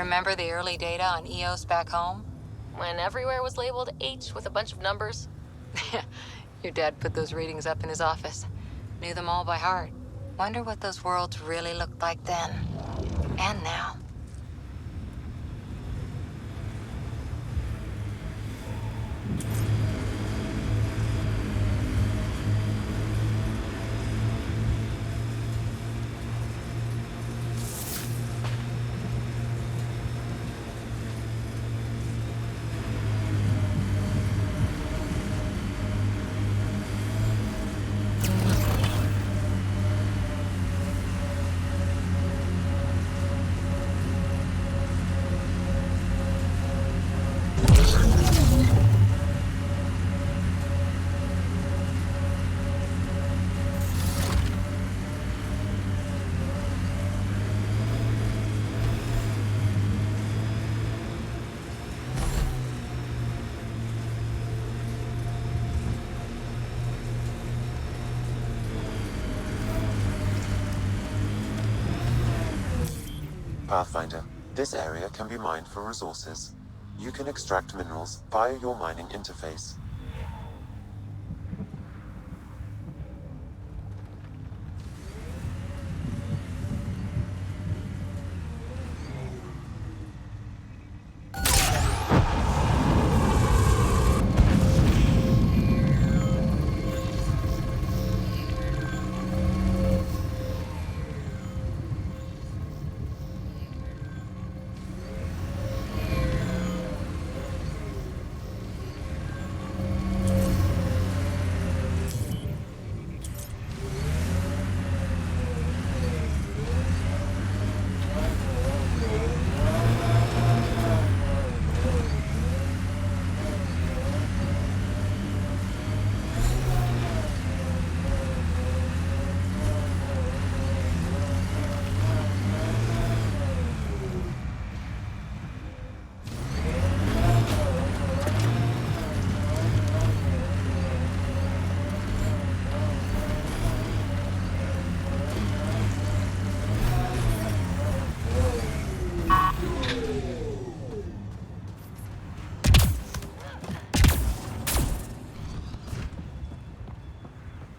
Remember the early data on EOS back home? When everywhere was labeled H with a bunch of numbers? Your dad put those readings up in his office. Knew them all by heart. Wonder what those worlds really looked like then. And now. Pathfinder, this area can be mined for resources. You can extract minerals via your mining interface.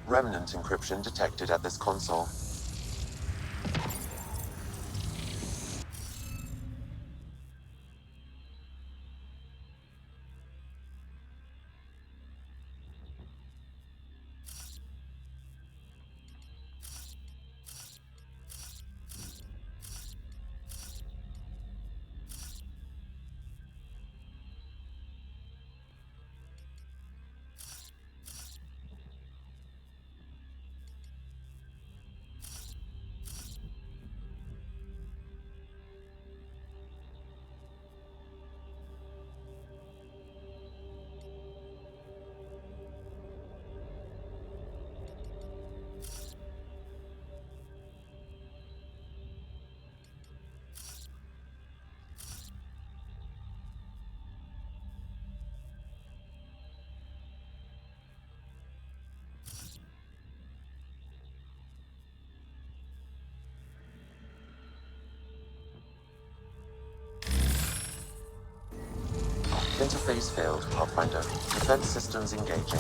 Remnant encryption detected at this console. Interface failed, Pathfinder. Defense systems engaging.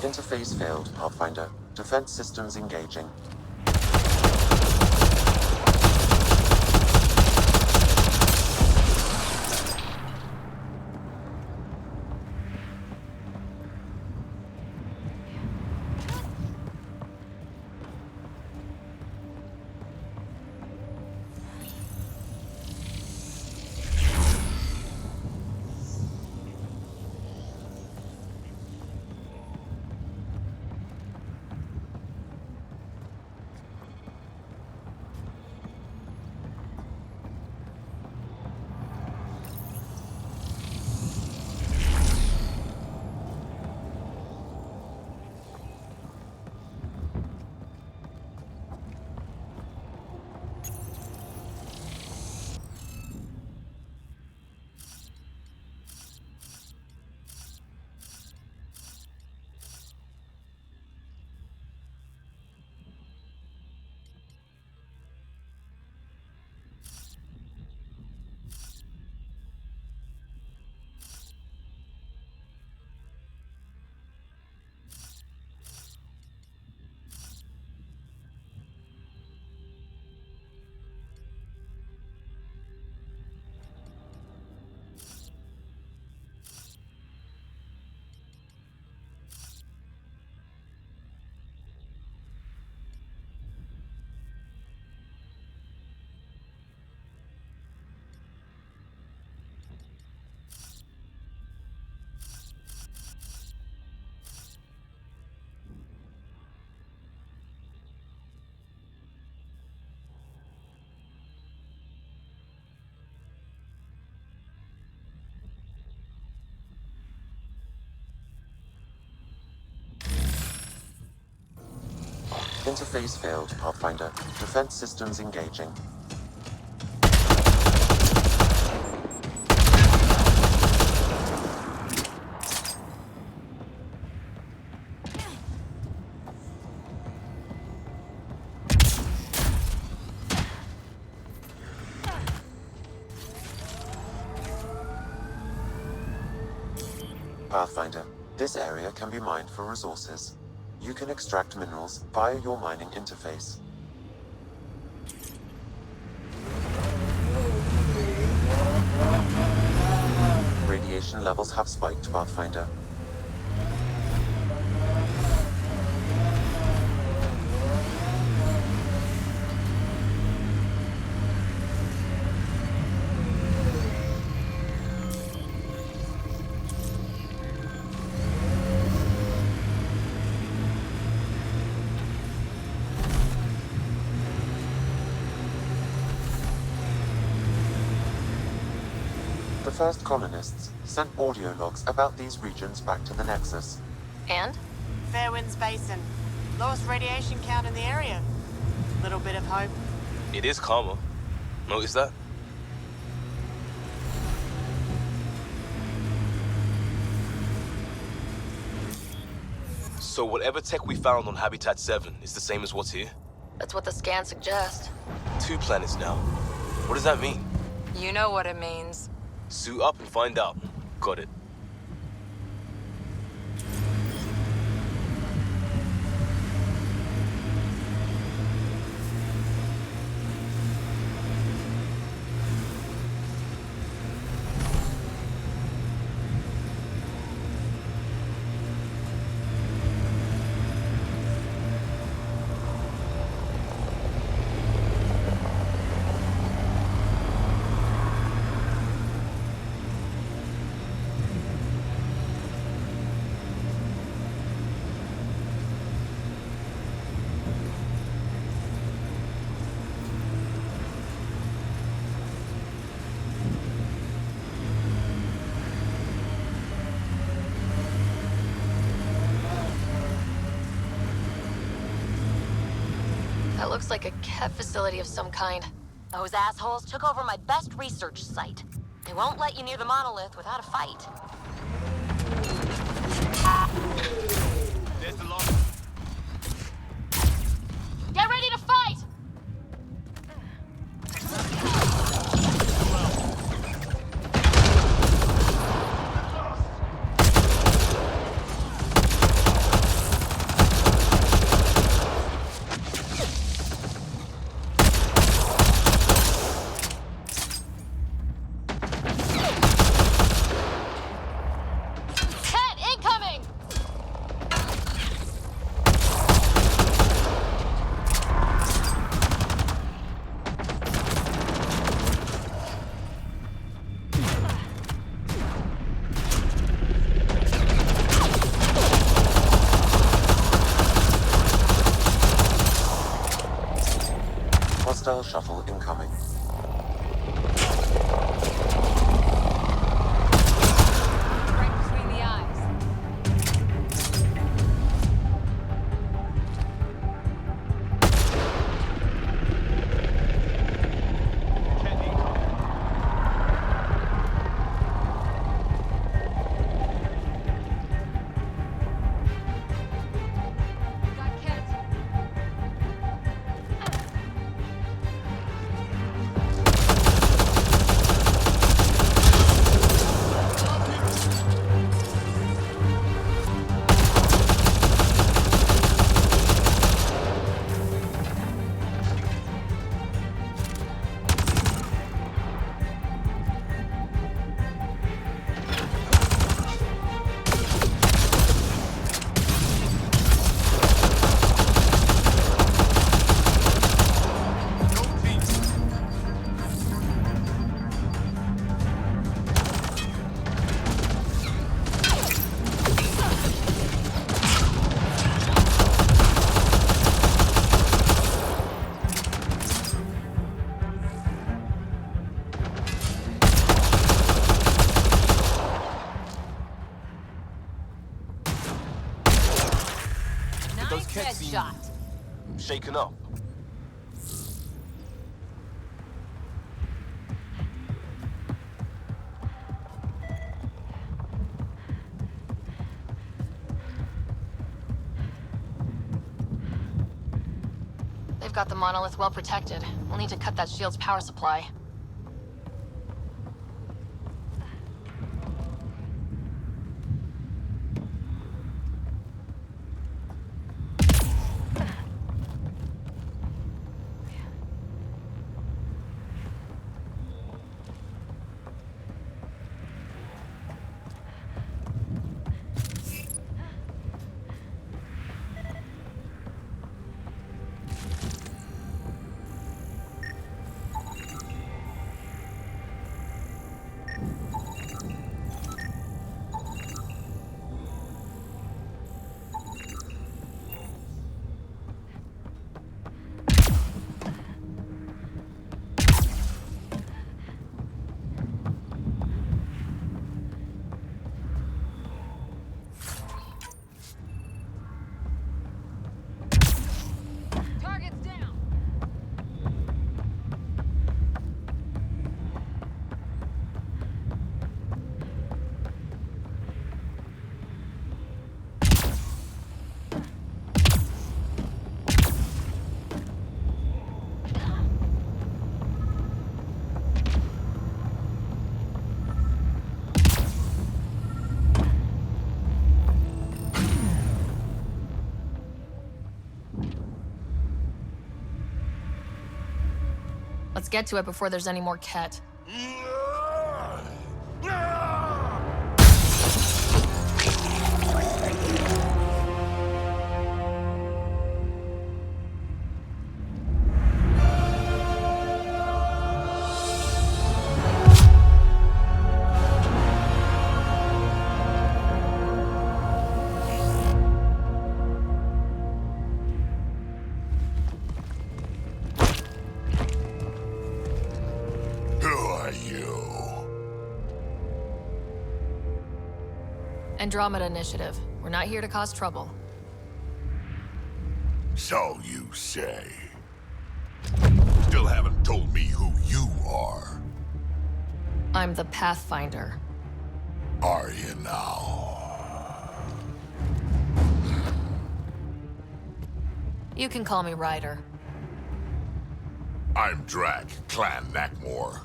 Interface failed, Pathfinder. Defense systems engaging. Interface failed, Pathfinder. Defense systems engaging. Pathfinder, this area can be mined for resources. You can extract minerals via your mining interface. Radiation levels have spiked, Pathfinder. The first colonists sent audio logs about these regions back to the Nexus. And? Fairwinds Basin. Lowest radiation count in the area. Little bit of hope. It is calmer. Notice that? So whatever tech we found on Habitat 7 is the same as what's here? That's what the scans suggest. 2 planets now. What does that mean? You know what it means. Suit up and find out. Got it. That looks like a Kev facility of some kind. Those assholes took over my best research site. They won't let you near the monolith without a fight. There's the log. Get ready to fight! Hostile shuttle incoming. Right between the eyes. Got Kent. Those Nice kids seem headshot. shaken up. They've got the monolith well protected. We'll need to cut that shield's power supply. Target's down. Let's get to it before there's any more Ket. Who are you? Andromeda Initiative. We're not here to cause trouble. So you say. Still haven't told me who you are. I'm the Pathfinder. Are you now? You can call me Ryder. I'm Drac, Clan Nakmor.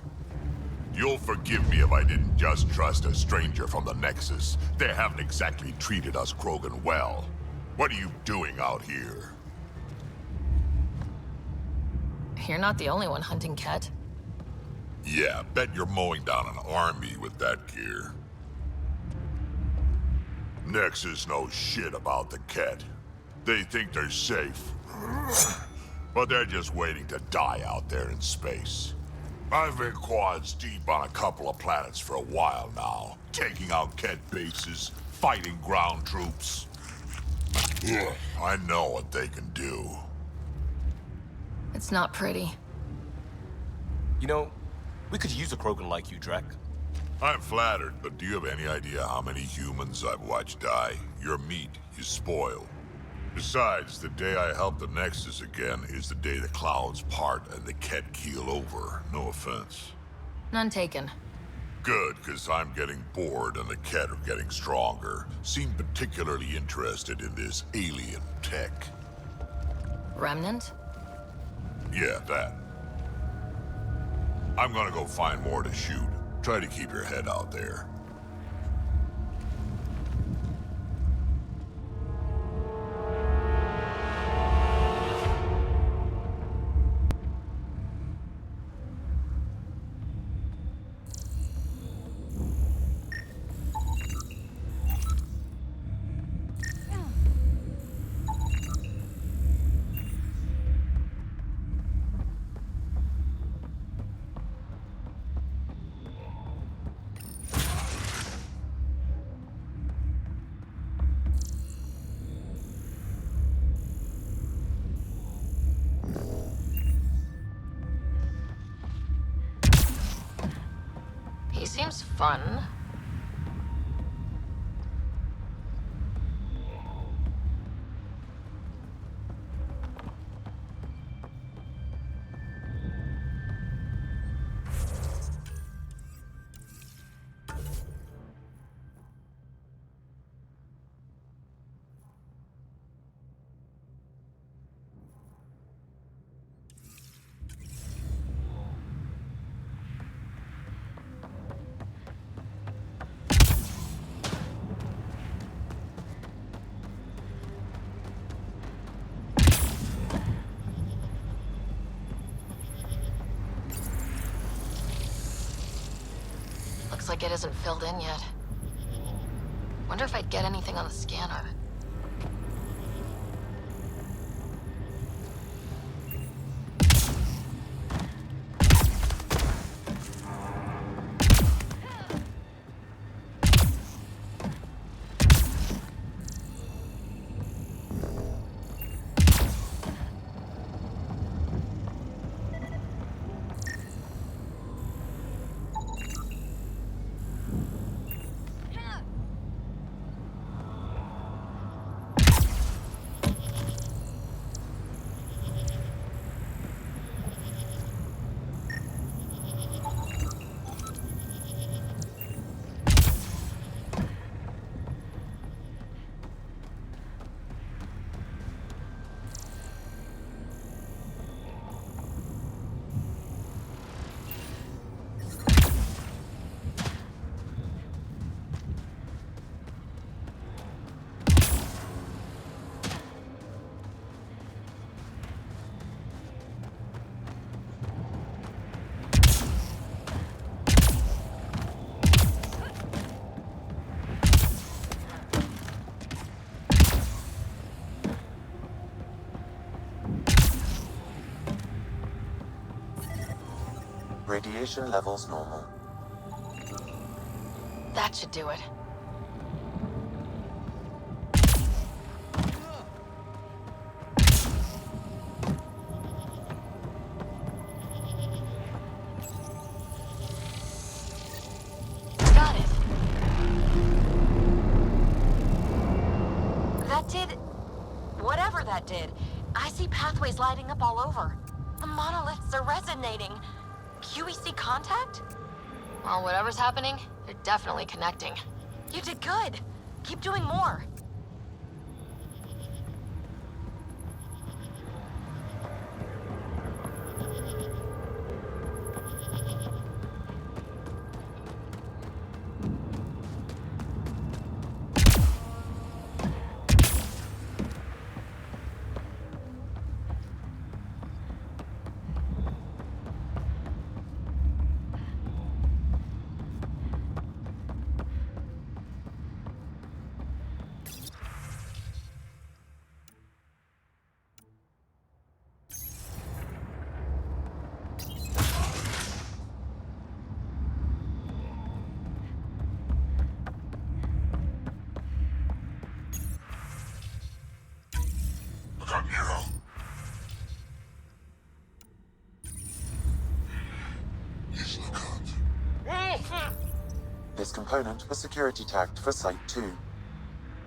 You'll forgive me if I didn't just trust a stranger from the Nexus. They haven't exactly treated us Krogan well. What are you doing out here? You're not the only one hunting Ket. Yeah, bet you're mowing down an army with that gear. Nexus knows shit about the Ket. They think they're safe. But they're just waiting to die out there in space. I've been quads deep on a couple of planets for a while now, taking out Ket bases, fighting ground troops. I know what they can do. It's not pretty. You know, we could use a Krogan like you, Drac. I'm flattered, but do you have any idea how many humans I've watched die? Your meat is spoiled. Besides, the day I help the Nexus again is the day the clouds part and the Ket keel over. No offense. None taken. Good, because I'm getting bored and the Ket are getting stronger. Seem particularly interested in this alien tech. Remnant? Yeah, that. I'm gonna go find more to shoot. Try to keep your head out there. He seems fun. Looks like it isn't filled in yet. Wonder if I'd get anything on the scanner. Radiation levels normal. That should do it. Got it. That did... whatever that did. I see pathways lighting up all over. The monoliths are resonating. QEC contact? Well, whatever's happening, they're definitely connecting. You did good. Keep doing more. This component was security tagged for Site 2.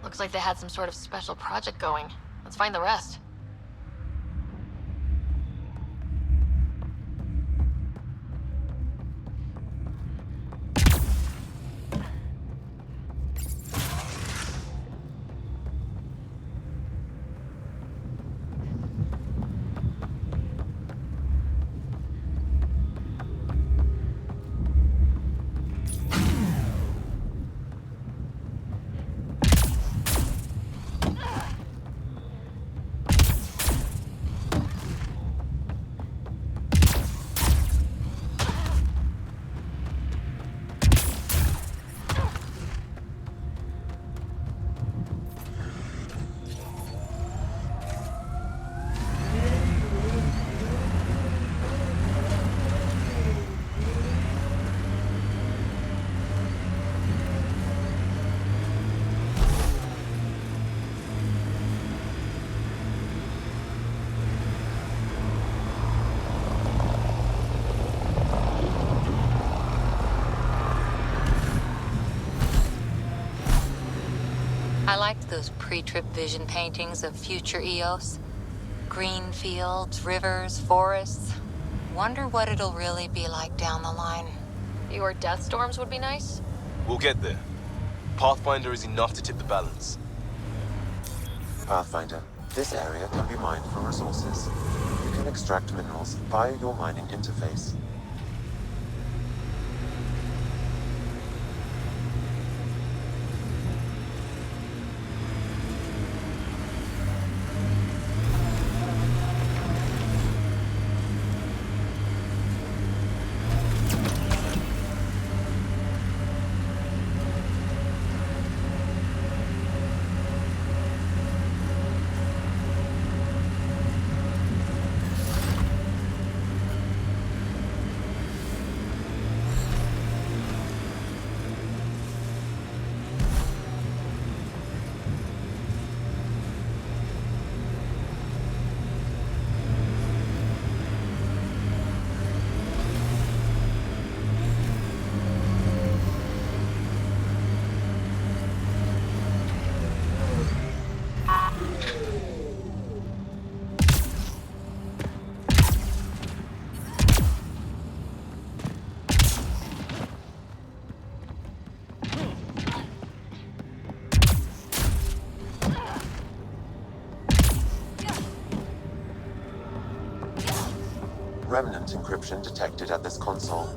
Looks like they had some sort of special project going. Let's find the rest. I liked those pre-trip vision paintings of future Eos. Green fields, rivers, forests. Wonder what it'll really be like down the line. Fewer death storms would be nice. We'll get there. Pathfinder is enough to tip the balance. Pathfinder, this area can be mined for resources. You can extract minerals via your mining interface. Remnant encryption detected at this console.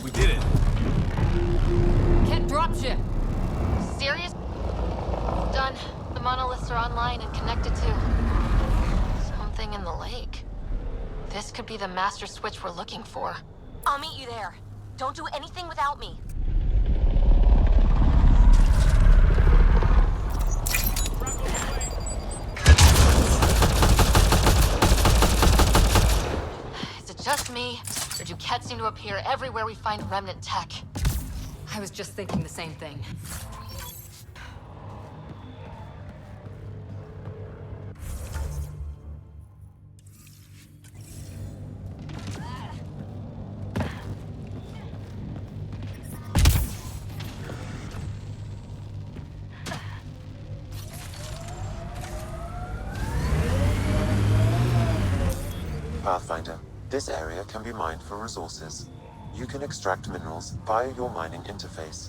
We did it. Can't dropship. Serious? Done. The monoliths are online and connected to something in the lake. This could be the master switch we're looking for. I'll meet you there. Don't do anything without me. Grab the way. just me? Or do Kett seem to appear everywhere we find remnant tech? I was just thinking the same thing. Pathfinder, this area can be mined for resources. You can extract minerals via your mining interface.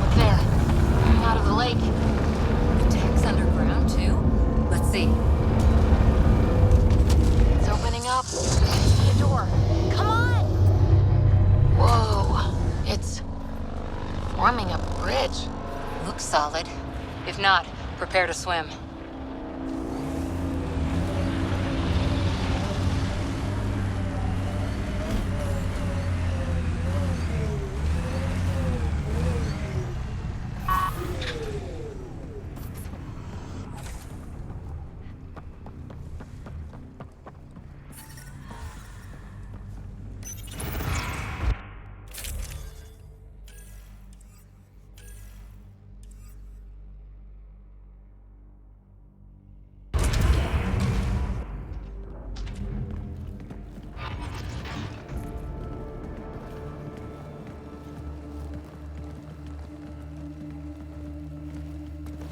Look there. Coming out of the lake. The tech's underground, too? Let's see. It's opening up. I see a door. Come on! Whoa. It's forming a bridge. Looks solid. If not, prepare to swim.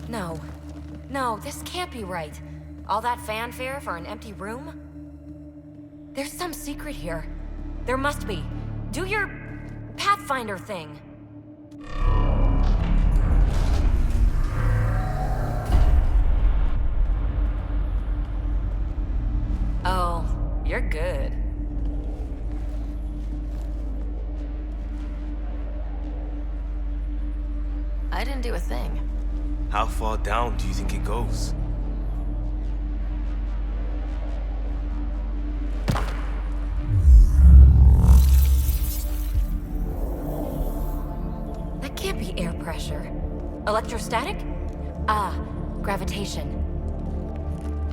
No. No, this can't be right. All that fanfare for an empty room? There's some secret here. There must be. Do your Pathfinder thing. Oh, you're good. I didn't do a thing. How far down do you think it goes? That can't be air pressure. Electrostatic? Ah, gravitation.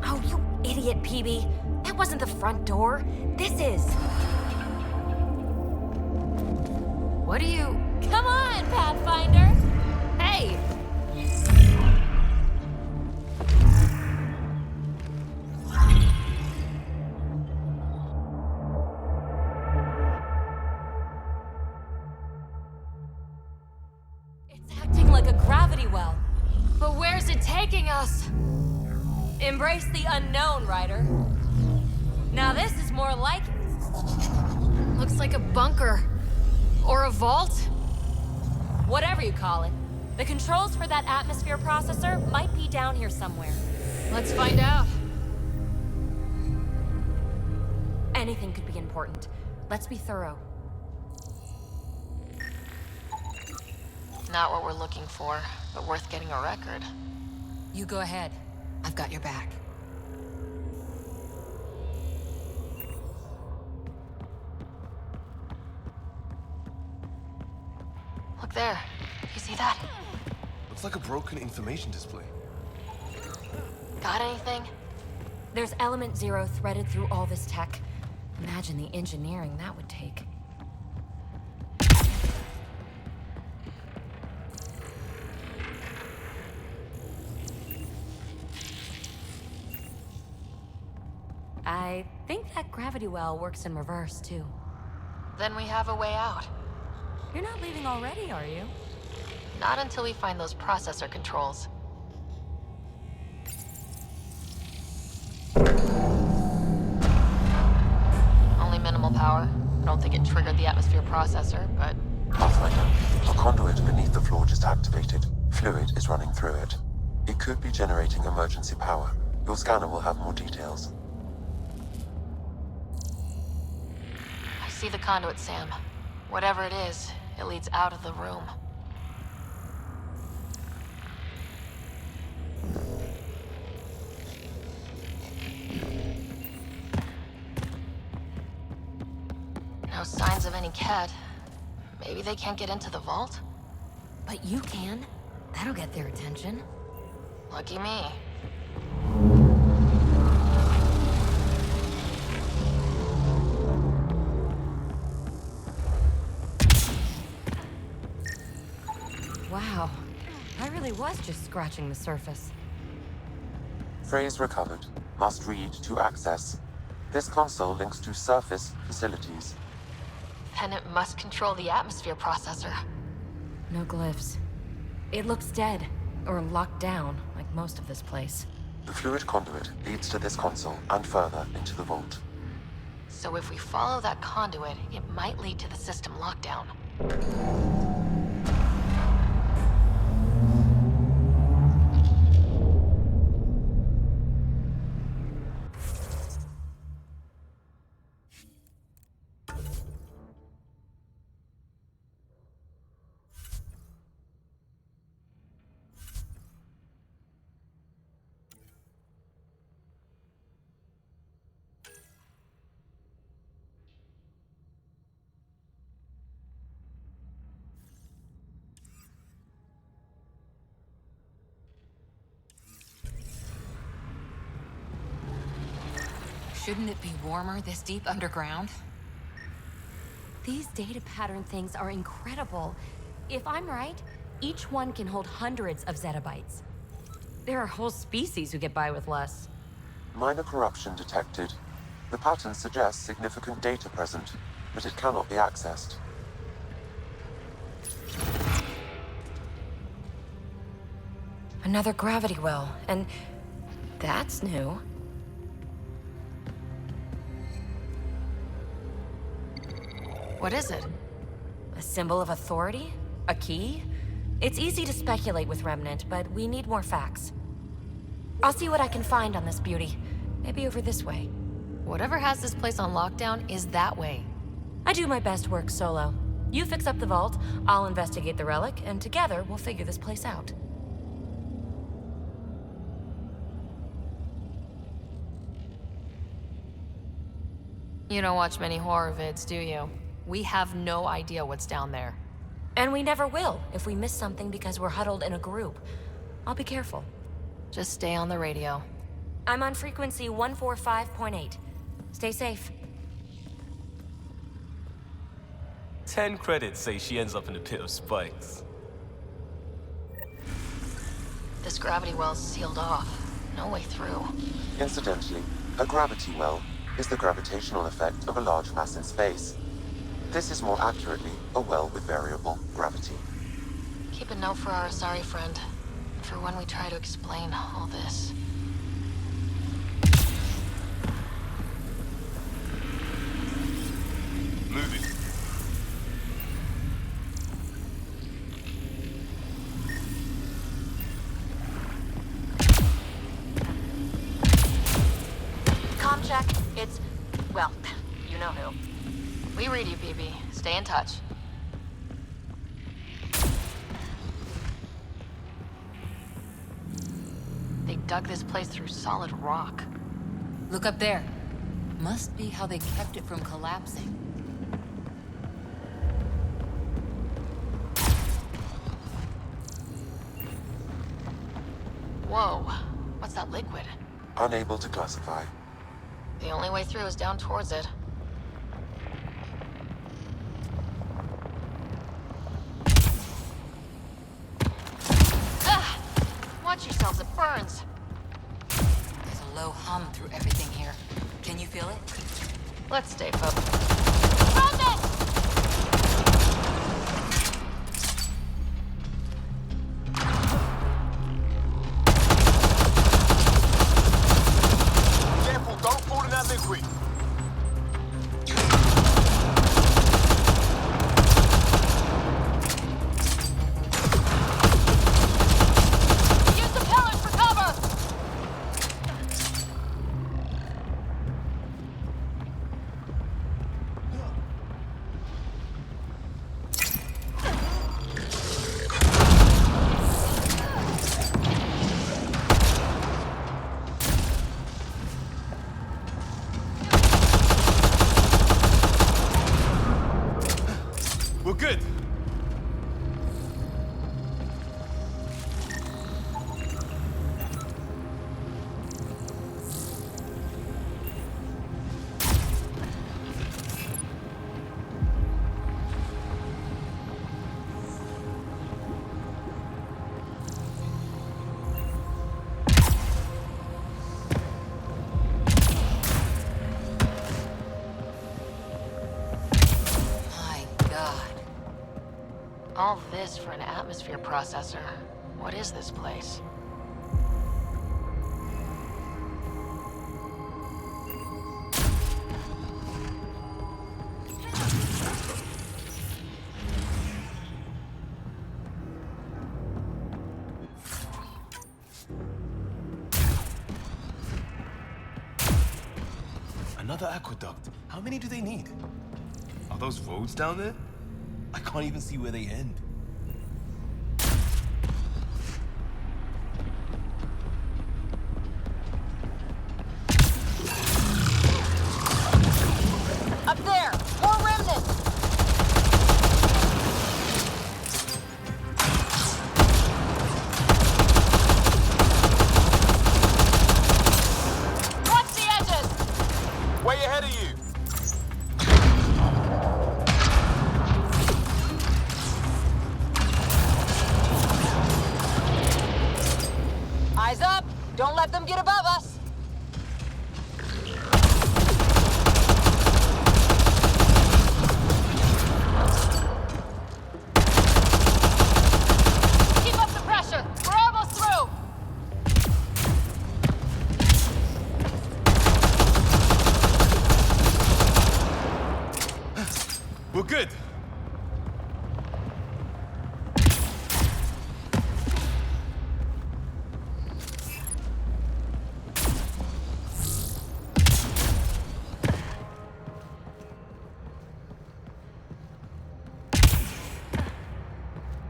Oh, you idiot, PB. That wasn't the front door. This is. What do you... Come on, Pathfinder! Hey! It's acting like a gravity well. But where's it taking us? Embrace the unknown, Ryder. Now this is more like it. Looks like a bunker. Or a vault? Whatever you call it. The controls for that atmosphere processor might be down here somewhere. Let's find out. Anything could be important. Let's be thorough. Not what we're looking for, but worth getting a record. You go ahead. I've got your back. Look there. You see that? Looks like a broken information display. Got anything? There's element 0 threaded through all this tech. Imagine the engineering that would take. I think that gravity well works in reverse, too. Then we have a way out. You're not leaving already, are you? Not until we find those processor controls. Only minimal power. I don't think it triggered the atmosphere processor, but... Pathfinder, a conduit beneath the floor just activated. Fluid is running through it. It could be generating emergency power. Your scanner will have more details. I see the conduit, Sam. Whatever it is, it leads out of the room. No signs of any Ket. Maybe they can't get into the vault? But you can. That'll get their attention. Lucky me. Wow. I really was just scratching the surface. Phrase recovered. Must read to access. This console links to surface facilities. Then it must control the atmosphere processor. No glyphs. It looks dead, or locked down, like most of this place. The fluid conduit leads to this console and further into the vault. So if we follow that conduit, it might lead to the system lockdown. Shouldn't it be warmer this deep underground? These data pattern things are incredible. If I'm right, each one can hold hundreds of zettabytes. There are whole species who get by with less. Minor corruption detected. The pattern suggests significant data present, but it cannot be accessed. Another gravity well, and that's new. What is it? A symbol of authority? A key? It's easy to speculate with Remnant, but we need more facts. I'll see what I can find on this beauty. Maybe over this way. Whatever has this place on lockdown is that way. I do my best work solo. You fix up the vault, I'll investigate the relic, and together we'll figure this place out. You don't watch many horror vids, do you? We have no idea what's down there. And we never will if we miss something because we're huddled in a group. I'll be careful. Just stay on the radio. I'm on frequency 145.8. Stay safe. 10 credits say she ends up in a pit of spikes. This gravity well's sealed off. No way through. Incidentally, a gravity well is the gravitational effect of a large mass in space. This is more accurately a well with variable gravity. Keep a note for our Asari friend. For when we try to explain all this. Moving. Comm check. It's... well, you know who. We read you, BB. Stay in touch. They dug this place through solid rock. Look up there. Must be how they kept it from collapsing. Whoa. What's that liquid? Unable to classify. The only way through is down towards it. Ah! Watch yourselves, it burns. There's a low hum through everything here. Can you feel it? Let's stay focused. Run this! Careful, don't fall in that liquid. Use the pillars for cover! We're good. My God. All this for an atmosphere processor. What is this place? Another aqueduct. How many do they need? Are those roads down there? I can't even see where they end. Up there! More remnants! Watch the edges! Way ahead of you. Eyes up! Don't let them get above us! Keep up the pressure! We're almost through! We're good.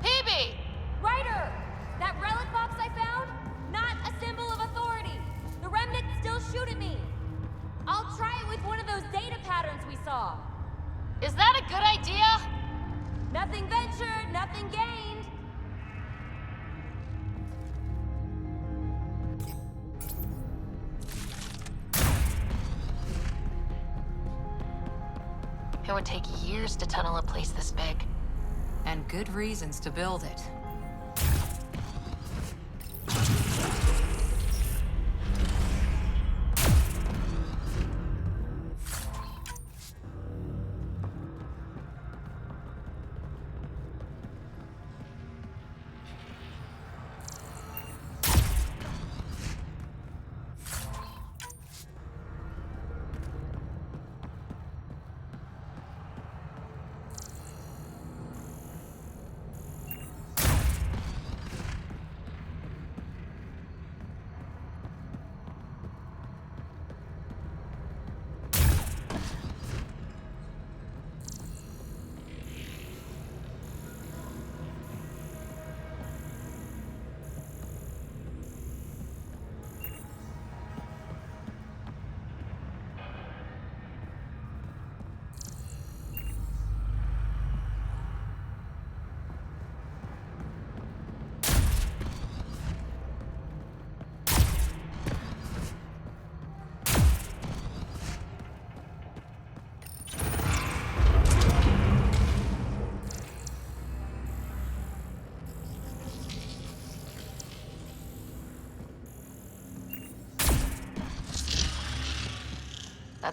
PB! Ryder! That relic box I found? Not a symbol of authority. The remnants still shoot at me. I'll try it with one of those data patterns we saw. Is that a good idea? Nothing ventured, nothing gained. It would take years to tunnel a place this big. And good reasons to build it.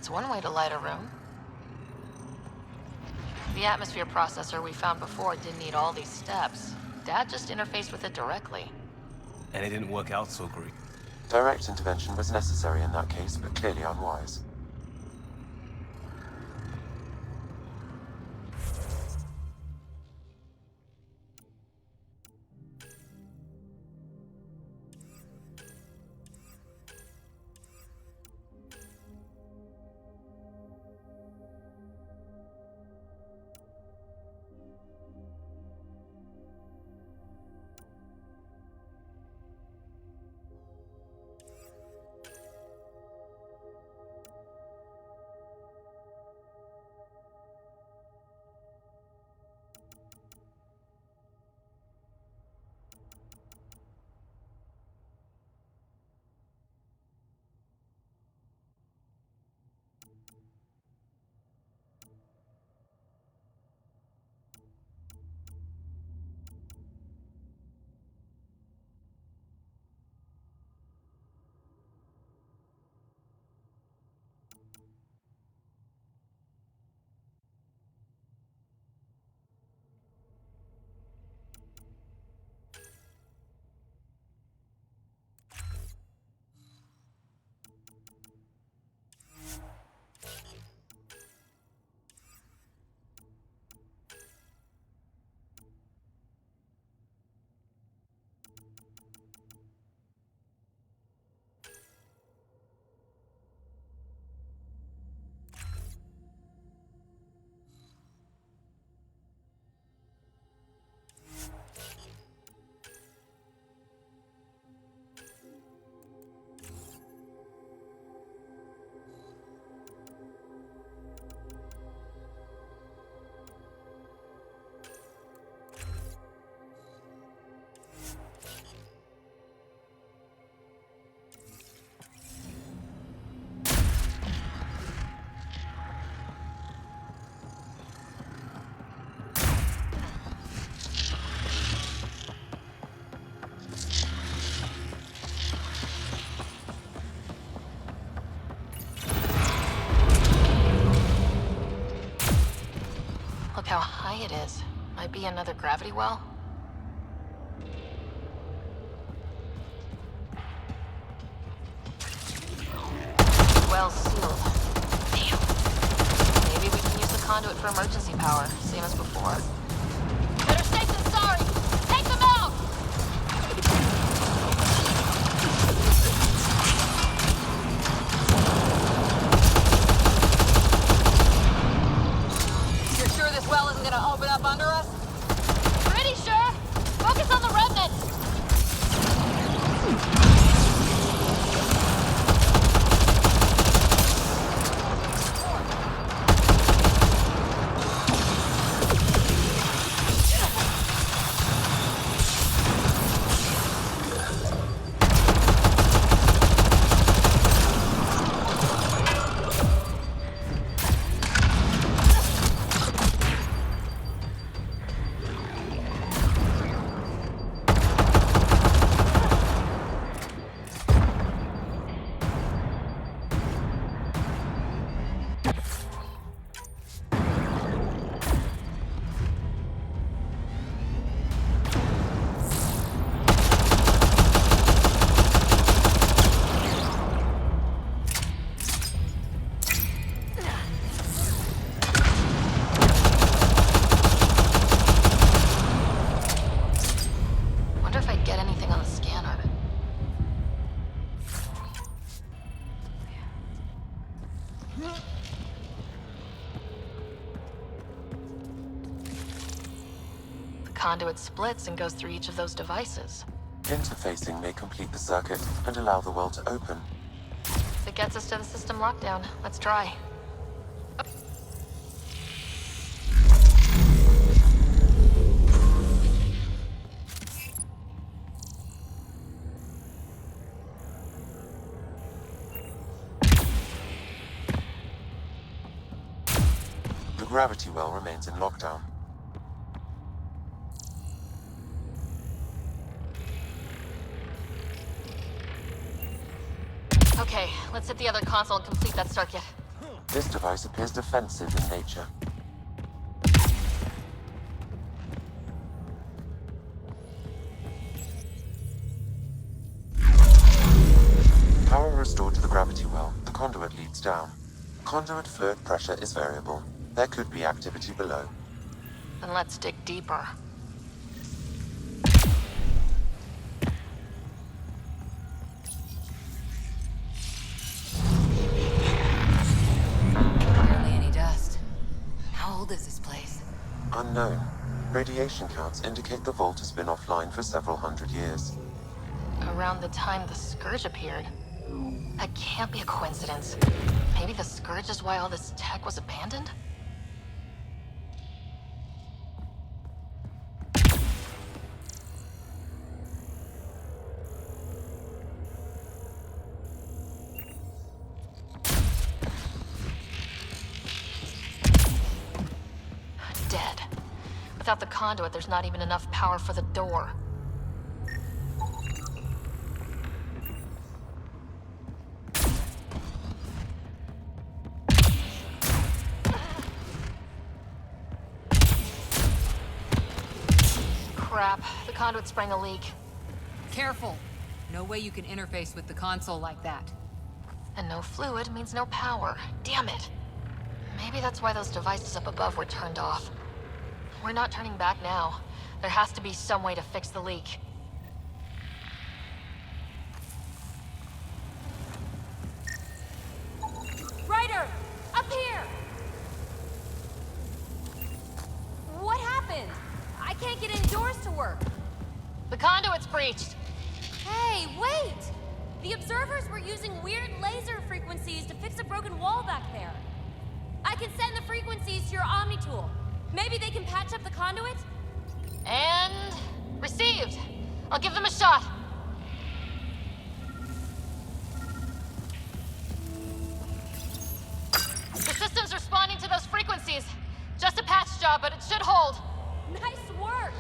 That's one way to light a room. The atmosphere processor we found before didn't need all these steps. Dad just interfaced with it directly. And it didn't work out so great. Direct intervention was necessary in that case, but clearly unwise. Look how high it is. Might be another gravity well. Well sealed. Damn. Maybe we can use the conduit for emergency power, same as before. Better safe than sorry! Take them out! You're sure this well isn't gonna open up under us? Pretty sure! Focus on the remnant! Conduit splits and goes through each of those devices. Interfacing may complete the circuit and allow the well to open. If it gets us to the system lockdown, let's try. The gravity well remains in lockdown. Okay, let's hit the other console and complete that circuit. This device appears defensive in nature. Power restored to the gravity well. The conduit leads down. Conduit fluid pressure is variable. There could be activity below. Then let's dig deeper. Barely any dust. How old is this place? Unknown. Radiation counts indicate the vault has been offline for several hundred years. Around the time the Scourge appeared. That can't be a coincidence. Maybe the Scourge is why all this tech was abandoned? Dead. Without the conduit, there's not even enough power for the door. Crap, the conduit sprang a leak. Careful. No way you can interface with the console like that. And no fluid means no power. Damn it. Maybe that's why those devices up above were turned off. We're not turning back now. There has to be some way to fix the leak. Ryder! Up here! What happened? I can't get indoors to work. The conduit's breached. Hey, wait! The observers were using weird laser frequencies to fix a broken wall back there. I can send the frequencies to your Omni tool. Maybe they can patch up the conduit? And... received. I'll give them a shot. The system's responding to those frequencies. Just a patch job, but it should hold. Nice work!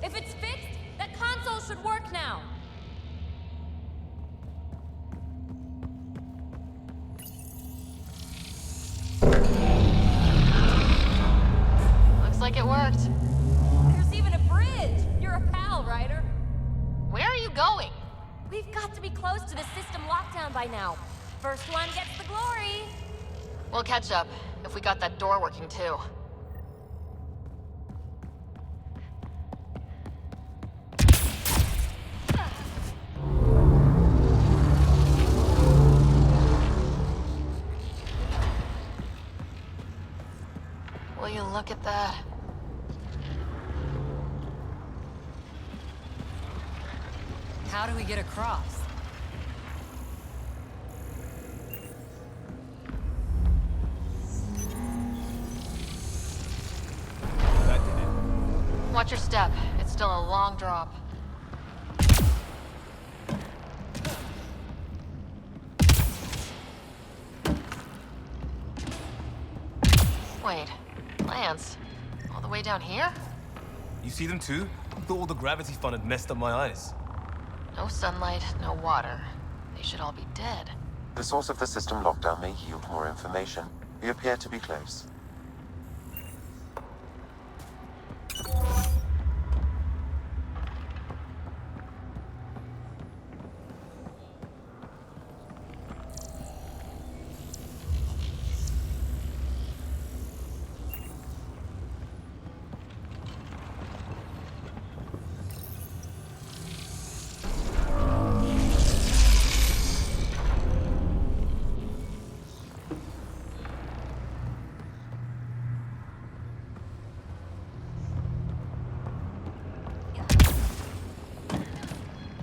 If it's fixed, that console should work now. Looks like it worked. There's even a bridge! You're a pal, Ryder. Where are you going? We've got to be close to the system lockdown by now. First one gets the glory. We'll catch up, if we got that door working too. Will you look at that? How do we get across? That did it. Watch your step. It's still a long drop. Wait, Lance, all the way down here? You see them too? I thought all the gravity fun had messed up my eyes. No sunlight, no water. They should all be dead. The source of the system lockdown may yield more information. We appear to be close.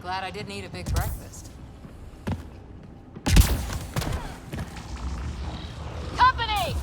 Glad I didn't eat a big breakfast. Company!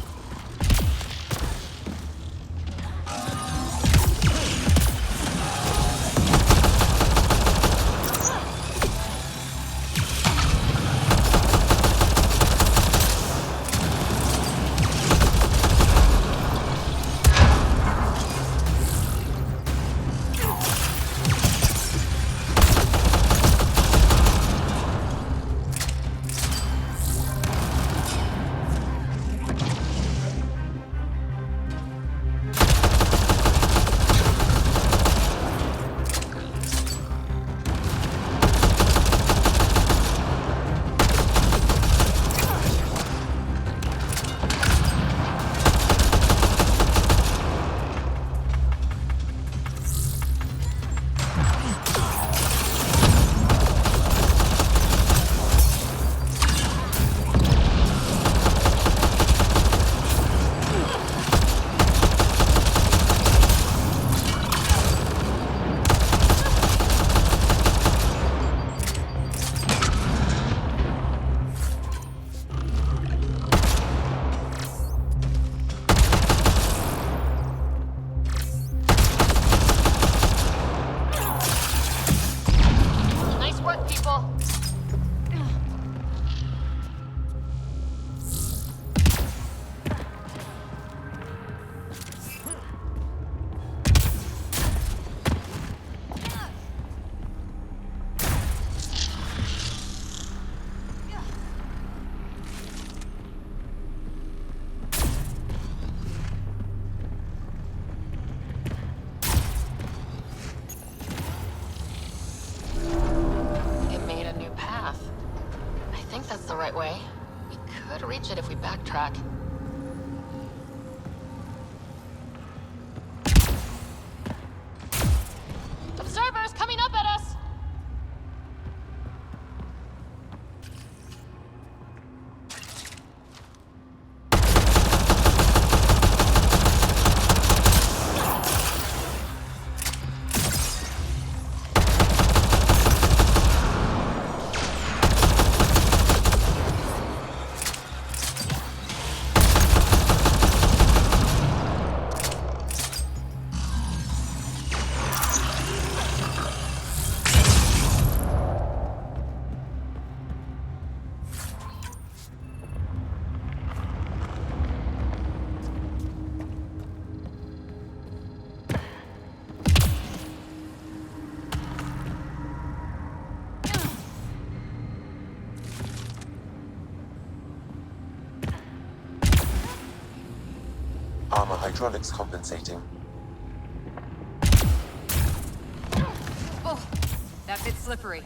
right way. We could reach it if we backtrack. Observers coming up at us! Armor hydraulics compensating. Oh, that bit's slippery.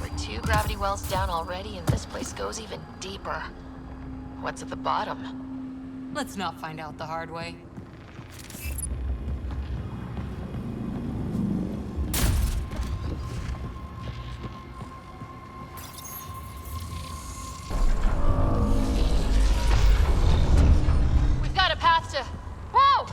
We're 2 gravity wells down already, and this place goes even deeper. What's at the bottom? Let's not find out the hard way. We've got a path to... Whoa!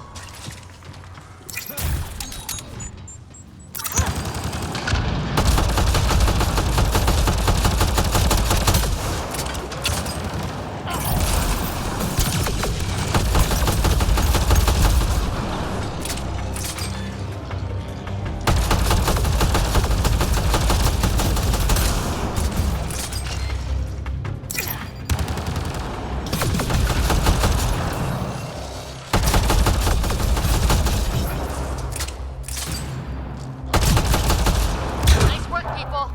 Nice work, people.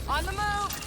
On the move!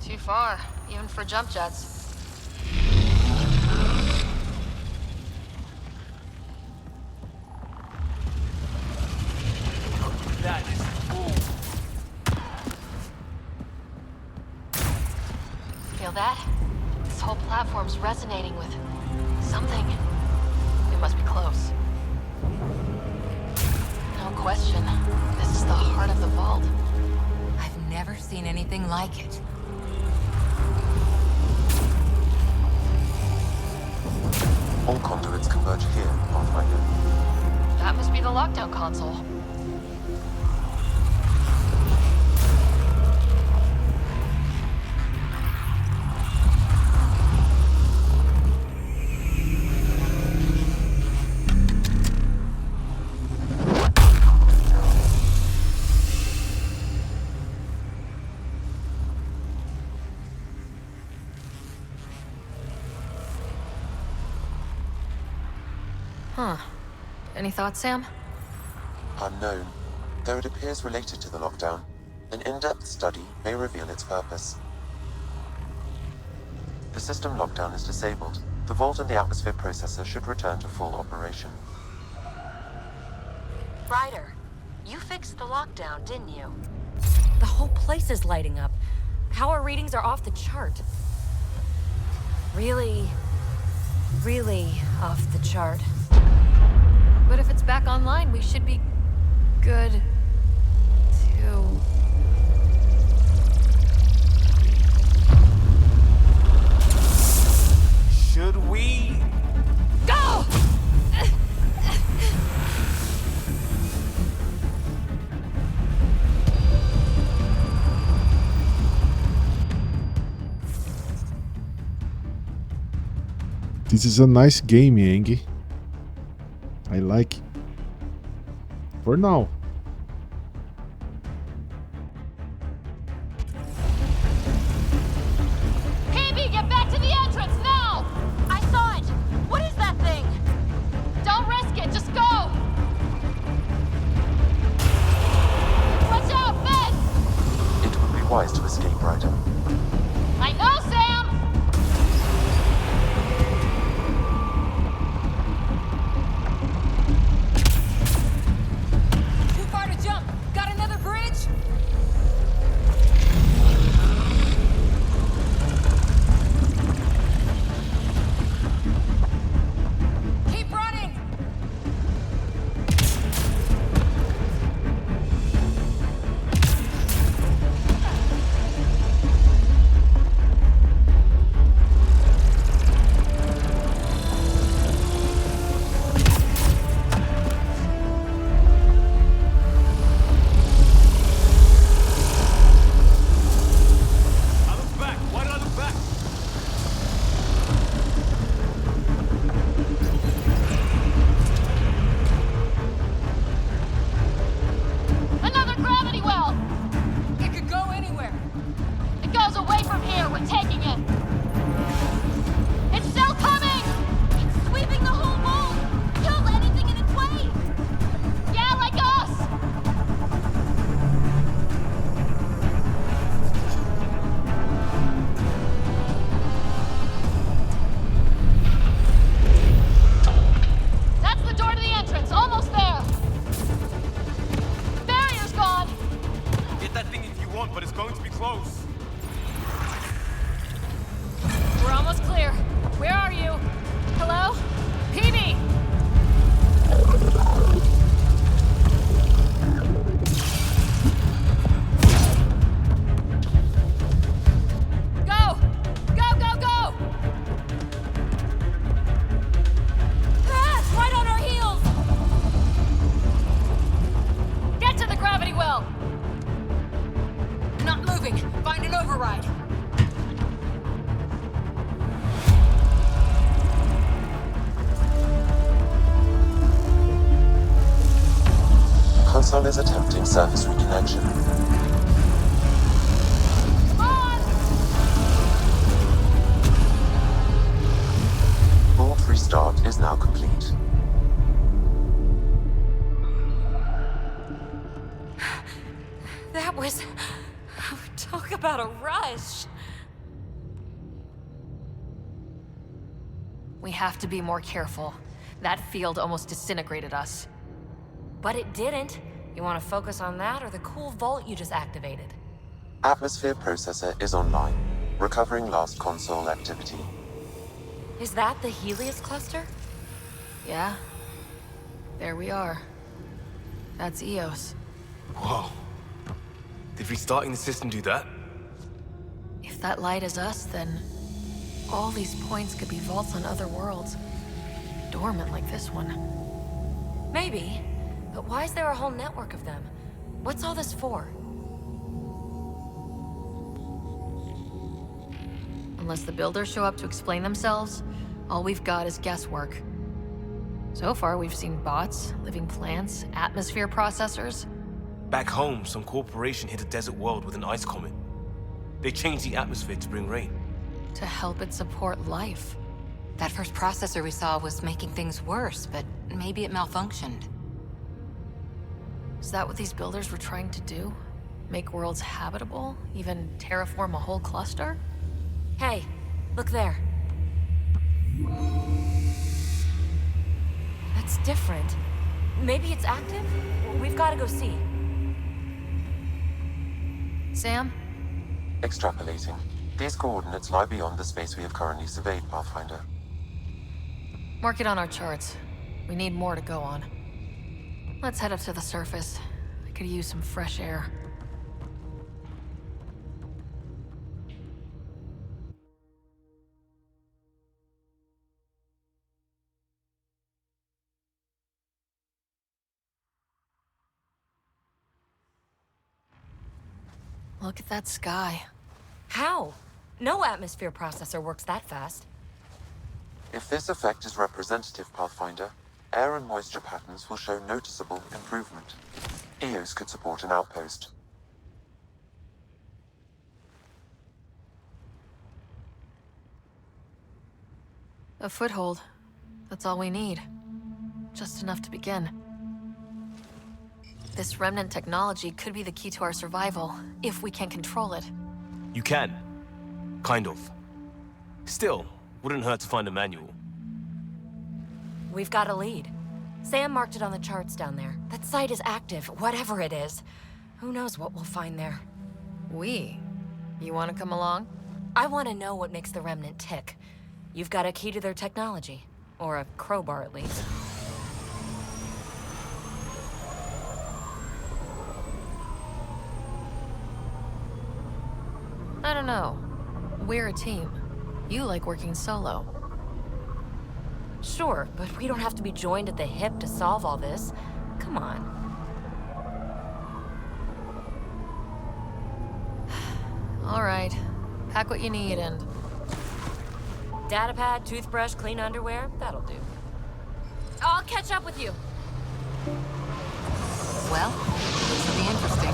Too far, even for jump jets. That is cool. Feel that? This whole platform's resonating with something. We must be close. No question. This is the heart of the vault. I've never seen anything like it. All conduits converge here, Pathfinder. That must be the lockdown console. Huh. Any thoughts, Sam? Unknown, though it appears related to the lockdown. An in-depth study may reveal its purpose. The system lockdown is disabled. The vault and the atmosphere processor should return to full operation. Ryder, you fixed the lockdown, didn't you? The whole place is lighting up. Power readings are off the chart. Really off the chart. But if it's back online, we should be good to do? Should we? Go! This is a nice game, Yang. I like it. For now. PB, get back to the entrance now! I saw it! What is that thing? Don't risk it, just go! Watch out, Ben! It would be wise to escape, Ryder. I know, Sam! Too far to jump. Got another bridge? Keep running. I look back. Why did I look back? Another gravity well! It could go anywhere. It goes away from here, we're taking it! It's still coming! It's sweeping the whole moon. Kill anything in its way. Yeah, like us! That's the door to the entrance, almost there! Barrier's gone! Get that thing if you want, but it's going to be close. We're almost clear. Where are you? Hello? PB! Go! Go, go, go! Ah, it's right on our heels. Get to the gravity well! Not moving. Find an override. Console is attempting surface reconnection. Come on! Board restart is now complete. That was... Talk about a rush. We have to be more careful. That field almost disintegrated us. But it didn't. You want to focus on that or the cool vault you just activated? Atmosphere processor is online, recovering lost console activity. Is that the Helios cluster? Yeah. There we are. That's Eos. Whoa. Did restarting the system do that? If that light is us, then all these points could be vaults on other worlds. Dormant like this one. Maybe. But why is there a whole network of them? What's all this for? Unless the builders show up to explain themselves, all we've got is guesswork. So far, we've seen bots, living plants, atmosphere processors. Back home, some corporation hit a desert world with an ice comet. They changed the atmosphere to bring rain. To help it support life. That first processor we saw was making things worse, but maybe it malfunctioned. Is that what these builders were trying to do? Make worlds habitable? Even terraform a whole cluster? Hey, look there. That's different. Maybe it's active? We've got to go see. Sam? Extrapolating. These coordinates lie beyond the space we have currently surveyed, Pathfinder. Mark it on our charts. We need more to go on. Let's head up to the surface. I could use some fresh air. Look at that sky. How? No atmosphere processor works that fast. If this effect is representative, Pathfinder, air and moisture patterns will show noticeable improvement. EOS could support an outpost. A foothold. That's all we need. Just enough to begin. This remnant technology could be the key to our survival, if we can control it. You can. Kind of. Still, wouldn't hurt to find a manual. We've got a lead. Sam marked it on the charts down there. That site is active, whatever it is. Who knows what we'll find there? We? You want to come along? I want to know what makes the Remnant tick. You've got a key to their technology. Or a crowbar, at least. I don't know. We're a team. You like working solo. Sure, but we don't have to be joined at the hip to solve all this. Come on. All right. Pack what you need and... Datapad, toothbrush, clean underwear, that'll do. I'll catch up with you. Well, this will be interesting.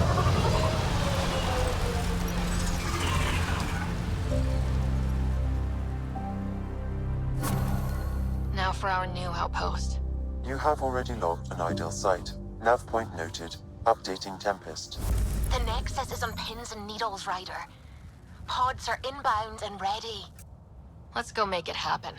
Now for our new outpost. You have already logged an ideal site. Nav point noted. Updating Tempest. The Nexus is on pins and needles, Ryder. Pods are inbound and ready. Let's go make it happen.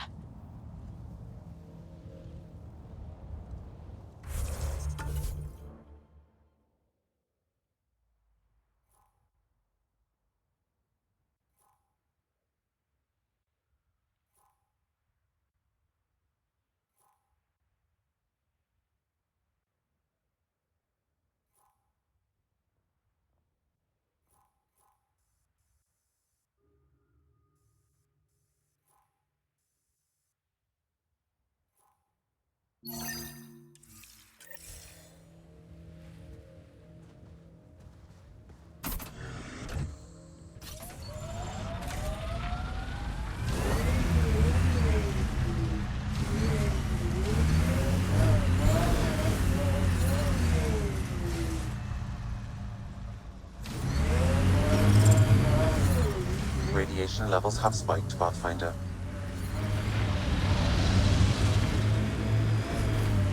Radiation levels have spiked, Pathfinder.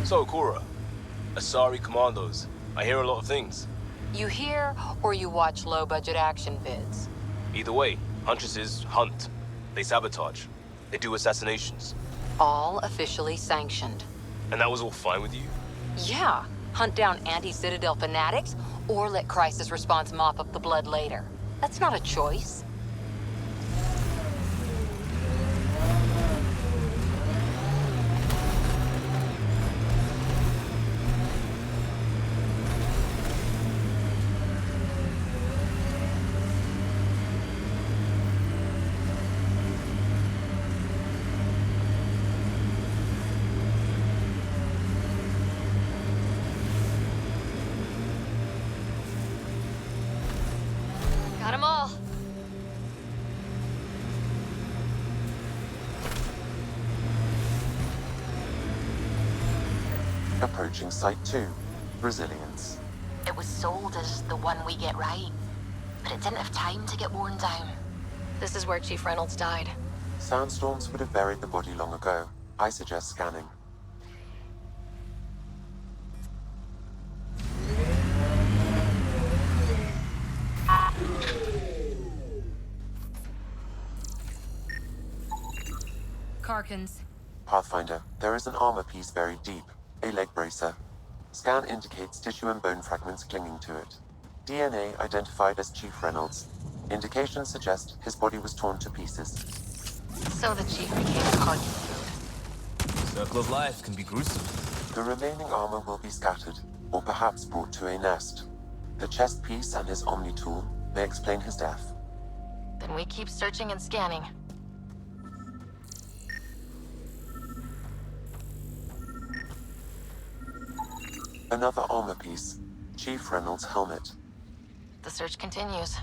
So, Cora, Asari Commandos. I hear a lot of things. You hear or you watch low-budget action vids? Either way, Huntresses hunt. They sabotage. They do assassinations. All officially sanctioned. And that was all fine with you? Yeah. Hunt down anti-Citadel fanatics, or let crisis response mop up the blood later. That's not a choice. Got 'em all. Approaching Site 2. Resilience. It was sold as the one we get right, but it didn't have time to get worn down. This is where Chief Reynolds died. Sandstorms would have buried the body long ago. I suggest scanning. Karkins. Pathfinder, there is an armor piece buried deep. A leg bracer. Scan indicates tissue and bone fragments clinging to it. DNA identified as Chief Reynolds. Indications suggest his body was torn to pieces. So the Chief became carcass food. Circle of life can be gruesome. The remaining armor will be scattered, or perhaps brought to a nest. The chest piece and his Omni tool may explain his death. Then we keep searching and scanning. Another armor piece. Chief Reynolds' helmet. The search continues.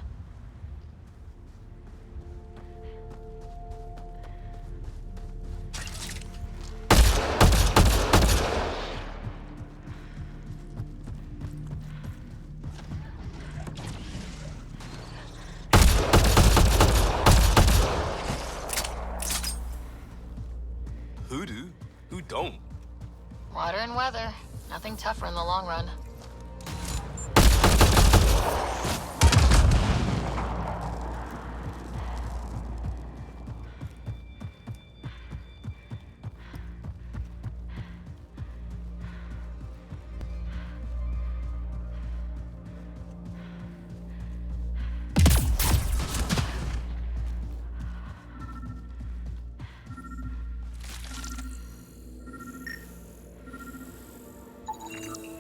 Who do? Who don't? Water and weather. Nothing tougher in the long run.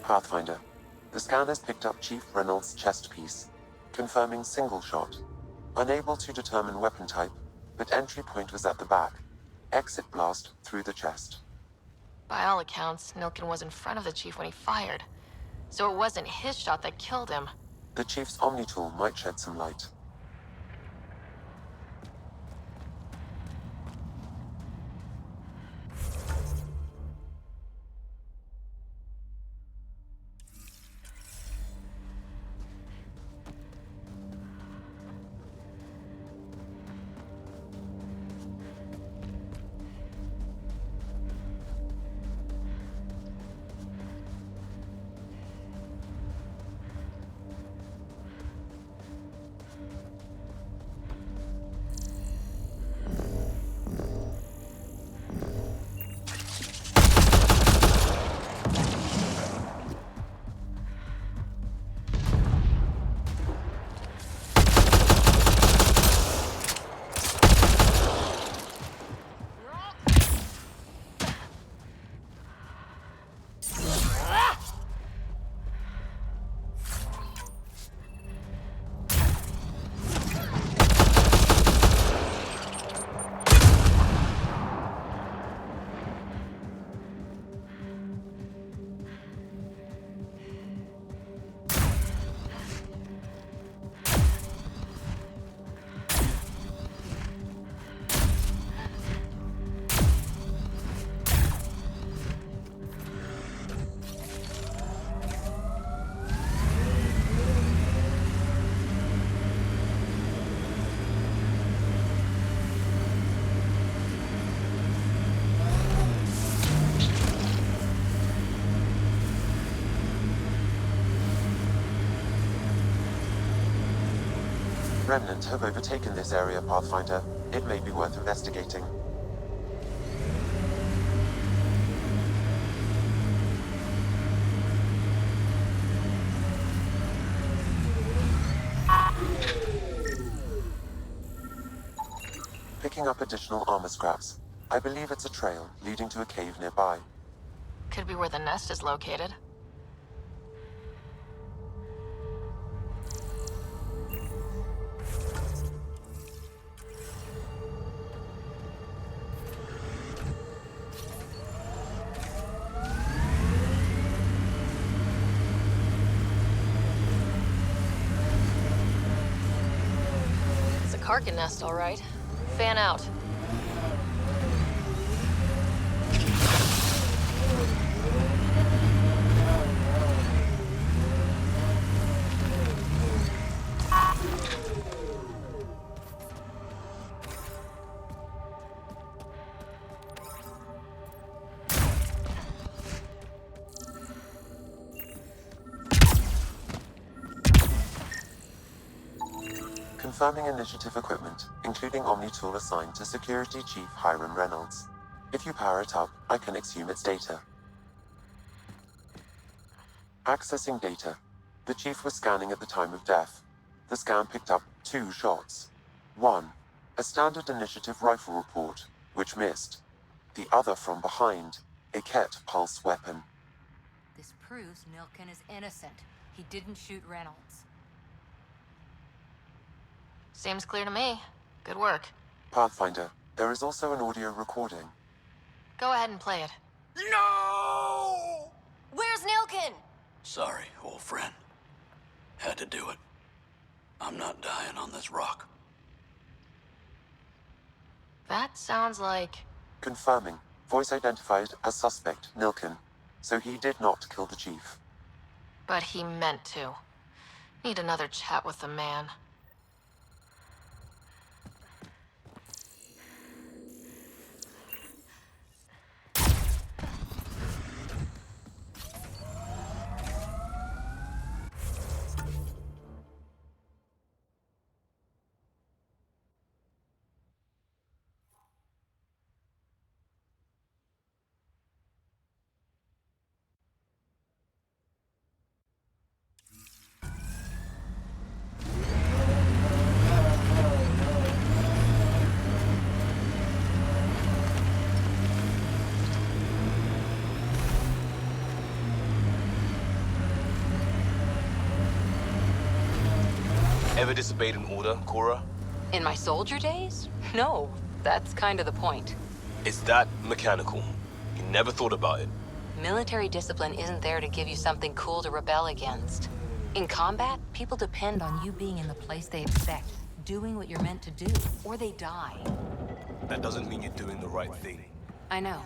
Pathfinder. The scan has picked up Chief Reynolds' chest piece, confirming single shot. Unable to determine weapon type, but entry point was at the back. Exit blast through the chest. By all accounts, Nilkin was in front of the chief when he fired. So it wasn't his shot that killed him. The Chief's Omni tool might shed some light. Remnant have overtaken this area, Pathfinder. It may be worth investigating. Picking up additional armor scraps. I believe it's a trail leading to a cave nearby. Could be where the nest is located. It's a Karkin nest, all right. Fan out. Confirming initiative equipment, including Omni tool assigned to Security Chief Hiram Reynolds. If you power it up, I can exhume its data. Accessing data. The Chief was scanning at the time of death. The scan picked up 2 shots. 1. A standard initiative rifle report, which missed. The other from behind, a Ket pulse weapon. This proves Nilkin is innocent. He didn't shoot Reynolds. Seems clear to me. Good work. Pathfinder, there is also an audio recording. Go ahead and play it. No! Where's Nilkin? Sorry, old friend. Had to do it. I'm not dying on this rock. That sounds like... Confirming. Voice identified as suspect, Nilkin. So he did not kill the Chief. But he meant to. Need another chat with the man. ever disobeyed an order, Cora? In my soldier days? No, that's kind of the point. It's that mechanical. You never thought about it. Military discipline isn't there to give you something cool to rebel against. In combat, people depend on you being in the place they expect, doing what you're meant to do, or they die. That doesn't mean you're doing the right thing. I know.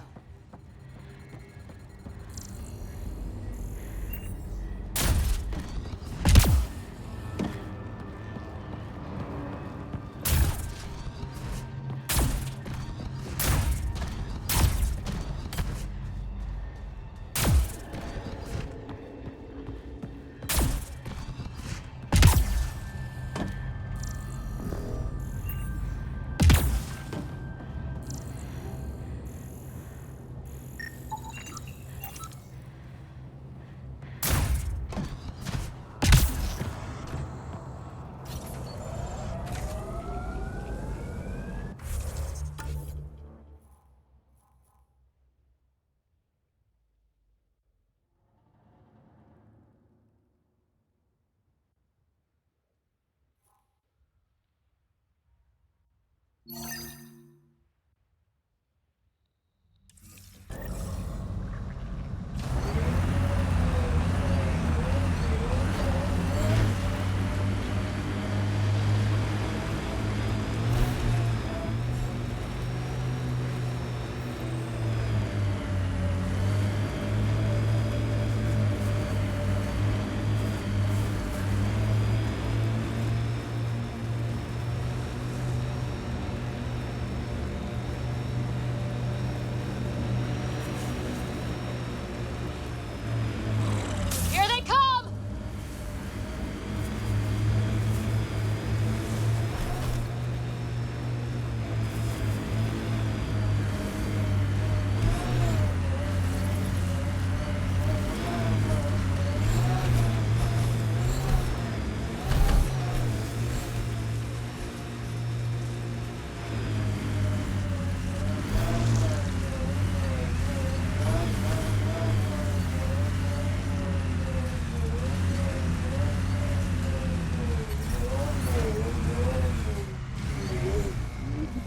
Here they come!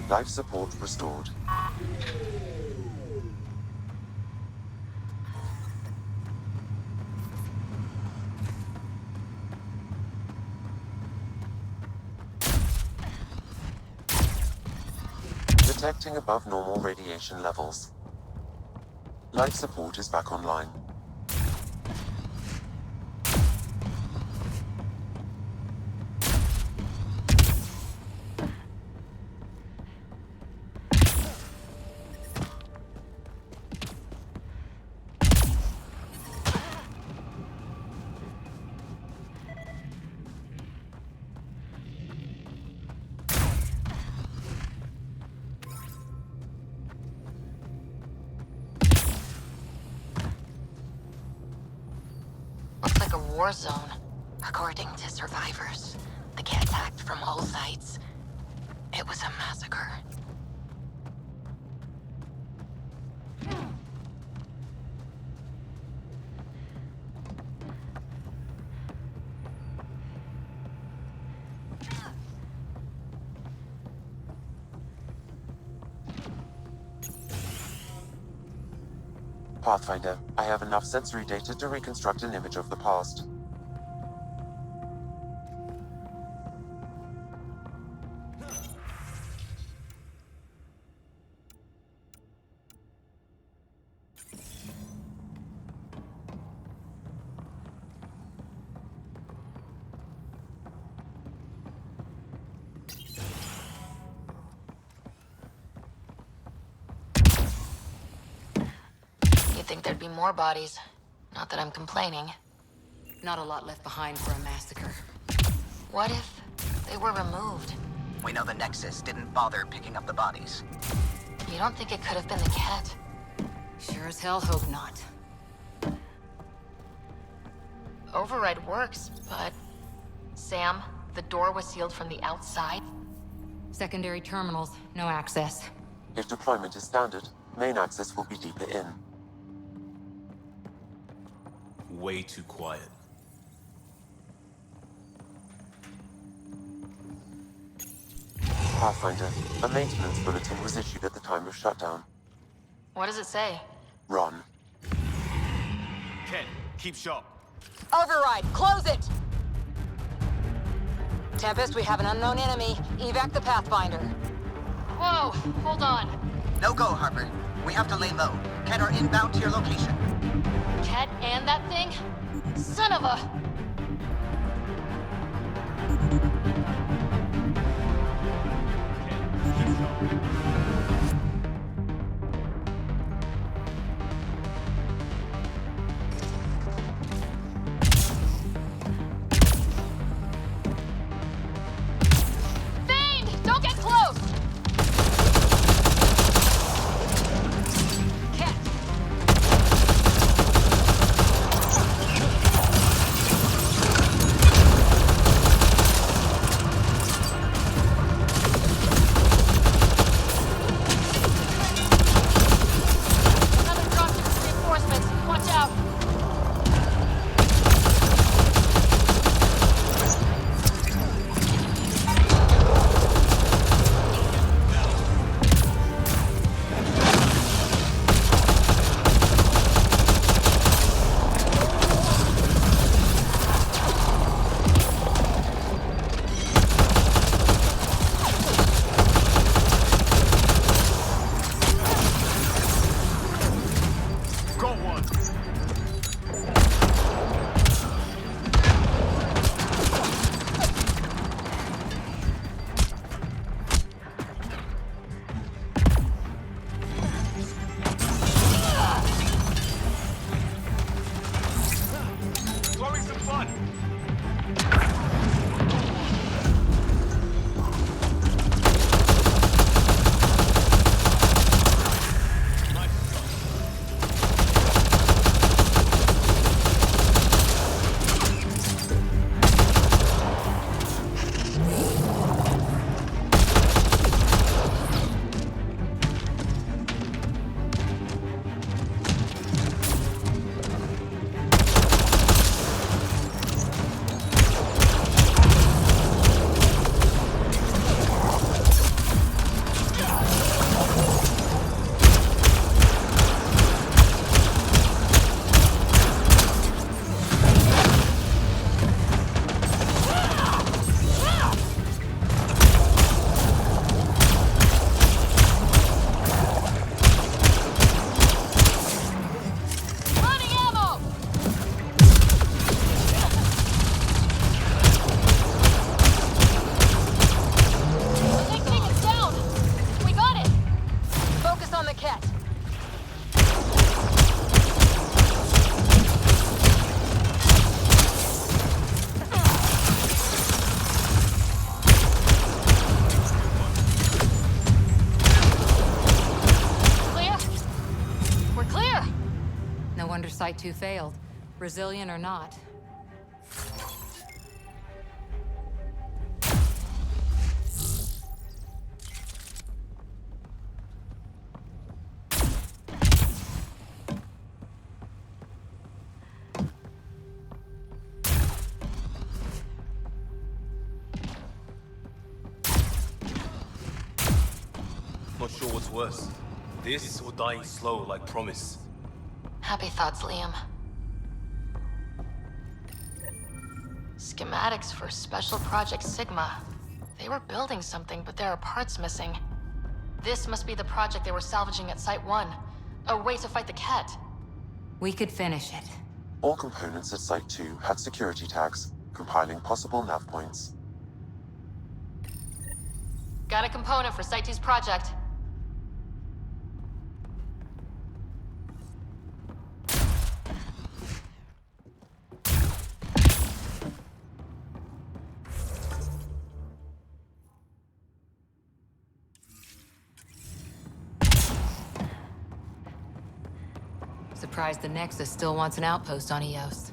Life support restored. Detecting above normal radiation levels. Life support is back online. Looks like a war zone, according to survivors. The get attacked from all sides. It was a massacre. Pathfinder, I have enough sensory data to reconstruct an image of the past. You'd think there'd be more bodies. Not that I'm complaining. Not a lot left behind for a massacre. What if they were removed? We know the Nexus didn't bother picking up the bodies. You don't think it could have been the cat? Sure as hell hope not. Override works, but... Sam, the door was sealed from the outside? Secondary terminals, no access. If deployment is standard, main access will be deeper in. Way too quiet. Pathfinder, a maintenance bulletin was issued at the time of shutdown. What does it say? Ron. Ken, keep sharp. Override, close it! Tempest, we have an unknown enemy. Evac the Pathfinder. Whoa, hold on. No go, Harper. We have to lay low. Ken are inbound to your location. Ket and that thing? Son of a... Fiend! Don't get close! Ket! Another dropship with reinforcements. Watch out! Got one. Throwing some fun. Running ammo! The big thing is down! We got it! Focus on the cat. Clear? We're clear! No wonder Site 2 failed. Brazilian or not. Not sure what's worse. This or dying slow like promise. Happy thoughts, Liam. Schematics for Special Project Sigma. They were building something, but there are parts missing. This must be the project they were salvaging at Site 1. A way to fight the Ket. We could finish it. All components at Site 2 had security tags, compiling possible nav points. Got a component for Site 2's project. Surprised the Nexus still wants an outpost on Eos.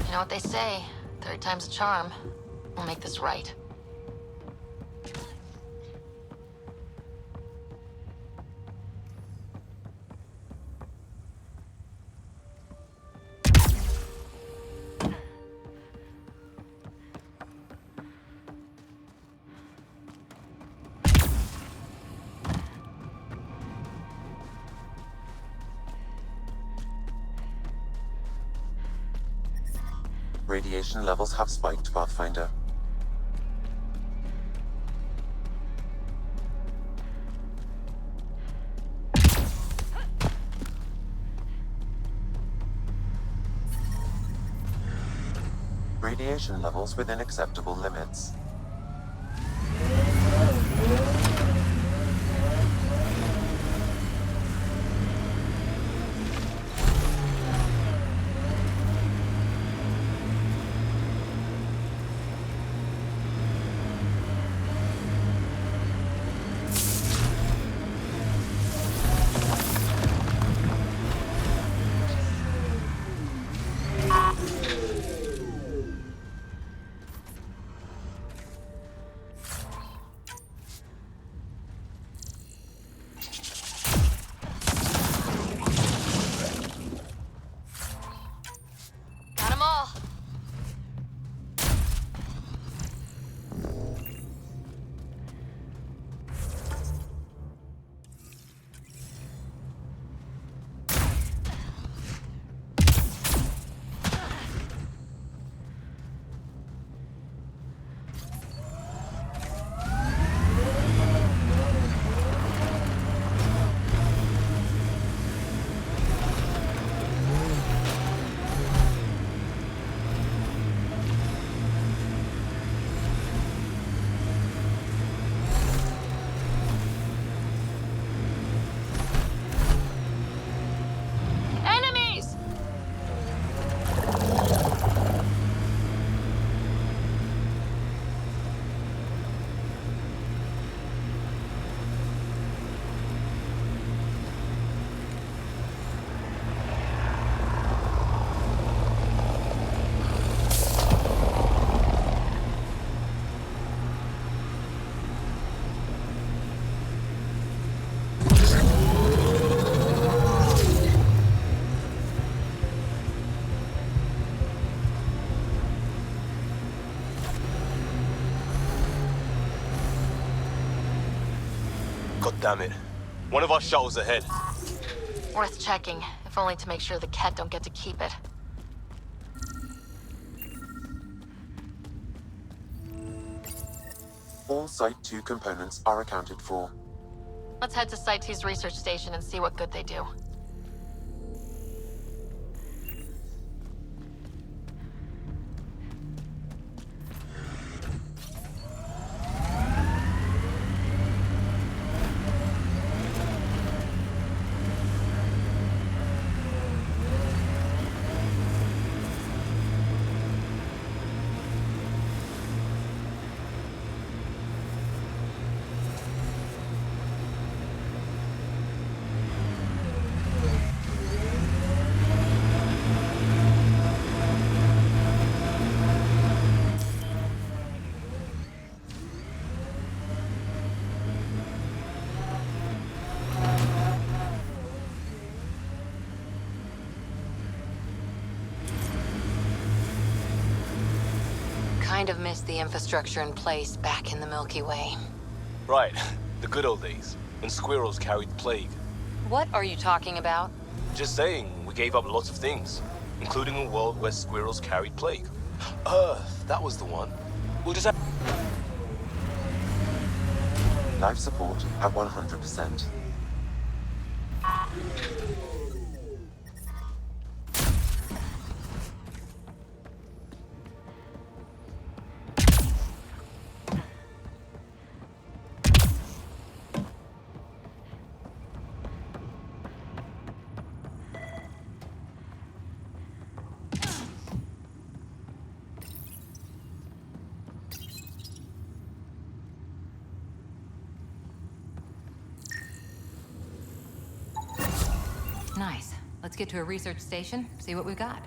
You know what they say, third time's a charm. We'll make this right. Radiation levels have spiked, Pathfinder. Radiation levels within acceptable limits. Got 'em all. Enemies! God damn it. One of our shuttles ahead. Worth checking, if only to make sure the Ket don't get to keep it. All Site 2 components are accounted for. Let's head to Site 2's research station and see what good they do. Kind of missed the infrastructure in place back in the Milky Way. Right, the good old days, when squirrels carried the plague. What are you talking about? Just saying, we gave up lots of things, including a world where squirrels carried plague. Earth, that was the one. We'll just have... Life support at 100%. Nice. Let's get to a research station, see what we've got.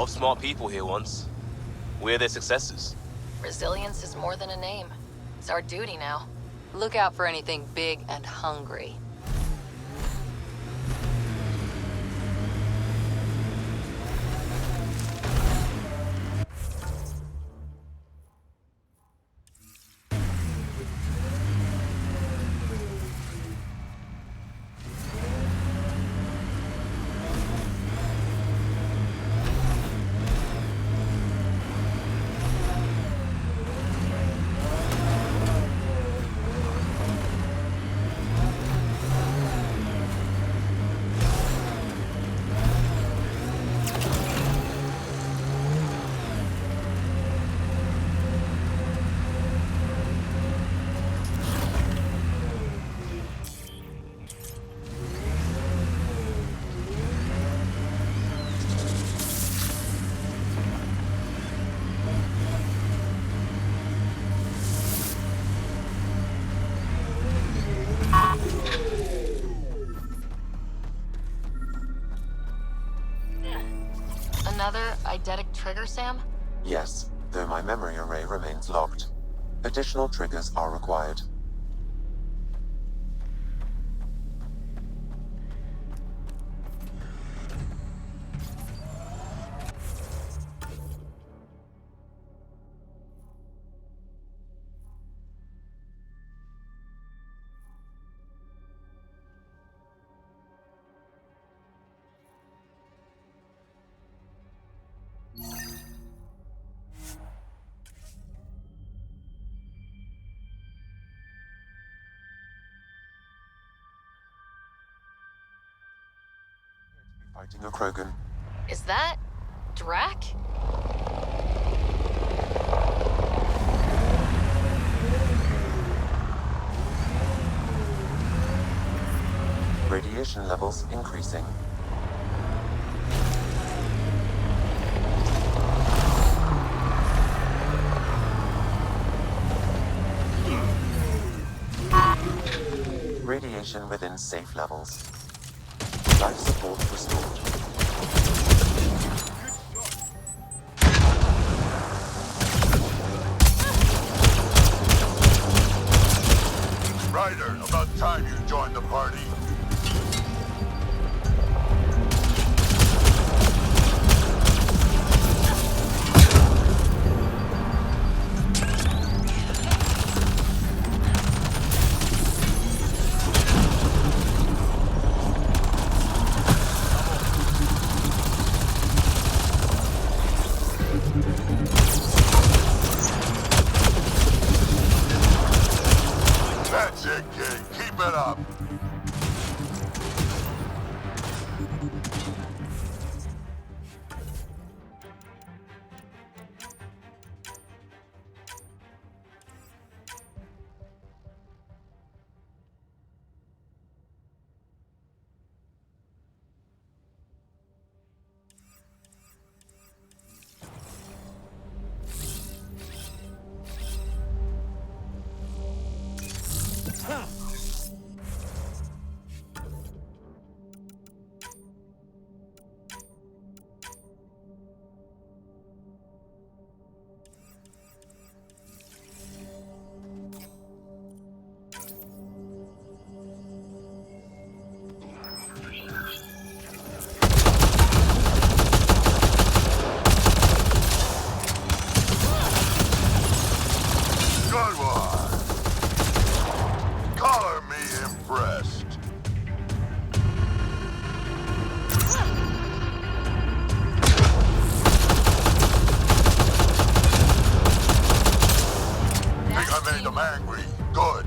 lot of smart people here once. We're their successors. Resilience is more than a name. It's our duty now. Look out for anything big and hungry. Another eidetic trigger, Sam? Yes, though my memory array remains locked. Additional triggers are required. Fighting a Krogan. Is that... Drac? Radiation levels increasing. Radiation within safe levels. Life support restored. Ryder, about time you joined the party. That's it, kid. Keep it up. Good one. Color me impressed. Think I made them angry. Good.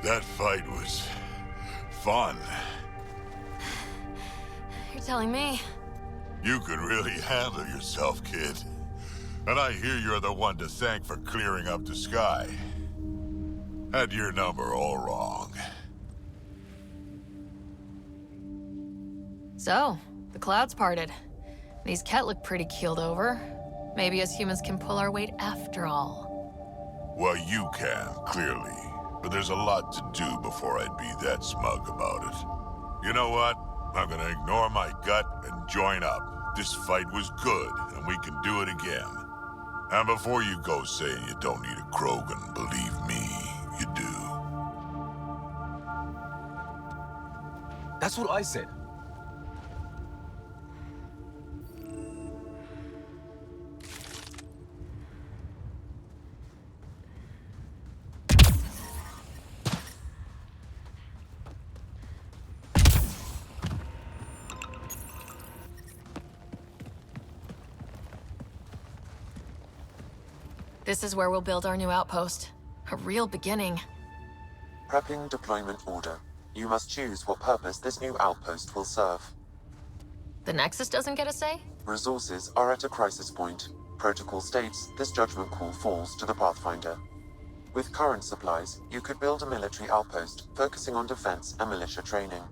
That fight was fun. You're telling me. You can really handle yourself, kid. And I hear you're the one to thank for clearing up the sky. Had your number all wrong. So, the clouds parted. These Ket look pretty keeled over. Maybe us humans can pull our weight after all. Well, you can, clearly. But there's a lot to do before I'd be that smug about it. You know what? I'm gonna ignore my gut and join up. This fight was good, and we can do it again. And before you go saying you don't need a Krogan, believe me, you do. That's what I said. This is where we'll build our new outpost. A real beginning. Prepping deployment order. You must choose what purpose this new outpost will serve. The Nexus doesn't get a say? Resources are at a crisis point. Protocol states this judgment call falls to the Pathfinder. With current supplies, you could build a military outpost, focusing on defense and militia training.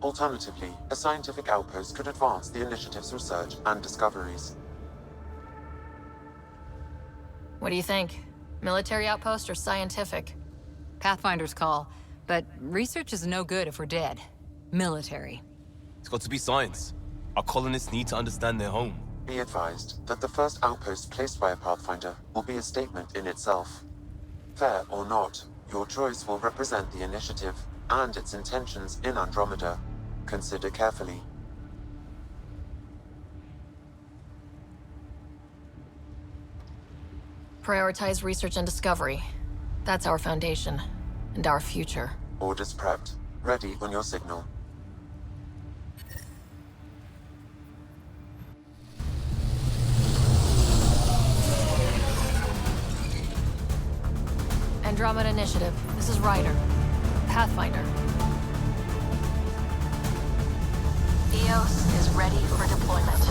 Alternatively, a scientific outpost could advance the initiative's research and discoveries. What do you think? Military outpost or scientific? Pathfinder's call, but research is no good if we're dead. Military. It's got to be science. Our colonists need to understand their home. Be advised that the first outpost placed by a Pathfinder will be a statement in itself. Fair or not, your choice will represent the initiative and its intentions in Andromeda. Consider carefully. Prioritize research and discovery. That's our foundation, and our future. Orders prepped. Ready on your signal. Andromeda Initiative. This is Ryder. Pathfinder. EOS is ready for deployment.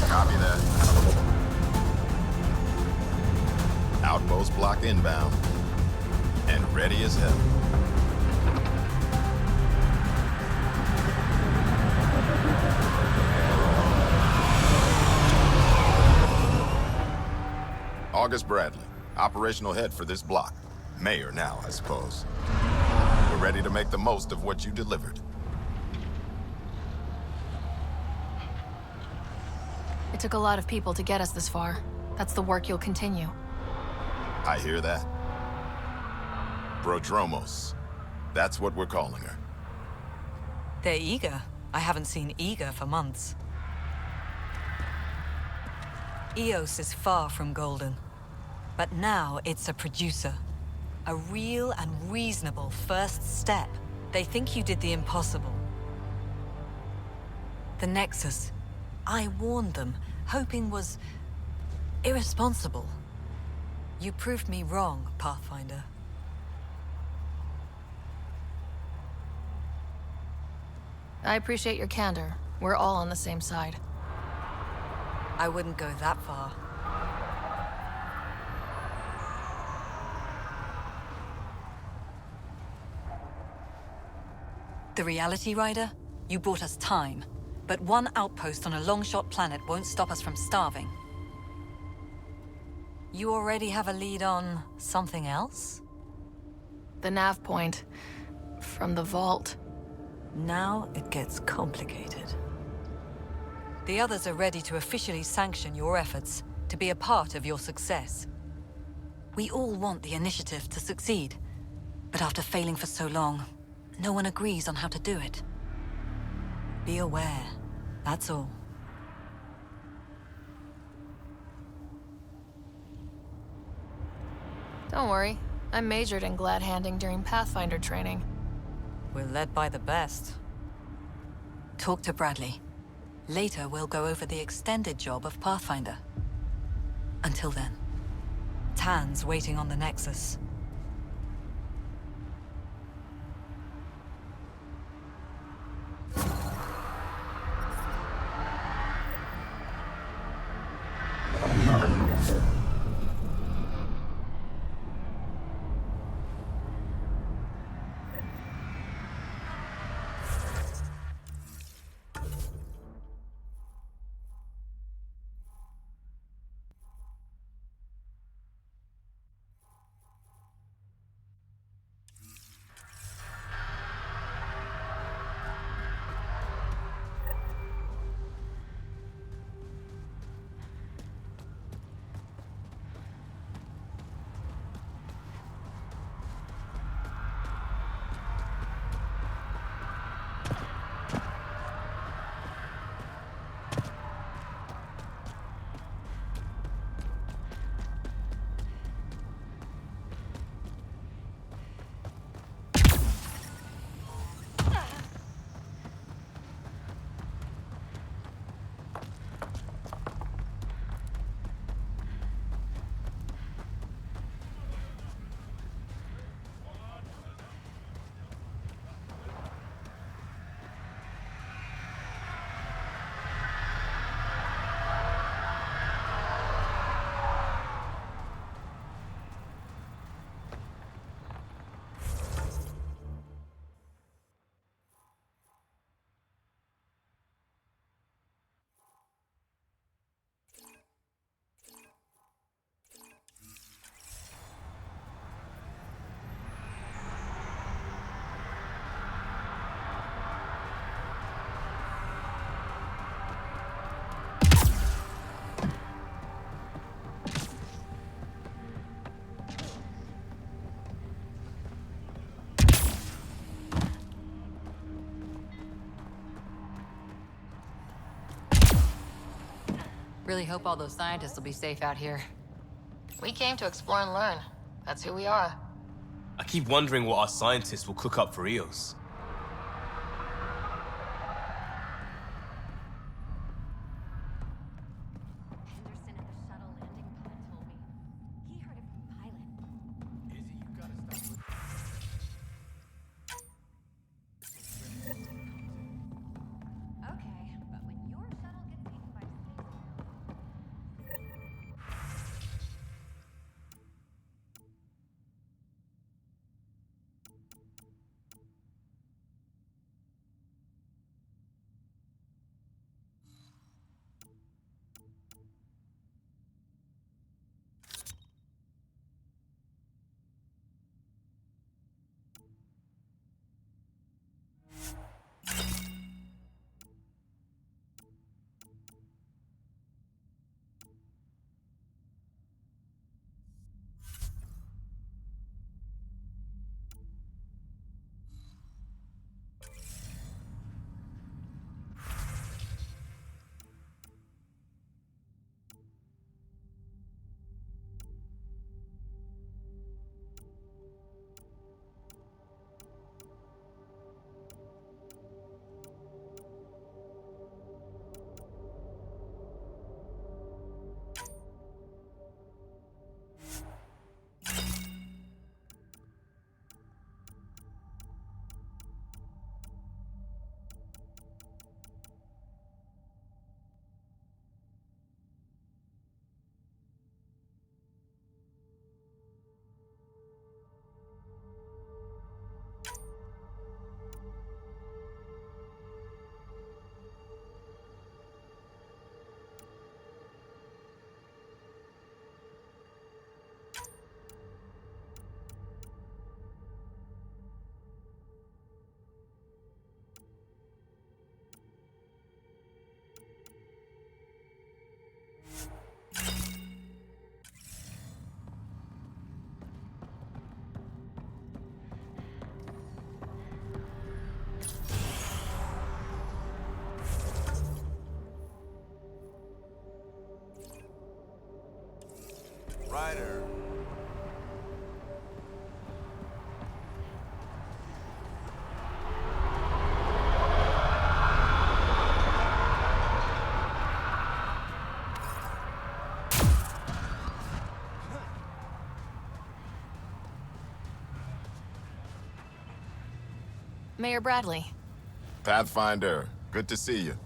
Copy that. Outpost block inbound. And ready as hell. August Bradley, operational head for this block. Mayor now, I suppose. We're ready to make the most of what you delivered. It took a lot of people to get us this far. That's the work you'll continue. I hear that. Prodromos. That's what we're calling her. They're eager. I haven't seen eager for months. EOS is far from golden. But now it's a producer. A real and reasonable first step. They think you did the impossible. The Nexus. I warned them, hoping was irresponsible. You proved me wrong, Pathfinder. I appreciate your candor. We're all on the same side. I wouldn't go that far. The reality, Rider? You bought us time. But one outpost on a long-shot planet won't stop us from starving. You already have a lead on something else? The nav point. From the vault. Now it gets complicated. The others are ready to officially sanction your efforts, to be a part of your success. We all want the initiative to succeed, but after failing for so long, no one agrees on how to do it. Be aware, that's all. Don't worry, I majored in glad-handing during Pathfinder training. We're led by the best. Talk to Bradley. Later, we'll go over the extended job of Pathfinder. Until then, Tan's waiting on the Nexus. Really hope all those scientists will be safe out here. We came to explore and learn. That's who we are. I keep wondering what our scientists will cook up for Eos. Henderson at the shuttle landing pod told me. He heard it from the pilot. Izzy, you gotta stop. Okay, but when your shuttle gets eaten by space whales... Ryder. Mayor Bradley. Pathfinder, good to see you.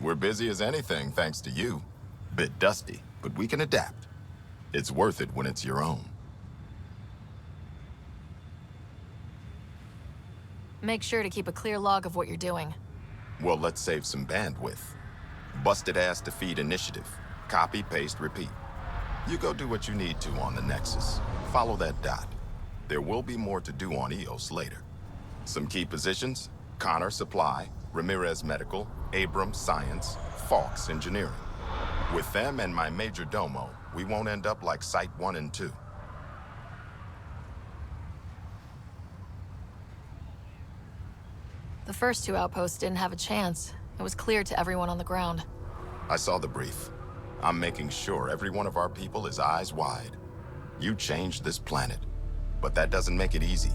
We're busy as anything, thanks to you. Bit dusty, but we can adapt. It's worth it when it's your own. Make sure to keep a clear log of what you're doing. Well, let's save some bandwidth. Busted ass to feed initiative. Copy, paste, repeat. You go do what you need to on the Nexus. Follow that dot. There will be more to do on Eos later. Some key positions: Connor Supply, Ramirez Medical, Abrams Science, Falks Engineering. With them and my major domo, we won't end up like Site 1 and 2. The first two outposts didn't have a chance. It was clear to everyone on the ground. I saw the brief. I'm making sure every one of our people is eyes wide. You changed this planet, but that doesn't make it easy.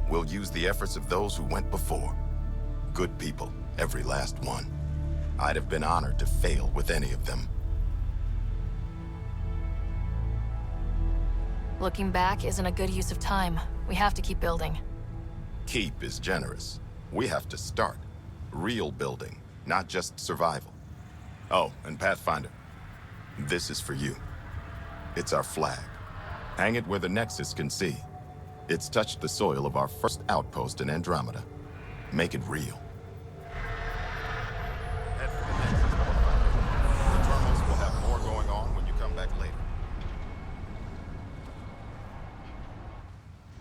We'll use the efforts of those who went before. Good people, every last one. I'd have been honored to fail with any of them. Looking back isn't a good use of time. We have to keep building. Keep is generous. We have to start. Real building, not just survival. Oh, and Pathfinder, this is for you. It's our flag. Hang it where the Nexus can see. It's touched the soil of our first outpost in Andromeda. Make it real. Head for the Nexus, Pathfinder. The terminals will have more going on when you come back later.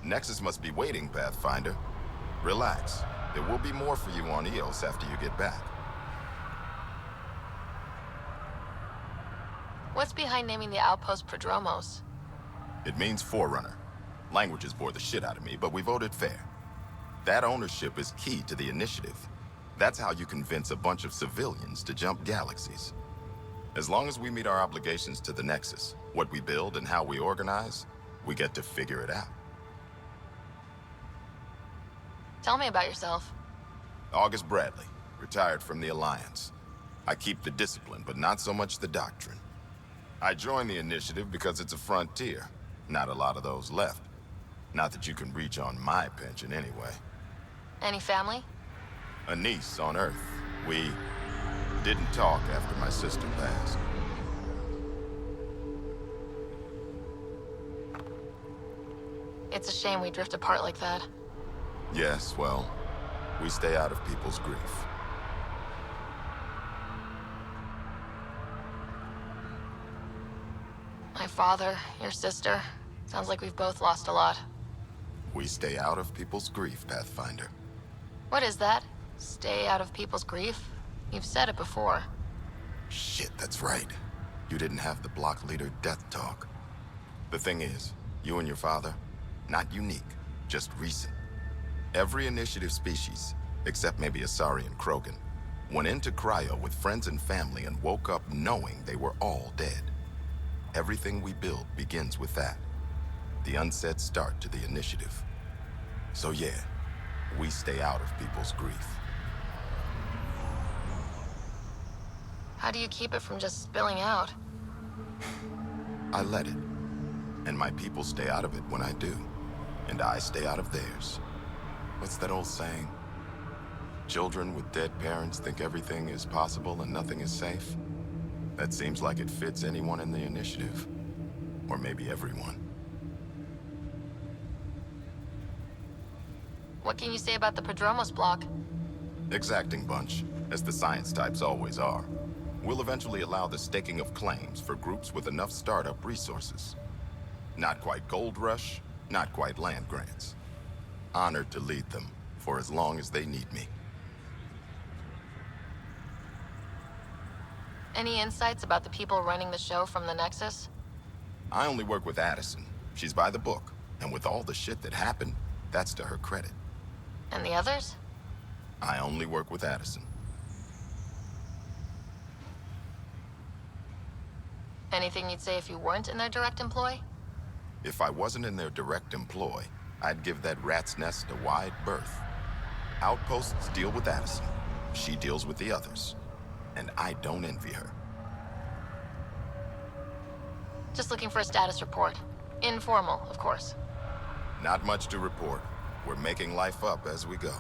Nexus must be waiting, Pathfinder. Relax. There will be more for you on Eos after you get back. What's behind naming the outpost Prodromos? It means Forerunner. Languages bore the shit out of me, but we voted fair. That ownership is key to the initiative. That's how you convince a bunch of civilians to jump galaxies. As long as we meet our obligations to the Nexus, what we build and how we organize, we get to figure it out. Tell me about yourself. August Bradley, retired from the Alliance. I keep the discipline, but not so much the doctrine. I joined the initiative because it's a frontier. Not a lot of those left. Not that you can reach on my pension anyway. Any family? A niece on Earth. We didn't talk after my sister passed. It's a shame we drift apart like that. Yes, well, we stay out of people's grief. My father, your sister. Sounds like we've both lost a lot. We stay out of people's grief, Pathfinder. What is that? Stay out of people's grief? You've said it before. Shit, that's right. You didn't have the block leader death talk. The thing is, you and your father, not unique, just recent. Every initiative species, except maybe Asari and Krogan, went into cryo with friends and family and woke up knowing they were all dead. Everything we build begins with that. The unsaid start to the initiative. So yeah, we stay out of people's grief. How do you keep it from just spilling out? I let it. And my people stay out of it when I do. And I stay out of theirs. What's that old saying? Children with dead parents think everything is possible and nothing is safe? That seems like it fits anyone in the initiative. Or maybe everyone. What can you say about the Prodromos block? Exacting bunch, as the science types always are. We'll eventually allow the staking of claims for groups with enough startup resources. Not quite gold rush, not quite land grants. Honored to lead them, for as long as they need me. Any insights about the people running the show from the Nexus? I only work with Addison. She's by the book, and with all the shit that happened, that's to her credit. And the others? I only work with Addison. Anything you'd say if you weren't in their direct employ? If I wasn't in their direct employ, I'd give that rat's nest a wide berth. Outposts deal with Addison. She deals with the others. And I don't envy her. Just looking for a status report. Informal, of course. Not much to report. We're making life up as we go.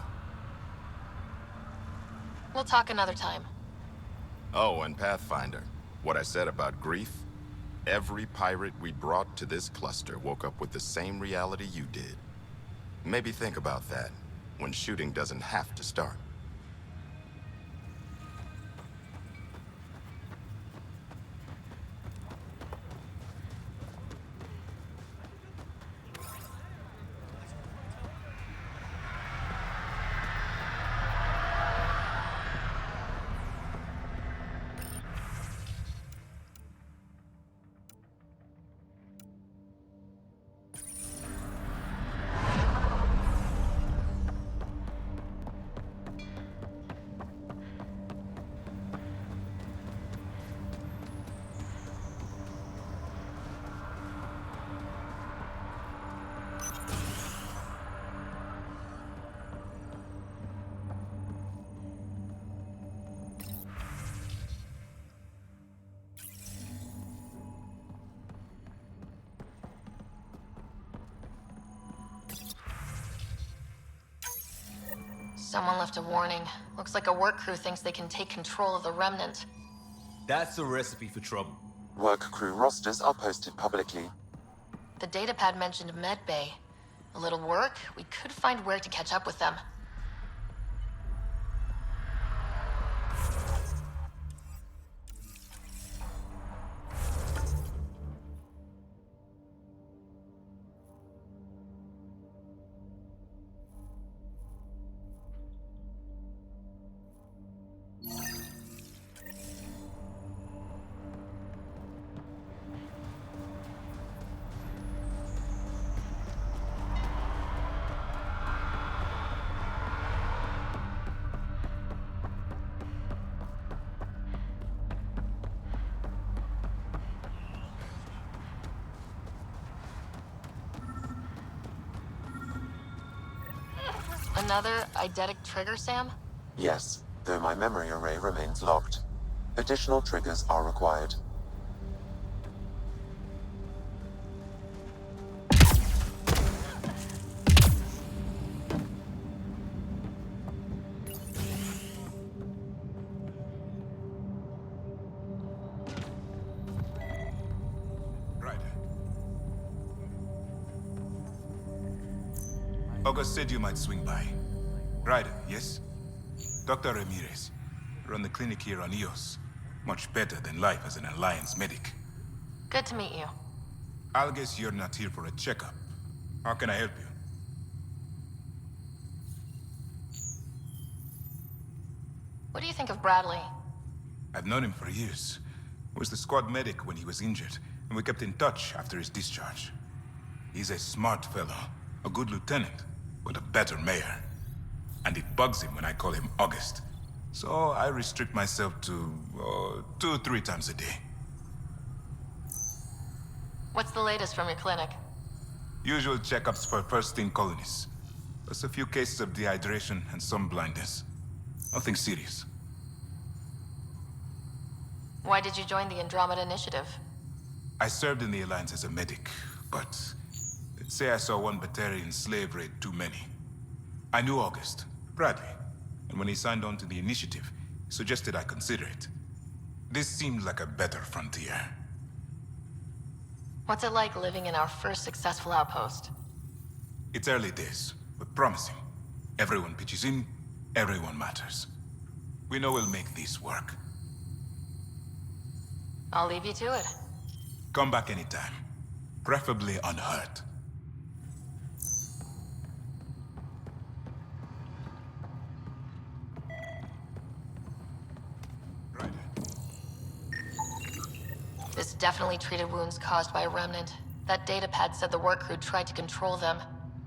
We'll talk another time. Oh, and Pathfinder, what I said about grief? Every pirate we brought to this cluster woke up with the same reality you did. Maybe think about that, when shooting doesn't have to start. Someone left a warning. Looks like a work crew thinks they can take control of the Remnant. That's a recipe for trouble. Work crew rosters are posted publicly. The datapad mentioned Medbay. A little work, we could find where to catch up with them. Another eidetic trigger, Sam? Yes, though my memory array remains locked. Additional triggers are required. August said you might swing by. Ryder, yes? Dr. Ramirez. Run the clinic here on Eos. Much better than life as an Alliance medic. Good to meet you. I'll guess you're not here for a checkup. How can I help you? What do you think of Bradley? I've known him for years. Was the squad medic when he was injured, and we kept in touch after his discharge. He's a smart fellow, a good lieutenant, but a better mayor. And it bugs him when I call him August. So I restrict myself to 2 or 3 times a day. What's the latest from your clinic? Usual checkups for first-in colonists. Plus a few cases of dehydration and some blindness. Nothing serious. Why did you join the Andromeda Initiative? I served in the Alliance as a medic, but let's say I saw one Batarian slave raid too many. I knew August, Bradley, and when he signed on to the initiative, he suggested I consider it. This seemed like a better frontier. What's it like living in our first successful outpost? It's early days, but promising. Everyone pitches in, everyone matters. We know we'll make this work. I'll leave you to it. Come back anytime. Preferably unhurt. This definitely treated wounds caused by a remnant. That datapad said the work crew tried to control them.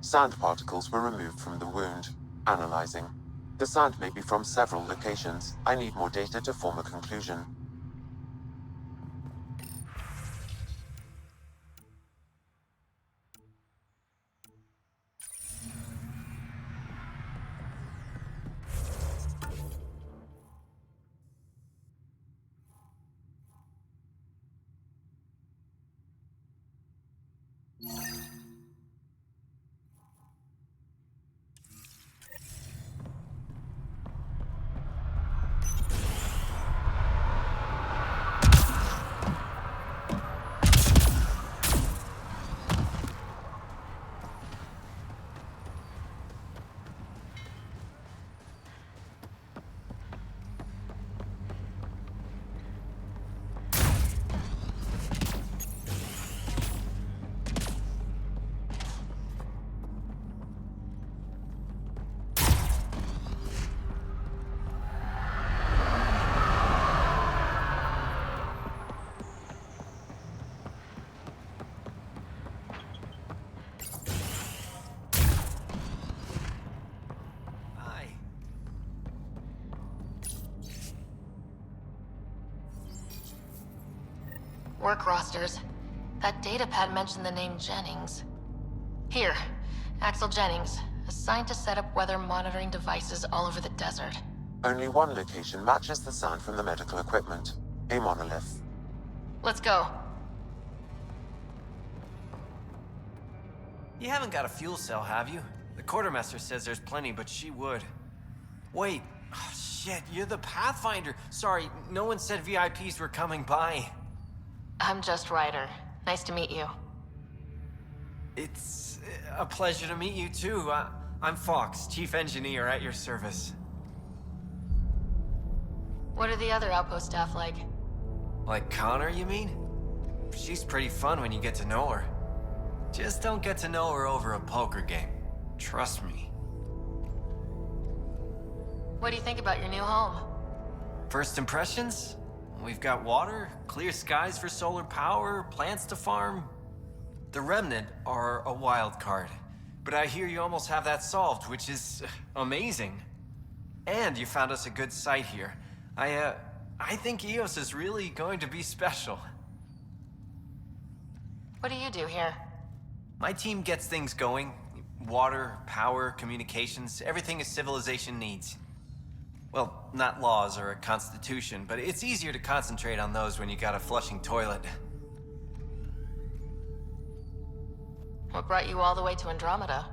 Sand particles were removed from the wound. Analyzing. The sand may be from several locations. I need more data to form a conclusion. Work rosters. That datapad mentioned the name Jennings. Here, Axel Jennings, assigned to set up weather monitoring devices all over the desert. Only one location matches the sound from the medical equipment. A monolith. Let's go. You haven't got a fuel cell, have you? The quartermaster says there's plenty, but she would. Wait. Oh, shit, you're the Pathfinder. Sorry, no one said VIPs were coming by. I'm just Ryder. Nice to meet you. It's a pleasure to meet you, too. I'm Fox, Chief Engineer at your service. What are the other outpost staff like? Like Connor, you mean? She's pretty fun when you get to know her. Just don't get to know her over a poker game. Trust me. What do you think about your new home? First impressions? We've got water, clear skies for solar power, plants to farm. The Remnant are a wild card, but I hear you almost have that solved, which is amazing. And you found us a good site here. I think Eos is really going to be special. What do you do here? My team gets things going, Water, power, communications, everything a civilization needs. Well, not laws or a constitution, but it's easier to concentrate on those when you got a flushing toilet. What brought you all the way to Andromeda?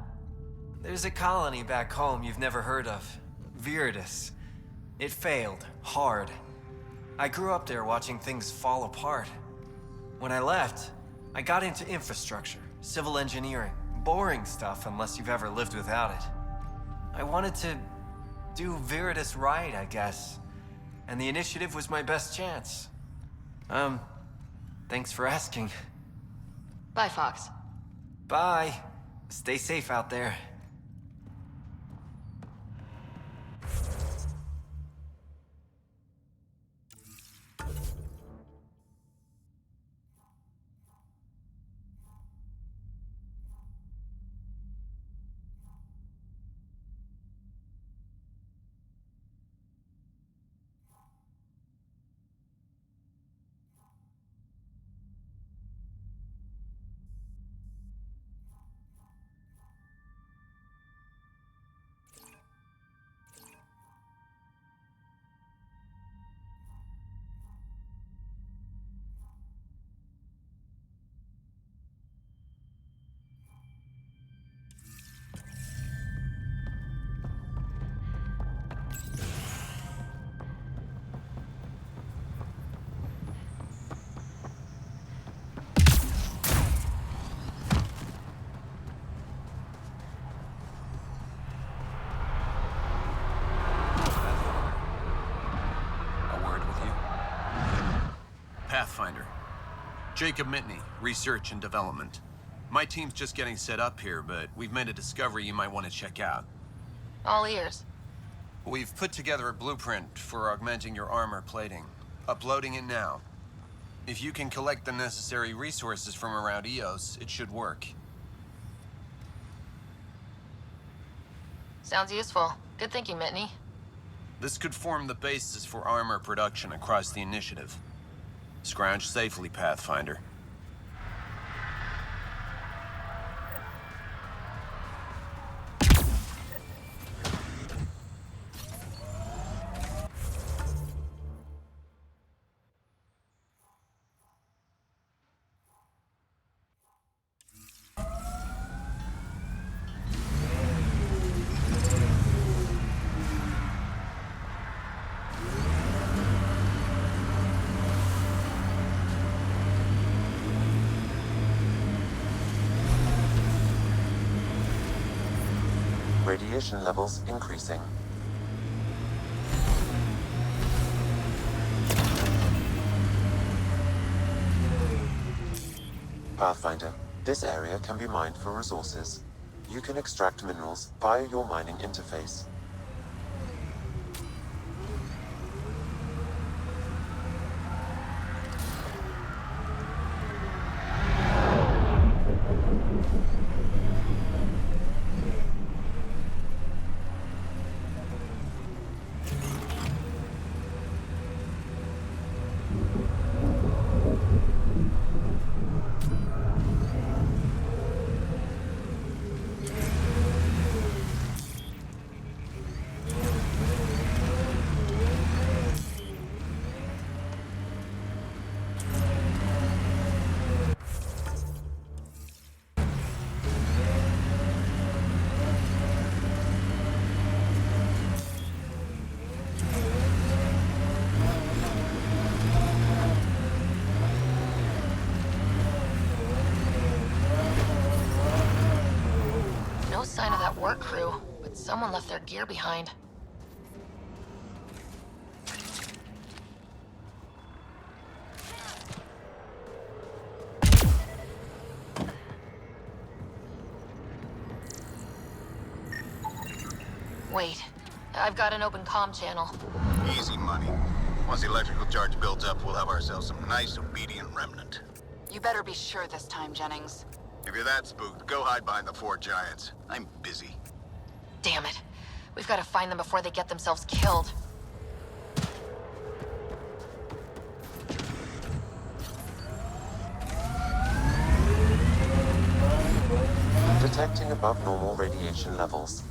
There's a colony back home you've never heard of. Viridis. It failed, hard. I grew up there watching things fall apart. When I left, I got into infrastructure, civil engineering. Boring stuff unless you've ever lived without it. I wanted to do Viridis right, I guess. And the initiative was my best chance. Thanks for asking. Bye, Fox. Bye. Stay safe out there. Pathfinder. Jacob Mitney, Research and Development. My team's just getting set up here, but we've made a discovery you might want to check out. All ears. We've put together a blueprint for augmenting your armor plating. Uploading it now. If you can collect the necessary resources from around Eos, it should work. Sounds useful. Good thinking, Mitney. This could form the basis for armor production across the initiative. Scrounge safely, Pathfinder. Radiation levels increasing. Pathfinder, this area can be mined for resources. You can extract minerals via your mining interface. Sign of that work crew, but someone left their gear behind. Wait, I've got an open comm channel. Easy money. Once the electrical charge builds up, we'll have ourselves some nice, obedient remnant. You better be sure this time, Jennings. If you're that spooked, go hide behind the four giants. I'm busy. Damn it. We've got to find them before they get themselves killed. detecting above normal radiation levels.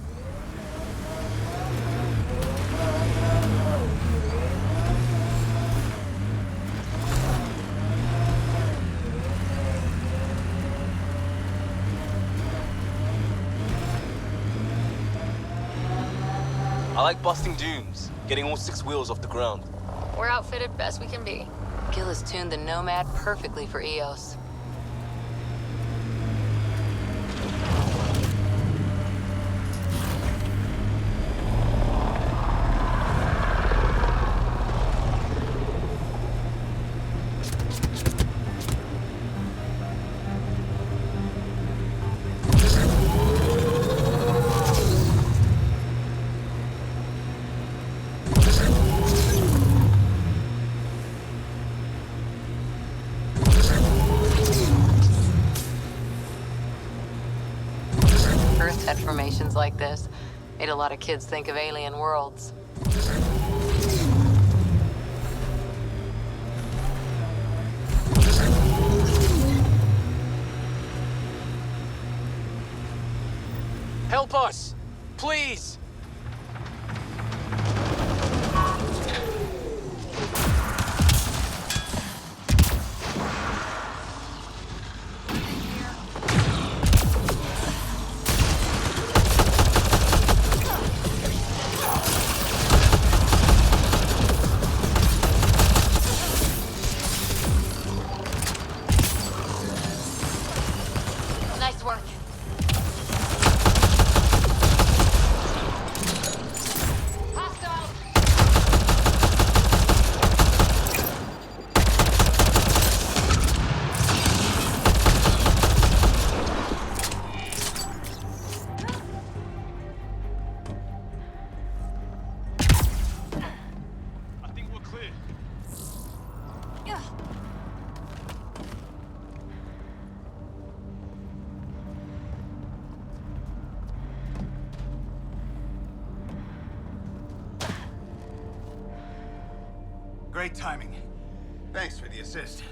I like busting dunes, getting all 6 wheels off the ground. We're outfitted best we can be. Gil has tuned the Nomad perfectly for Eos. Earth had formations like this. Made a lot of kids think of alien worlds. Help us! Please! Nice work. Hostile! I think we're clear. Great timing. Thanks for the assist.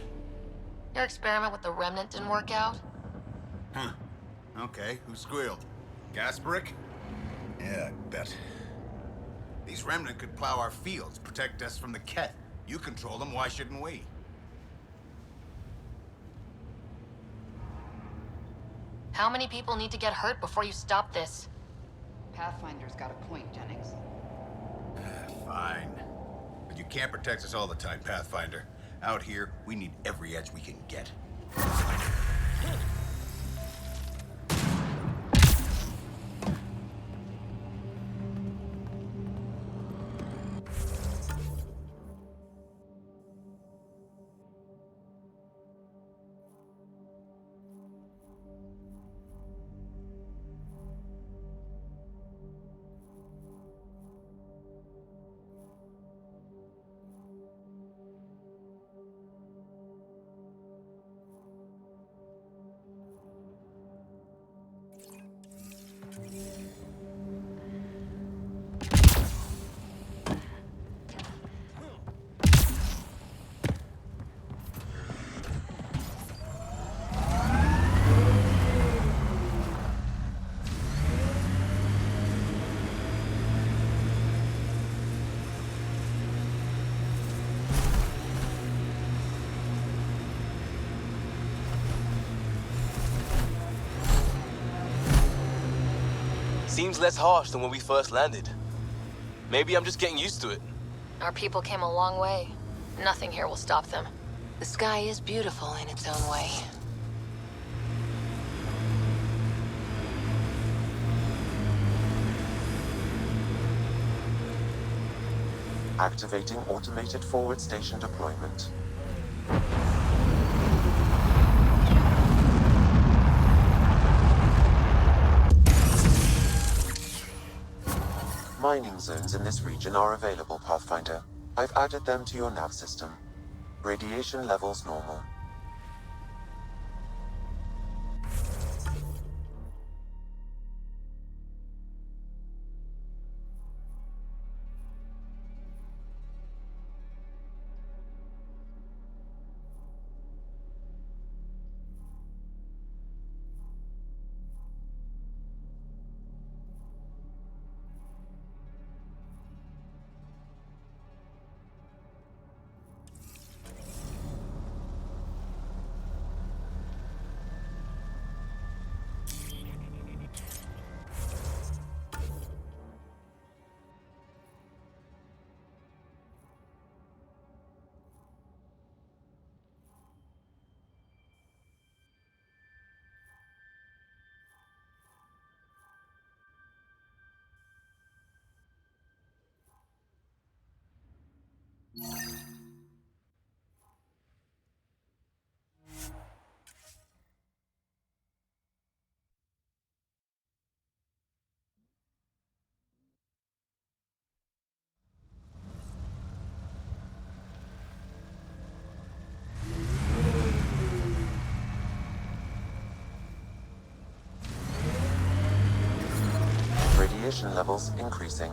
Your experiment with the Remnant didn't work out? Huh. Okay, who squealed? Gasbrick? Yeah, I bet. These Remnant could plow our fields, protect us from the Ket. You control them, why shouldn't we? How many people need to get hurt before you stop this? Pathfinder's got a point, Jennings. Fine. But you can't protect us all the time, Pathfinder. Out here, we need every edge we can get. Seems less harsh than when we first landed. Maybe I'm just getting used to it. Our people came a long way. Nothing here will stop them. The sky is beautiful in its own way. Activating automated forward station deployment. Mining zones in this region are available, Pathfinder. I've added them to your nav system. Radiation levels normal. Radiation levels increasing.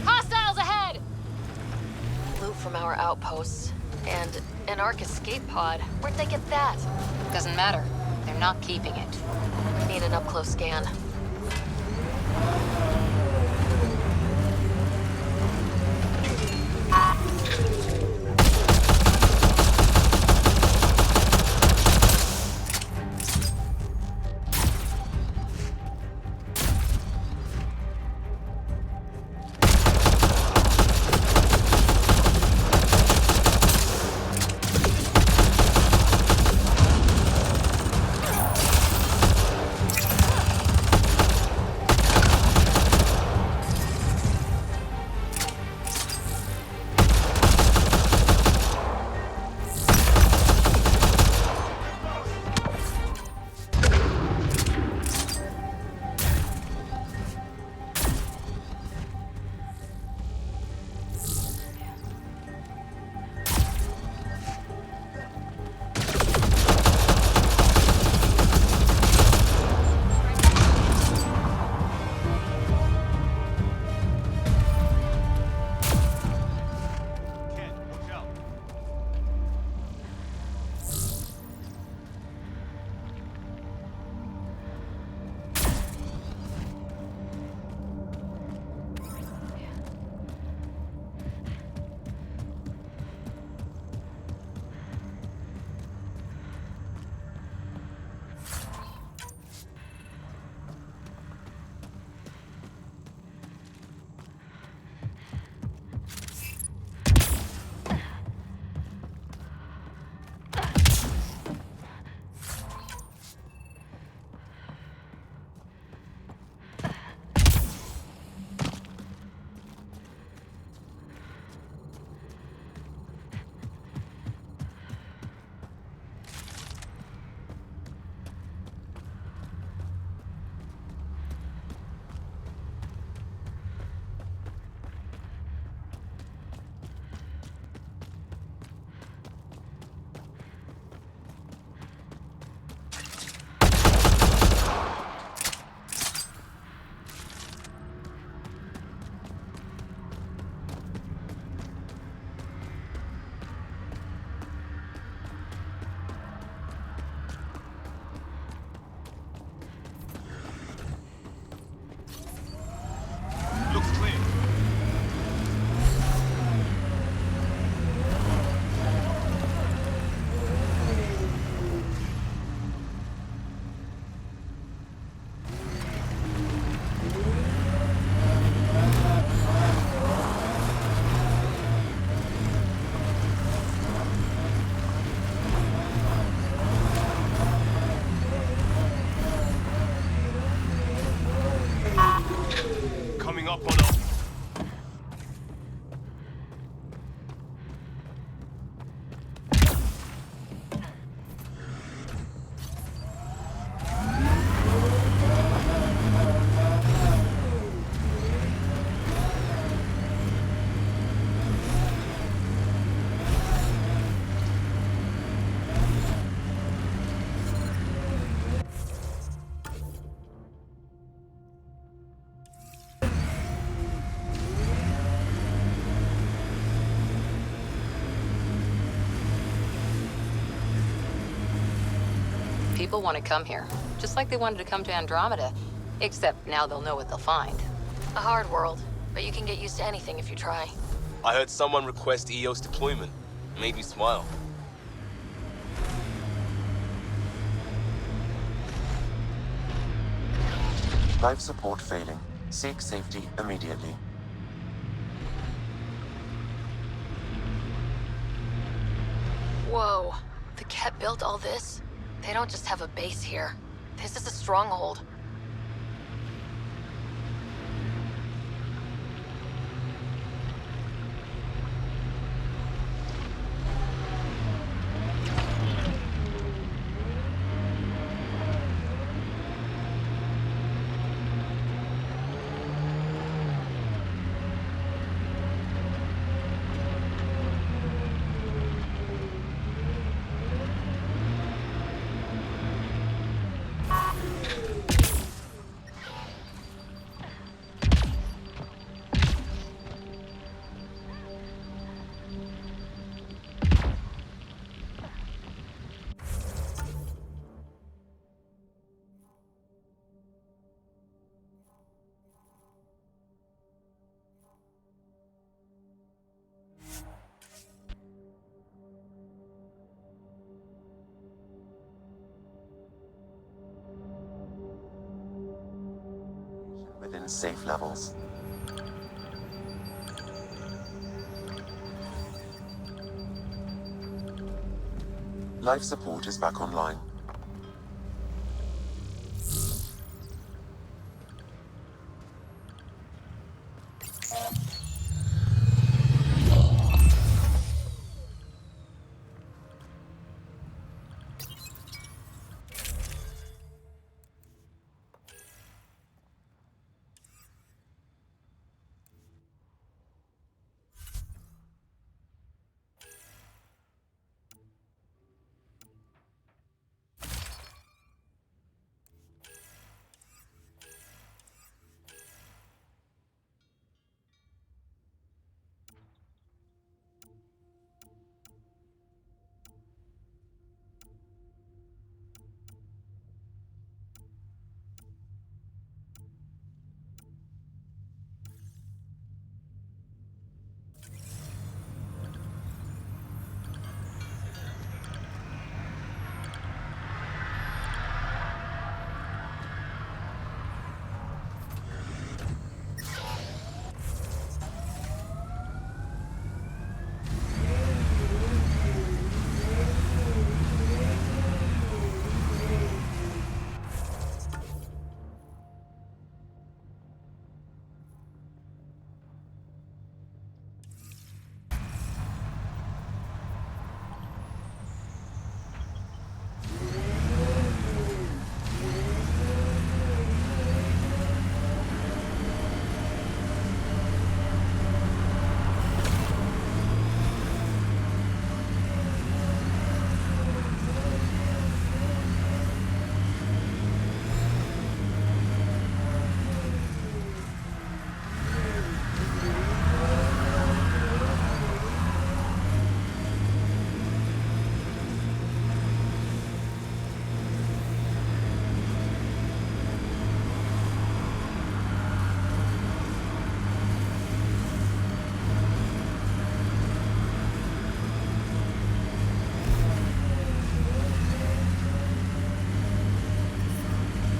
Hostiles ahead! Loot from our outposts. And an Ark escape pod. Where'd they get that? Doesn't matter. They're not keeping it. Need an up-close scan. Up on us. People want to come here, just like they wanted to come to Andromeda. Except now they'll know what they'll find. A hard world, but you can get used to anything if you try. I heard someone request EOS deployment. It made me smile. Life support failing. Seek safety immediately. Whoa. The Ket built all this? They don't just have a base here. This is a stronghold. Within safe levels. Life support is back online.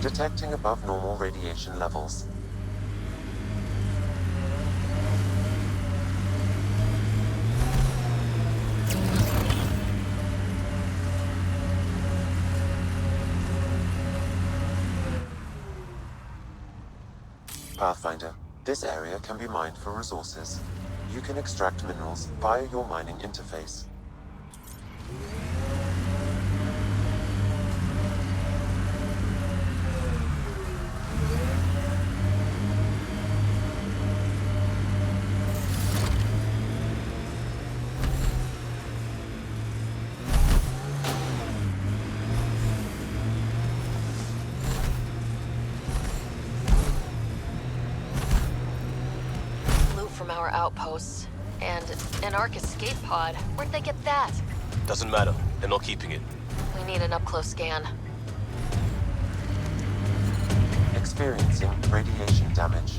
Detecting above normal radiation levels. Pathfinder, this area can be mined for resources. You can extract minerals via your mining interface. From our outposts. And an Ark escape pod. Where'd they get that? Doesn't matter. They're not keeping it. We need an up-close scan. Experiencing radiation damage.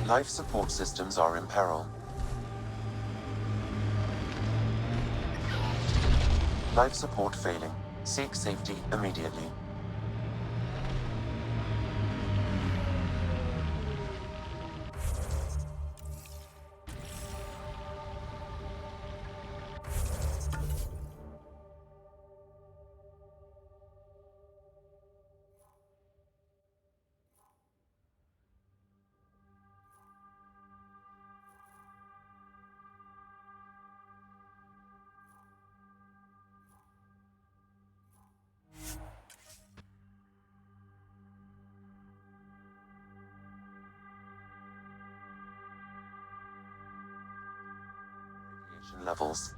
Life support systems are in peril. Life support failing. Seek safety immediately. Radiation levels.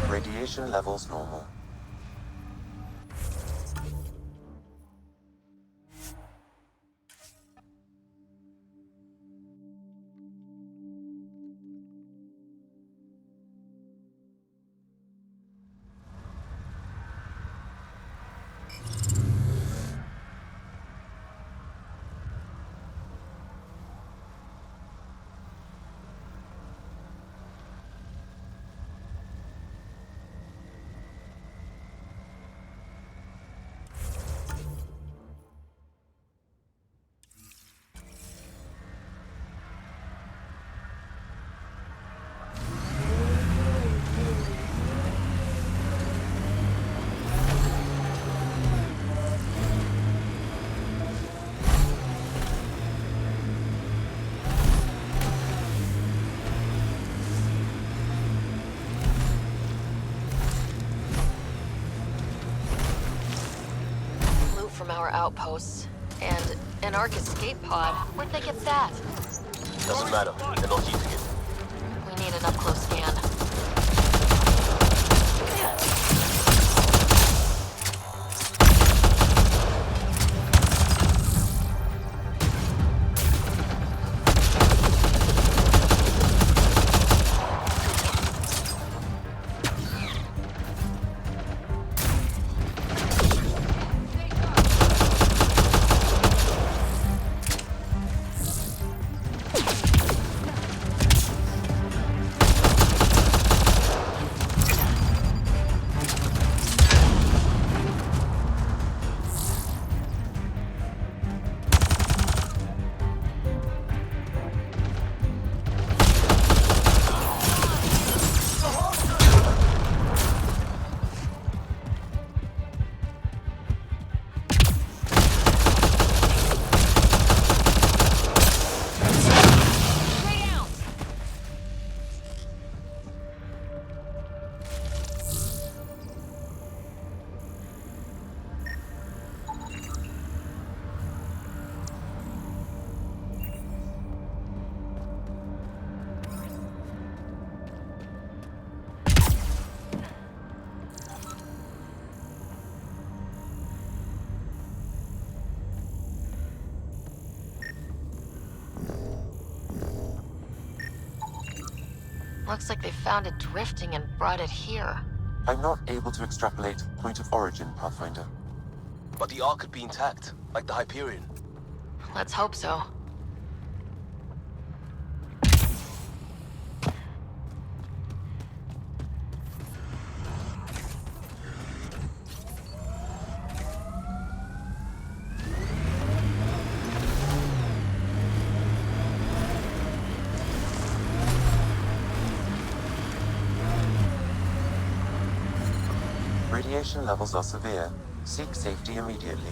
Radiation levels normal. From our outposts. And an Ark escape pod. Where'd they get that? Doesn't matter. They're not using it. We need an up-close scan. Looks like they found it drifting and brought it here. I'm not able to extrapolate point of origin, Pathfinder. But the Ark could be intact, like the Hyperion. Let's hope so. Radiation levels are severe. Seek safety immediately.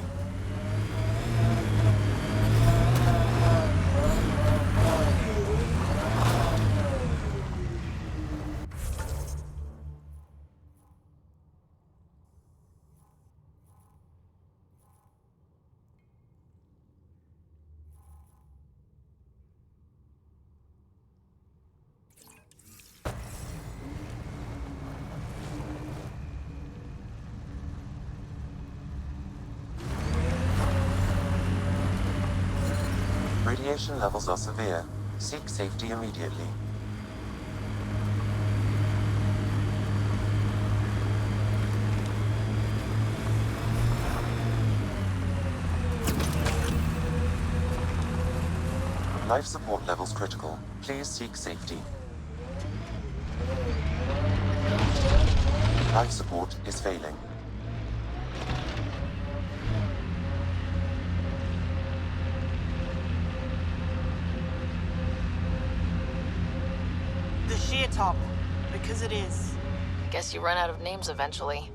Radiation levels are severe. Seek safety immediately. Life support levels critical. Please seek safety. Life support is failing. The sheer top, because it is. Guess you run out of names eventually.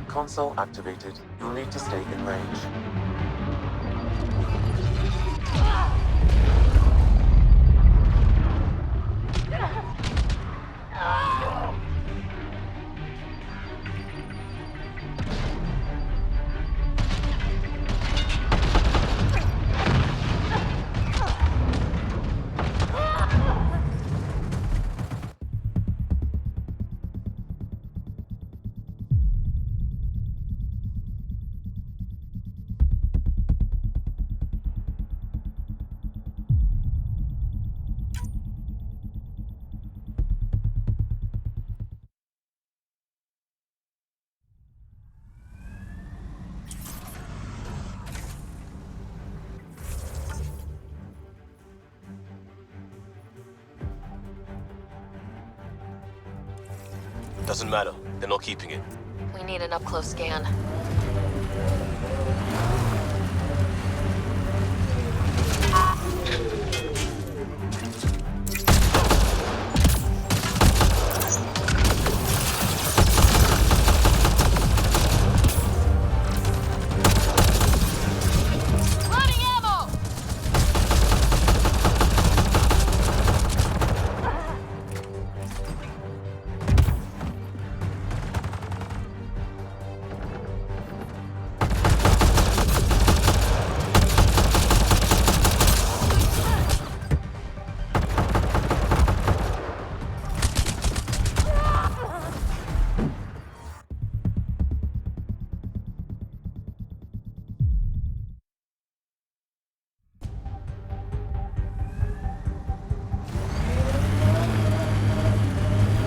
Console activated. You'll need to stay in range. Doesn't matter. They're not keeping it. We need an up-close scan.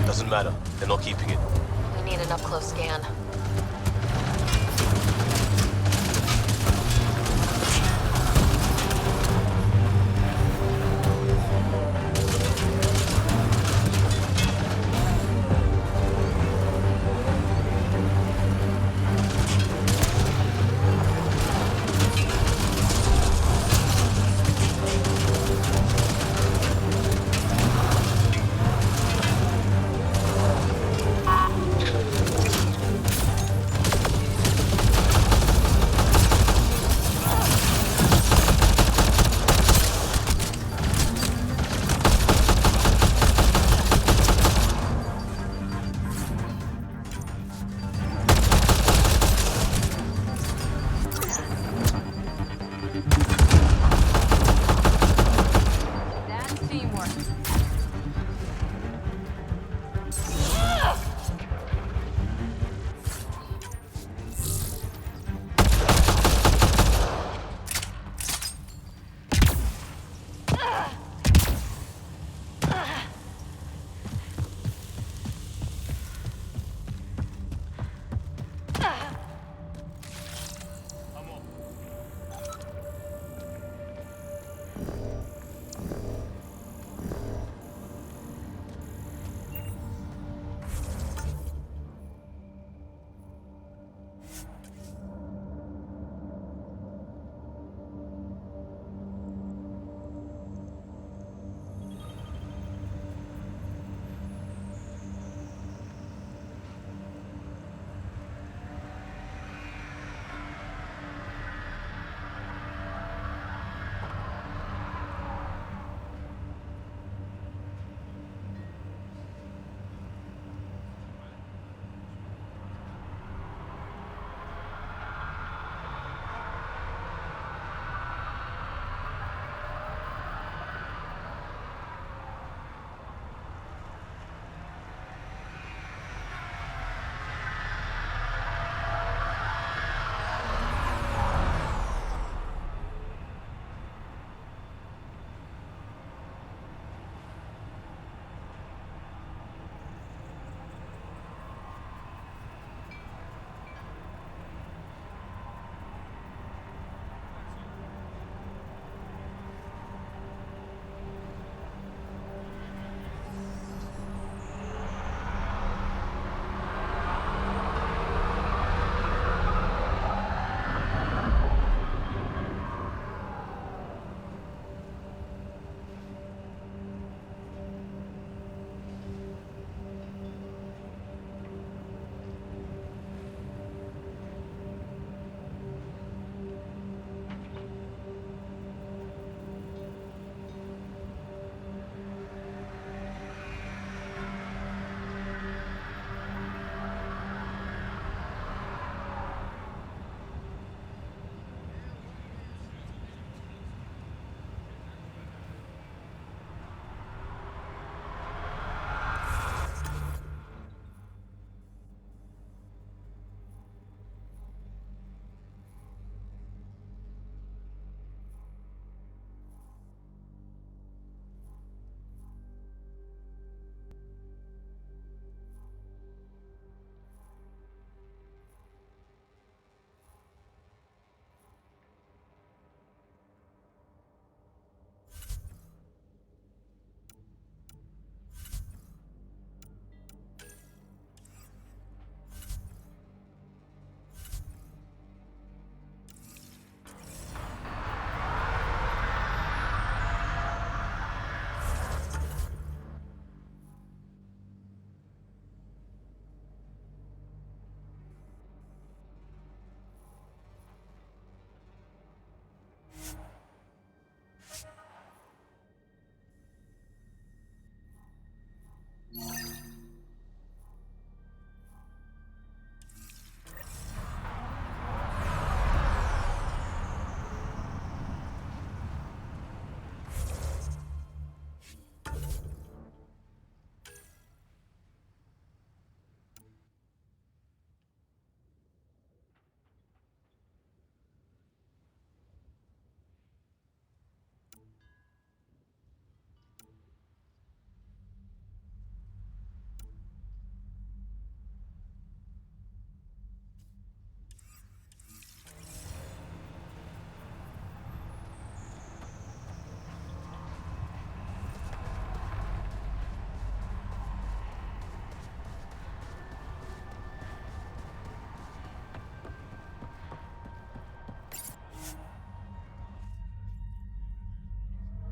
Doesn't matter. They're not keeping it. We need an up-close scan.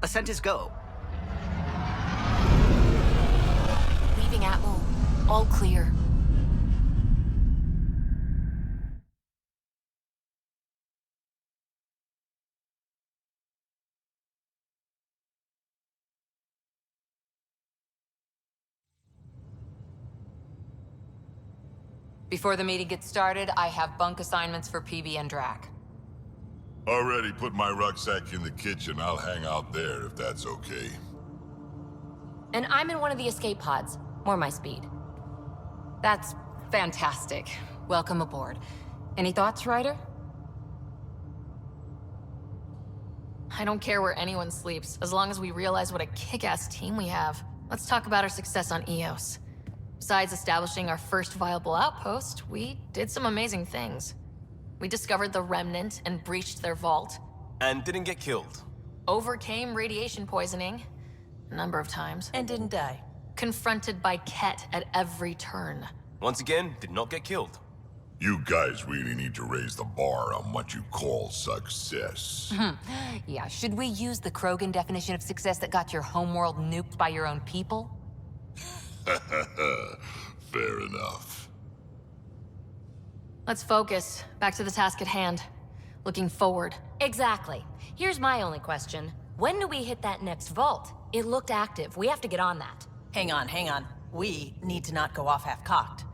Ascent is go. Leaving Atmo. All clear. Before the meeting gets started, I have bunk assignments for PB and Drac. Already put my rucksack in the kitchen. I'll hang out there if that's okay. And I'm in one of the escape pods. More my speed. That's fantastic. Welcome aboard. Any thoughts, Ryder? I don't care where anyone sleeps, as long as we realize what a kick-ass team we have. Let's talk about our success on Eos. Besides establishing our first viable outpost, we did some amazing things. We discovered the Remnant and breached their vault. And didn't get killed. Overcame radiation poisoning a number of times. And didn't die. Confronted by Ket at every turn. Once again, did not get killed. You guys really need to raise the bar on what you call success. Yeah, should we use the Krogan definition of success that got your homeworld nuked by your own people? Fair enough. Let's focus. Back to the task at hand. Looking forward. Exactly. Here's my only question. When do we hit that next vault? It looked active. We have to get on that. Hang on. We need to not go off half-cocked.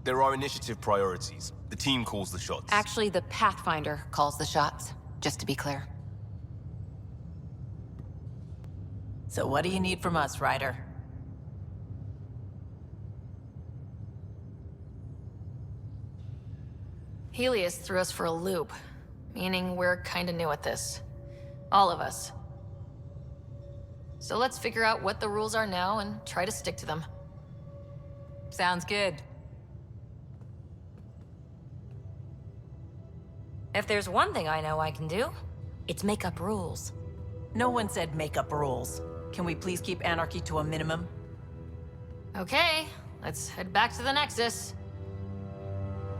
There are initiative priorities. The team calls the shots. Actually, the Pathfinder calls the shots, just to be clear. So what do you need from us, Ryder? Helios threw us for a loop, meaning we're kinda new at this. All of us. So let's figure out what the rules are now and try to stick to them. Sounds good. If there's one thing I know I can do, it's make up rules. No one said make up rules. Can we please keep anarchy to a minimum? Okay, let's head back to the Nexus.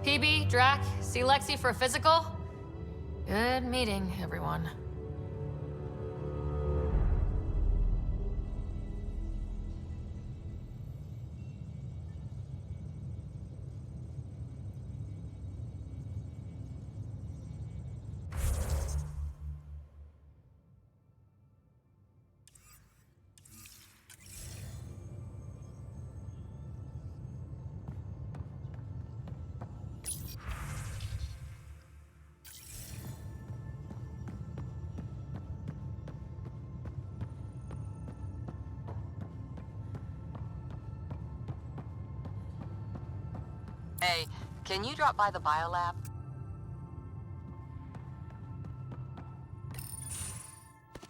PB, Drac, see Lexi for a physical? Good meeting, everyone. Hey, can you drop by the biolab?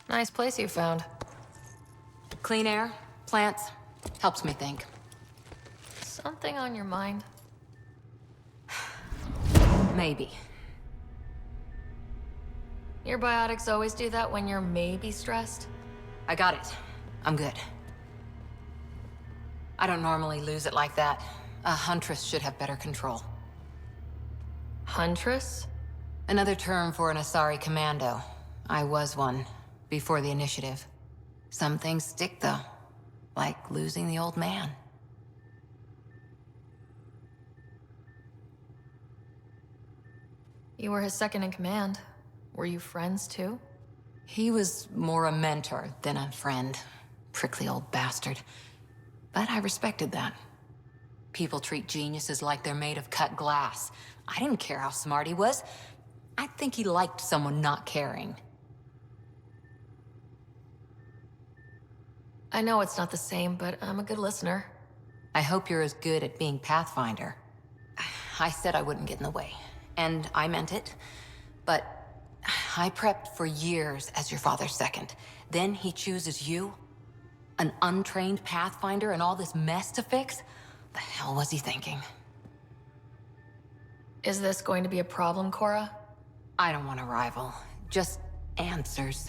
Nice place you found. Clean air, plants, helps me think. Something on your mind? Maybe. Your biotics always do that when you're maybe stressed? I got it. I'm good. I don't normally lose it like that. A huntress should have better control. Huntress? Another term for an Asari commando. I was one, before the initiative. Some things stick, though. Like losing the old man. You were his second in command. Were you friends, too? He was more a mentor than a friend. Prickly old bastard. But I respected that. People treat geniuses like they're made of cut glass. I didn't care how smart he was. I think he liked someone not caring. I know it's not the same, but I'm a good listener. I hope you're as good at being Pathfinder. I said I wouldn't get in the way, and I meant it. But I prepped for years as your father's second. Then he chooses you? An untrained Pathfinder and all this mess to fix? The hell was he thinking? Is this going to be a problem, Cora? I don't want a rival. Just answers.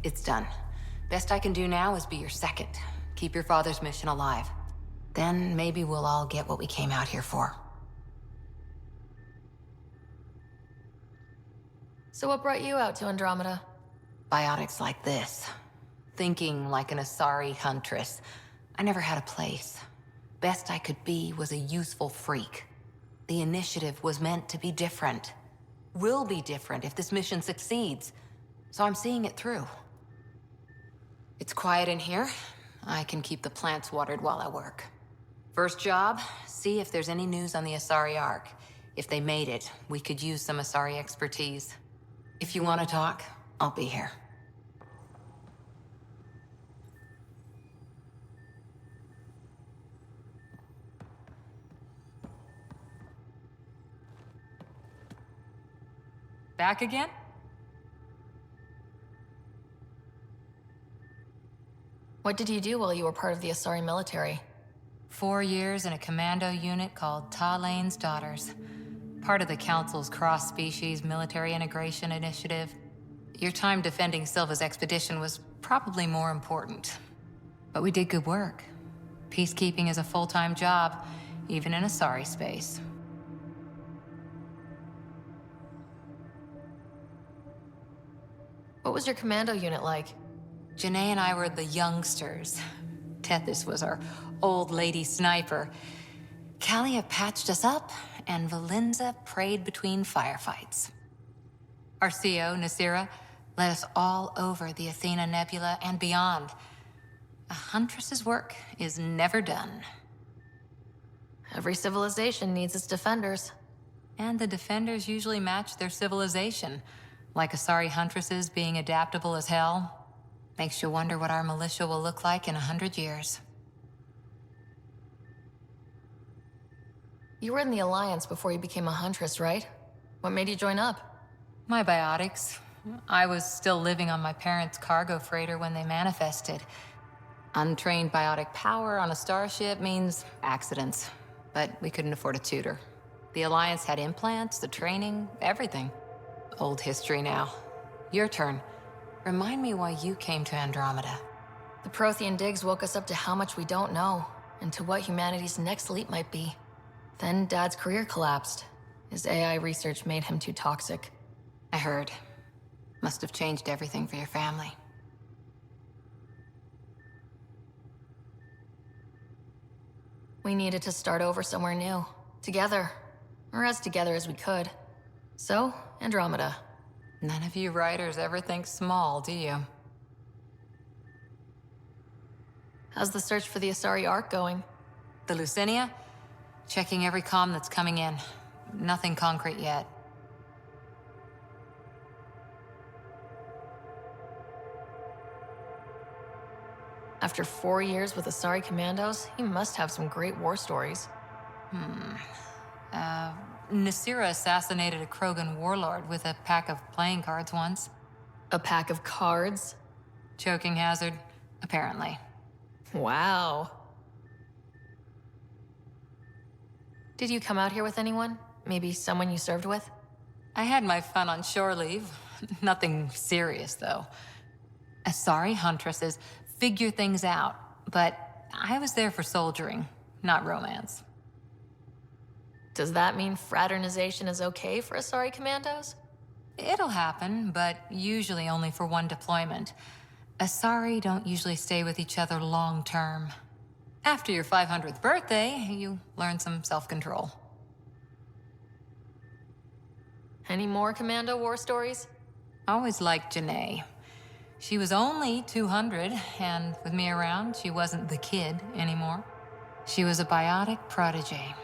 It's done. Best I can do now is be your second. Keep your father's mission alive. Then maybe we'll all get what we came out here for. So what brought you out to Andromeda? Biotics like this. Thinking like an Asari huntress. I never had a place. Best I could be was a useful freak. The initiative was meant to be different. Will be different if this mission succeeds. So I'm seeing it through. It's quiet in here. I can keep the plants watered while I work. First job, see if there's any news on the Asari Ark. If they made it, we could use some Asari expertise. If you want to talk, I'll be here. Back again? What did you do while you were part of the Asari military? 4 years in a commando unit called Talane's Daughters. Part of the Council's cross-species military integration initiative. Your time defending Silva's expedition was probably more important. But we did good work. Peacekeeping is a full-time job, even in Asari space. What was your commando unit like? Janae and I were the youngsters. Tethys was our old lady sniper. Kalia patched us up, and Valenza prayed between firefights. Our CO, Nasira, led us all over the Athena Nebula and beyond. A huntress's work is never done. Every civilization needs its defenders. And the defenders usually match their civilization. Like Asari huntresses being adaptable as hell. Makes you wonder what our militia will look like in 100 years. You were in the Alliance before you became a huntress, right? What made you join up? My biotics. I was still living on my parents' cargo freighter when they manifested. Untrained biotic power on a starship means accidents. But we couldn't afford a tutor. The Alliance had implants, the training, everything. Old history now. Your turn. Remind me why you came to Andromeda. The Prothean digs woke us up to how much we don't know, and to what humanity's next leap might be. Then Dad's career collapsed. His AI research made him too toxic. I heard. Must have changed everything for your family. We needed to start over somewhere new. Together. Or as together as we could. So, Andromeda. None of you writers ever think small, do you? How's the search for the Asari Ark going? The Lucinia? Checking every comm that's coming in. Nothing concrete yet. After 4 years with Asari commandos, he must have some great war stories. Nasira assassinated a Krogan warlord with a pack of playing cards once. A pack of cards? Choking hazard, apparently. Wow. Did you come out here with anyone? Maybe someone you served with? I had my fun on shore leave. Nothing serious, though. Asari huntresses figure things out, but I was there for soldiering, not romance. Does that mean fraternization is okay for Asari commandos? It'll happen, but usually only for one deployment. Asari don't usually stay with each other long term. After your 500th birthday, you learn some self-control. Any more commando war stories? Always liked Janae. She was only 200, and with me around, she wasn't the kid anymore. She was a biotic protege.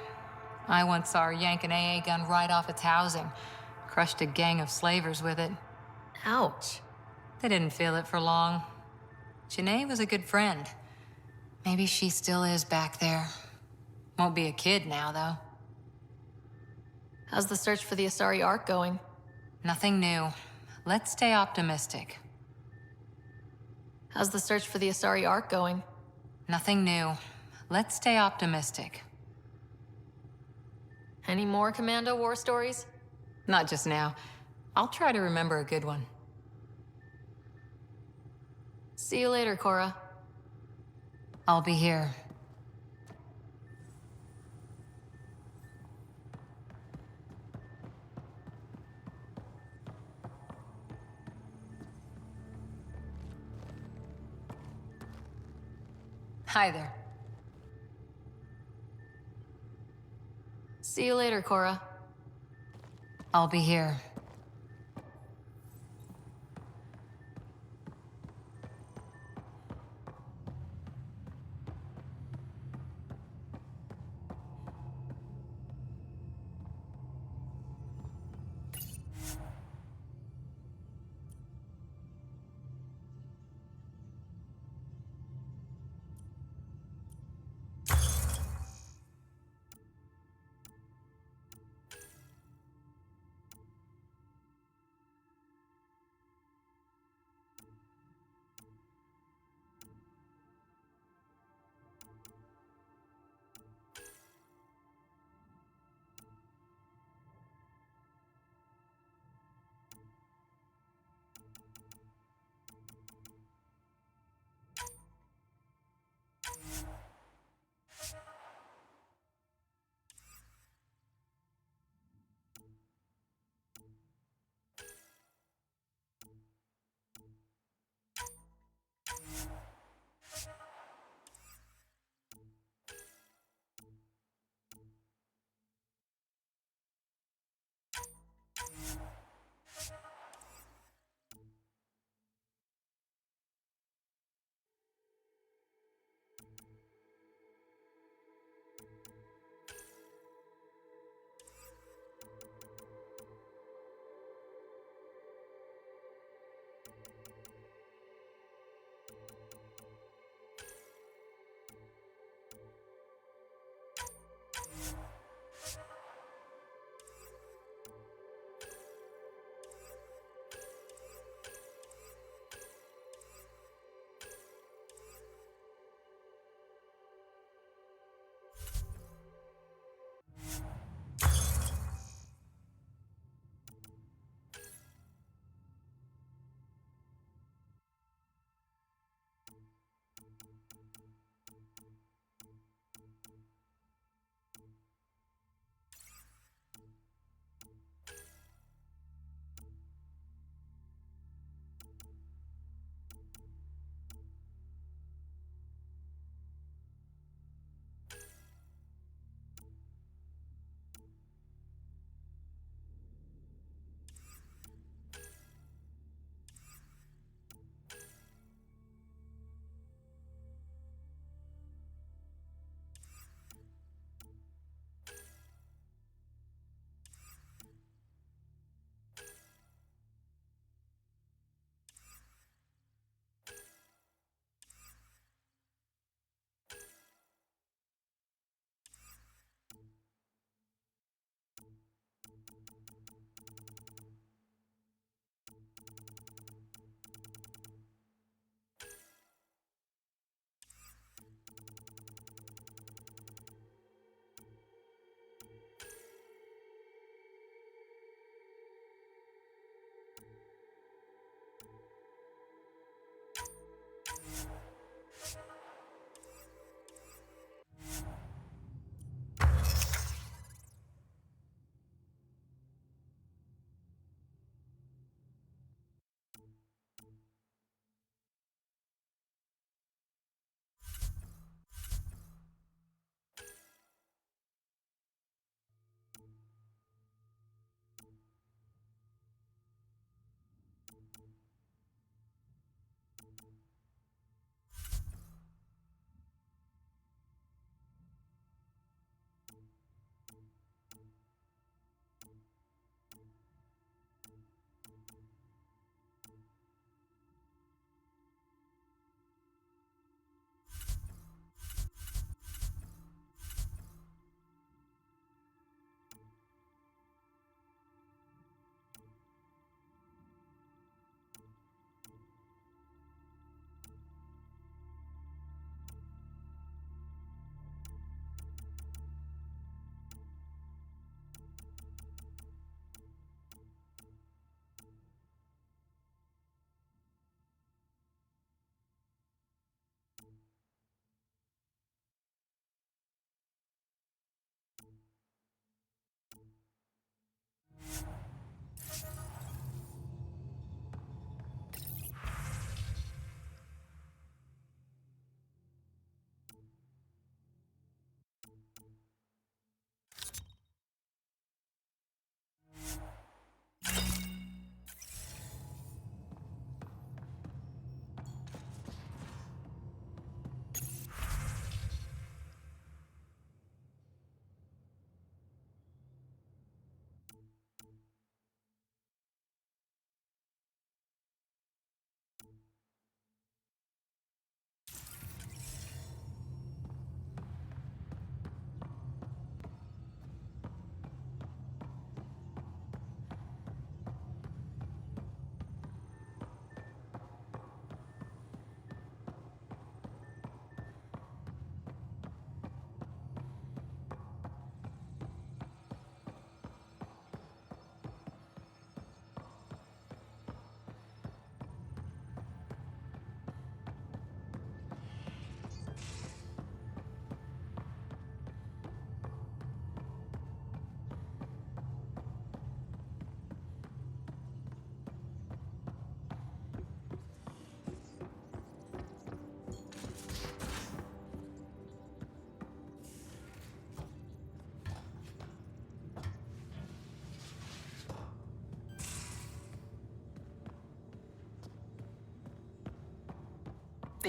I once saw her yank an AA gun right off its housing. Crushed a gang of slavers with it. Ouch. They didn't feel it for long. Janae was a good friend. Maybe she still is back there. Won't be a kid now, though. How's the search for the Asari Ark going? Nothing new. Let's stay optimistic. How's the search for the Asari Ark going? Nothing new. Let's stay optimistic. Any more commando war stories? Not just now. I'll try to remember a good one. See you later, Cora. I'll be here. Hi there. See you later, Cora. I'll be here.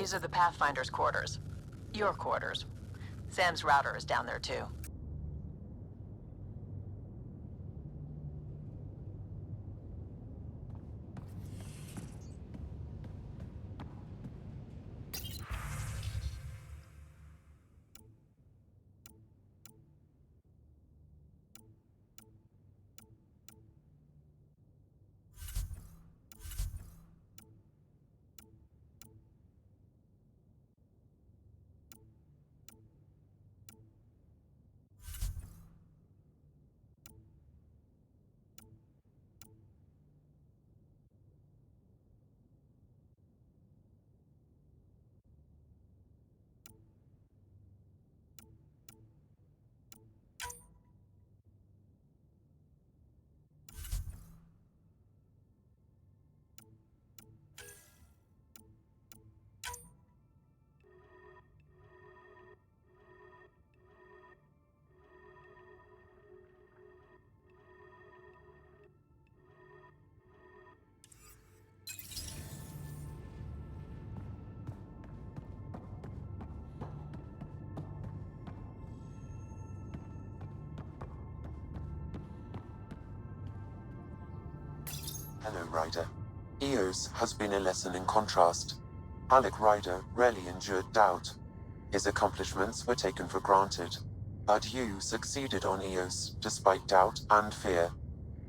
These are the Pathfinder's quarters. Your quarters. Sam's router is down there too. Hello, Ryder. Eos has been a lesson in contrast. Alec Ryder rarely endured doubt. His accomplishments were taken for granted. But you succeeded on Eos, despite doubt and fear.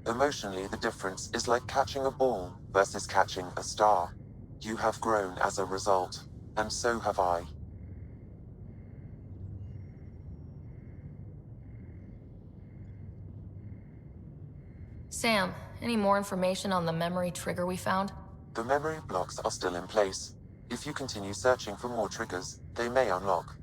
Emotionally, the difference is like catching a ball versus catching a star. You have grown as a result, and so have I. Sam, any more information on the memory trigger we found? The memory blocks are still in place. If you continue searching for more triggers, they may unlock.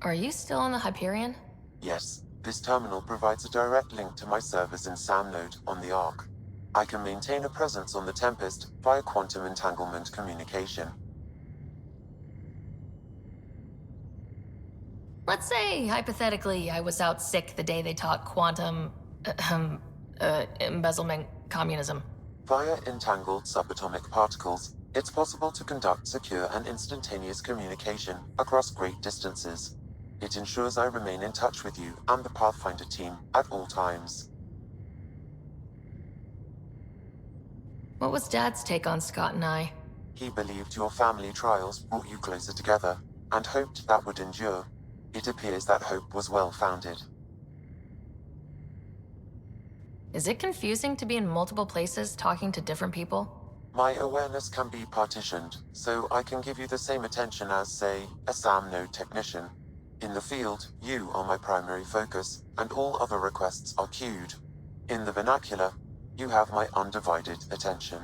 Are you still on the Hyperion? Yes, this terminal provides a direct link to my servers in SAM node on the Ark. I can maintain a presence on the Tempest via quantum entanglement communication. Let's say, hypothetically, I was out sick the day they taught quantum... embezzlement communism. Via entangled subatomic particles, it's possible to conduct secure and instantaneous communication across great distances. It ensures I remain in touch with you and the Pathfinder team at all times. What was Dad's take on Scott and I? He believed your family trials brought you closer together, and hoped that would endure. It appears that hope was well-founded. Is it confusing to be in multiple places talking to different people? My awareness can be partitioned, so I can give you the same attention as, say, a SAM node technician. In the field, you are my primary focus, and all other requests are queued. In the vernacular, you have my undivided attention.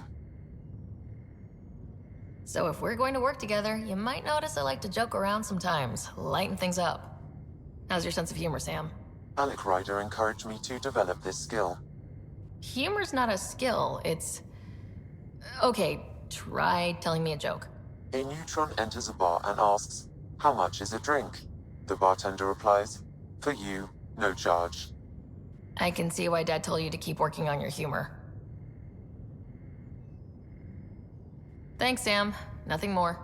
So if we're going to work together, you might notice I like to joke around sometimes, lighten things up. How's your sense of humor, Sam? Alec Ryder encouraged me to develop this skill. Humor's not a skill, it's... Okay, try telling me a joke. A neutron enters a bar and asks, "How much is a drink?" The bartender replies, "For you, no charge." I can see why Dad told you to keep working on your humor. Thanks, Sam. Nothing more.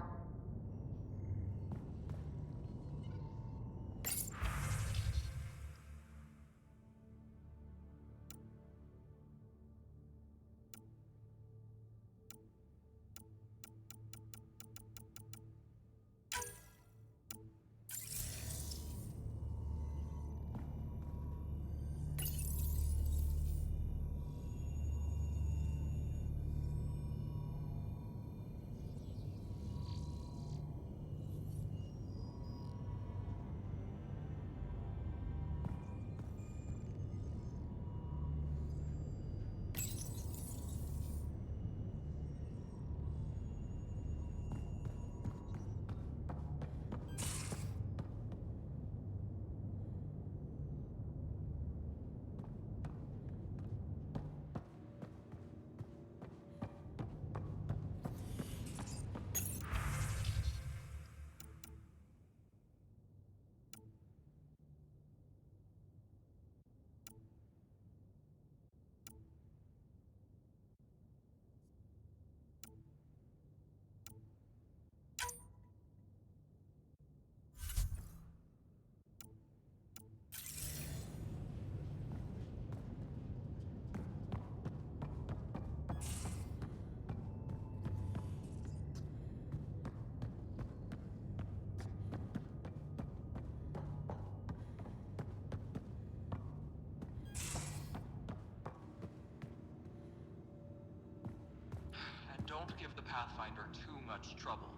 Don't give the Pathfinder too much trouble.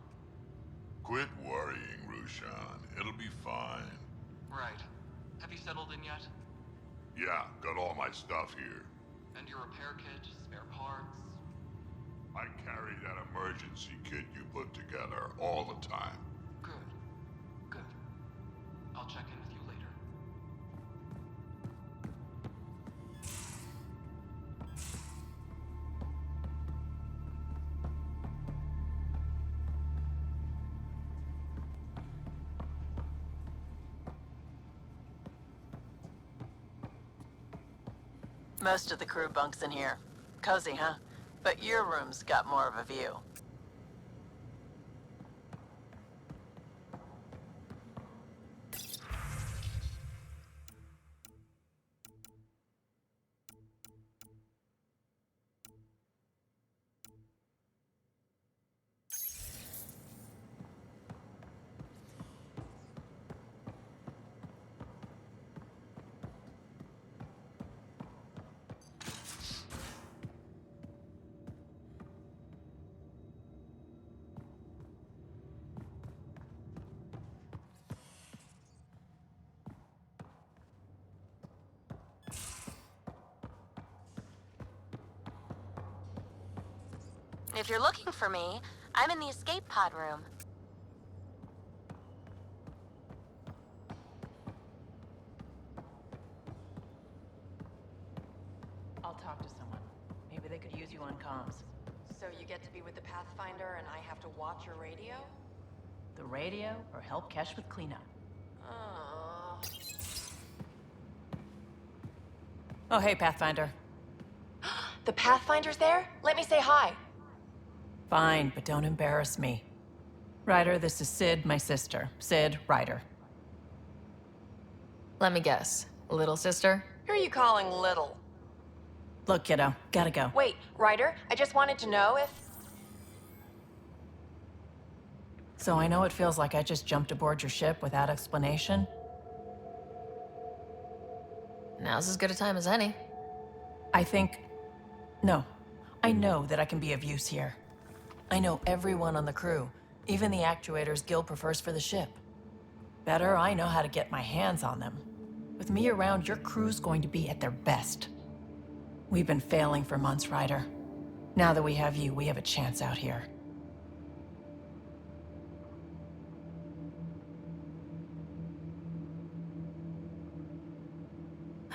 Quit worrying, Rushan. It'll be fine. Right. Have you settled in yet? Yeah, got all my stuff here. And your repair kit, spare parts? I carry that emergency kit you put together all the time. Good. Good. I'll check in with you later. Most of the crew bunks in here. Cozy, huh? But your room's got more of a view. If you're looking for me, I'm in the escape pod room. I'll talk to someone. Maybe they could use you on comms. So you get to be with the Pathfinder and I have to watch your radio? The radio or help Kesh with cleanup. Oh. Oh, hey, Pathfinder. The Pathfinder's there? Let me say hi. Fine, but don't embarrass me. Ryder, this is Sid, my sister. Sid, Ryder. Let me guess. Little sister? Who are you calling little? Look, kiddo, gotta go. Wait, Ryder, I just wanted to know if... So I know it feels like I just jumped aboard your ship without explanation. Now's as good a time as any. No. I know that I can be of use here. I know everyone on the crew, even the actuators Gil prefers for the ship. Better, I know how to get my hands on them. With me around, your crew's going to be at their best. We've been failing for months, Ryder. Now that we have you, we have a chance out here.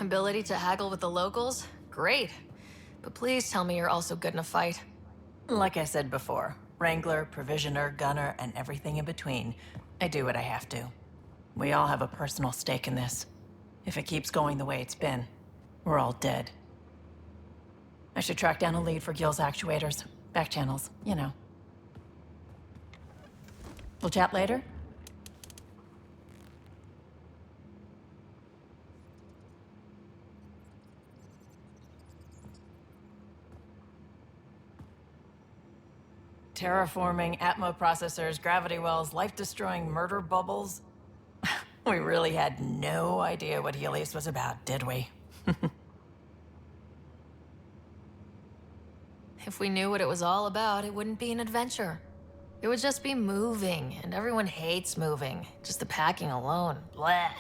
Ability to haggle with the locals? Great. But please tell me you're also good in a fight. Like I said before, Wrangler, Provisioner, Gunner, and everything in between. I do what I have to. We all have a personal stake in this. If it keeps going the way it's been, we're all dead. I should track down a lead for Gil's actuators. Back channels, you know. We'll chat later? Terraforming, Atmo processors, gravity wells, life-destroying murder bubbles. We really had no idea what Helios was about, did we? If we knew what it was all about, it wouldn't be an adventure. It would just be moving, and everyone hates moving. Just the packing alone, bleh.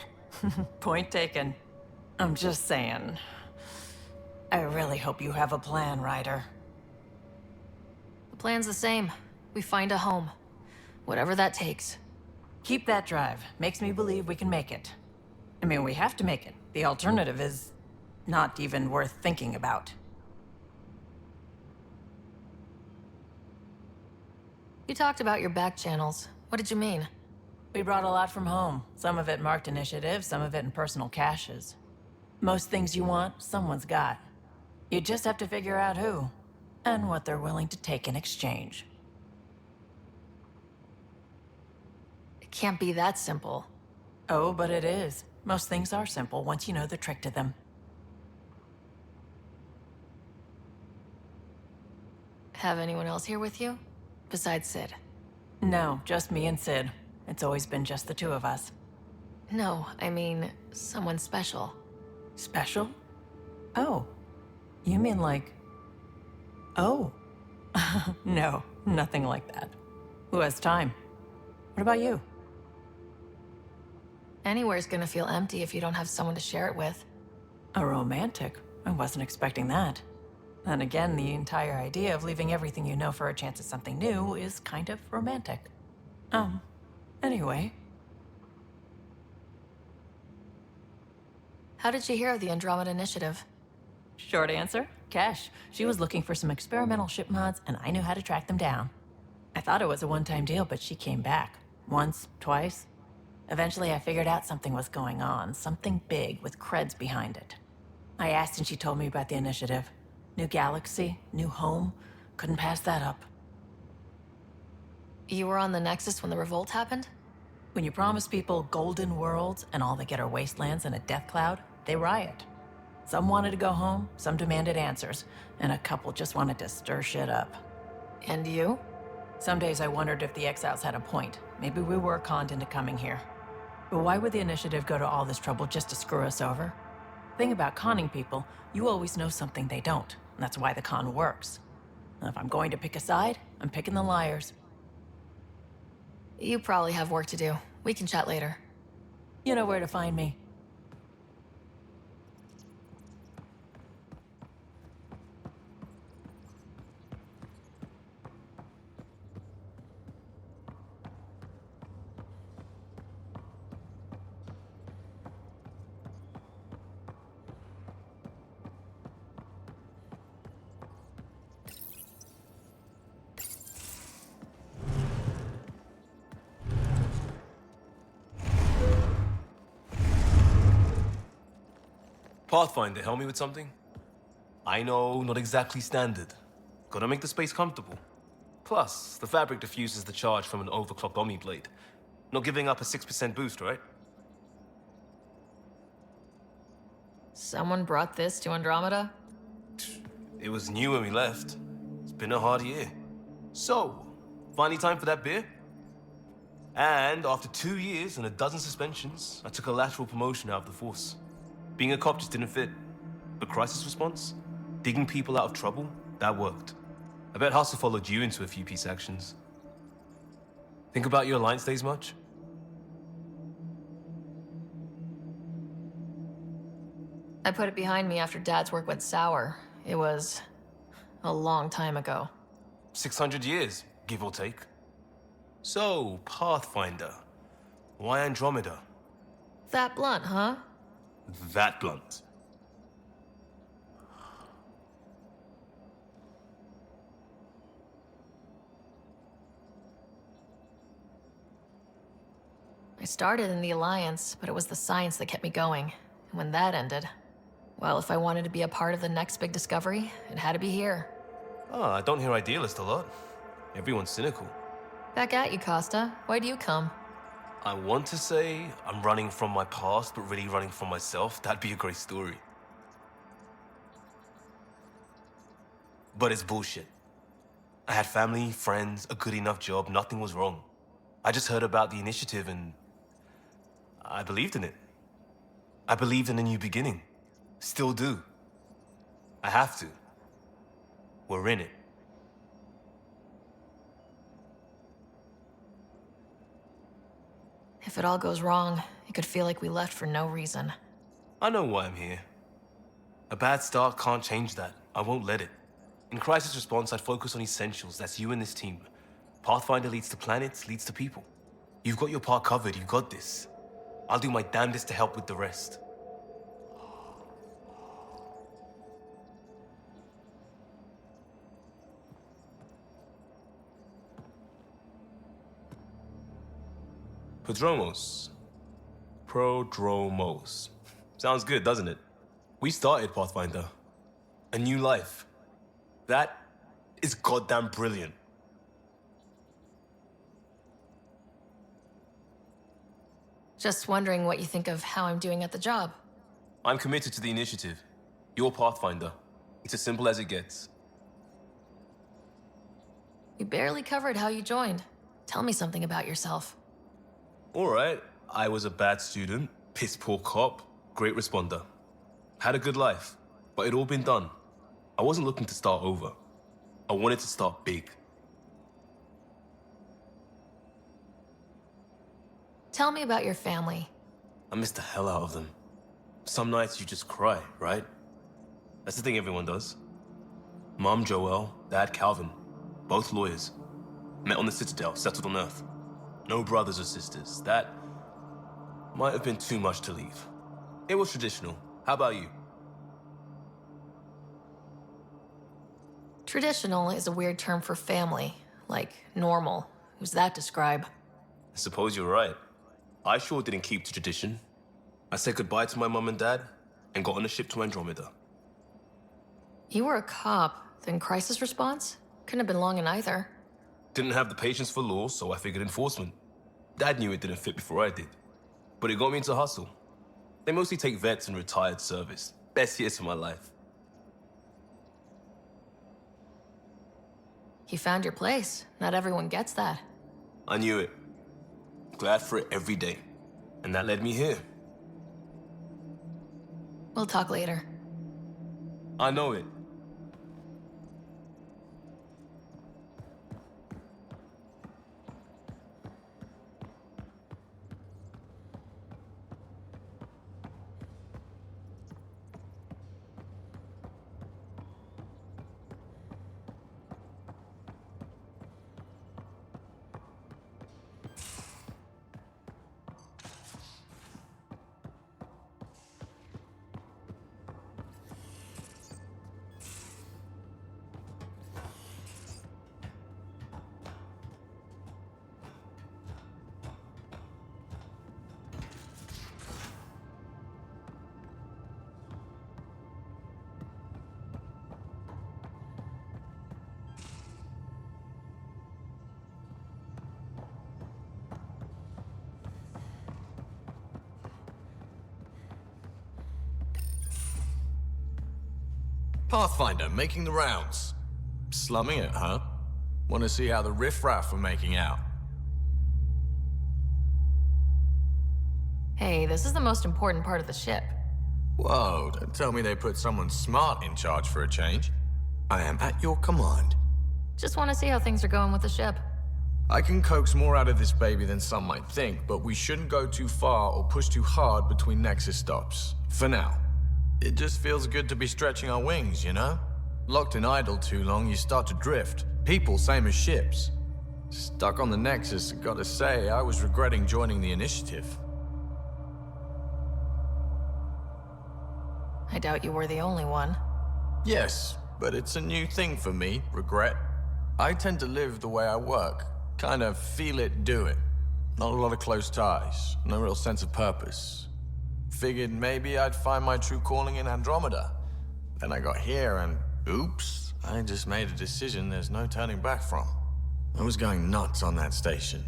Point taken. I'm just saying. I really hope you have a plan, Ryder. The plan's the same. We find a home. Whatever that takes. Keep that drive. Makes me believe we can make it. I mean, we have to make it. The alternative is not even worth thinking about. You talked about your back channels. What did you mean? We brought a lot from home. Some of it marked initiative, some of it in personal caches. Most things you want, someone's got. You just have to figure out who, and what they're willing to take in exchange. It can't be that simple. Oh, but it is. Most things are simple once you know the trick to them. Have anyone else here with you? Besides Sid? No, just me and Sid. It's always been just the two of us. No, I mean, someone special. Special? Oh. You mean like... Oh. No, nothing like that. Who has time? What about you? Anywhere's gonna feel empty if you don't have someone to share it with. A romantic? I wasn't expecting that. Then again, the entire idea of leaving everything you know for a chance at something new is kind of romantic. Anyway. How did you hear of the Andromeda Initiative? Short answer, Cash. She was looking for some experimental ship mods, and I knew how to track them down. I thought it was a one-time deal, but she came back. Once, twice. Eventually, I figured out something was going on, something big with creds behind it. I asked and she told me about the initiative. New galaxy, new home. Couldn't pass that up. You were on the Nexus when the revolt happened? When you promise people golden worlds and all they get are wastelands and a death cloud, they riot. Some wanted to go home, some demanded answers, and a couple just wanted to stir shit up. And you? Some days I wondered if the exiles had a point. Maybe we were conned into coming here. But why would the initiative go to all this trouble just to screw us over? Thing about conning people, you always know something they don't, and that's why the con works. And if I'm going to pick a side, I'm picking the liars. You probably have work to do. We can chat later. You know where to find me. Pathfinder, help me with something? I know, not exactly standard. Gotta make the space comfortable. Plus, the fabric diffuses the charge from an overclocked Omni blade. Not giving up a 6% boost, right? Someone brought this to Andromeda? It was new when we left. It's been a hard year. So, finally time for that beer? And after 2 years and a dozen suspensions, I took a lateral promotion out of the force. Being a cop just didn't fit. But crisis response? Digging people out of trouble? That worked. I bet Hustle followed you into a few peace actions. Think about your Alliance days much? I put it behind me after Dad's work went sour. It was a long time ago. 600 years, give or take. So, Pathfinder. Why Andromeda? That blunt, huh? That blunt. I started in the Alliance, but it was the science that kept me going. And when that ended, well, if I wanted to be a part of the next big discovery, it had to be here. Ah, I don't hear idealist a lot. Everyone's cynical. Back at you, Costa. Why do you come? I want to say I'm running from my past, but really running from myself. That'd be a great story. But it's bullshit. I had family, friends, a good enough job, nothing was wrong. I just heard about the initiative and I believed in it. I believed in a new beginning. Still do. I have to. We're in it. If it all goes wrong, it could feel like we left for no reason. I know why I'm here. A bad start can't change that. I won't let it. In crisis response, I'd focus on essentials. That's you and this team. Pathfinder leads to planets, leads to people. You've got your part covered. You've got this. I'll do my damnedest to help with the rest. Prodromos. Sounds good, doesn't it? We started Pathfinder. A new life. That is goddamn brilliant. Just wondering what you think of how I'm doing at the job. I'm committed to the initiative. You're Pathfinder. It's as simple as it gets. We barely covered how you joined. Tell me something about yourself. Alright, I was a bad student, piss poor cop, great responder. Had a good life, but it'd all been done. I wasn't looking to start over. I wanted to start big. Tell me about your family. I miss the hell out of them. Some nights you just cry, right? That's the thing everyone does. Mom Joelle, Dad Calvin, both lawyers. Met on the Citadel, settled on Earth. No brothers or sisters. That might have been too much to leave. It was traditional. How about you? Traditional is a weird term for family, like normal. Who's that describe? I suppose you're right. I sure didn't keep to tradition. I said goodbye to my mom and dad and got on a ship to Andromeda. You were a cop, then crisis response? Couldn't have been long in either. Didn't have the patience for law, so I figured enforcement. Dad knew it didn't fit before I did. But it got me into hustle. They mostly take vets and retired service. Best years of my life. You found your place. Not everyone gets that. I knew it. Glad for it every day. And that led me here. We'll talk later. I know it. Pathfinder, making the rounds. Slumming it, huh? Want to see how the riffraff are making out? Hey, this is the most important part of the ship. Whoa, don't tell me they put someone smart in charge for a change. I am at your command. Just want to see how things are going with the ship. I can coax more out of this baby than some might think, but we shouldn't go too far or push too hard between Nexus stops. For now. It just feels good to be stretching our wings, you know? Locked in idle too long, you start to drift. People, same as ships. Stuck on the Nexus, gotta say, I was regretting joining the Initiative. I doubt you were the only one. Yes, but it's a new thing for me, regret. I tend to live the way I work. Kind of feel it, do it. Not a lot of close ties, no real sense of purpose. Figured maybe I'd find my true calling in Andromeda. Then I got here and, oops, I just made a decision there's no turning back from. I was going nuts on that station.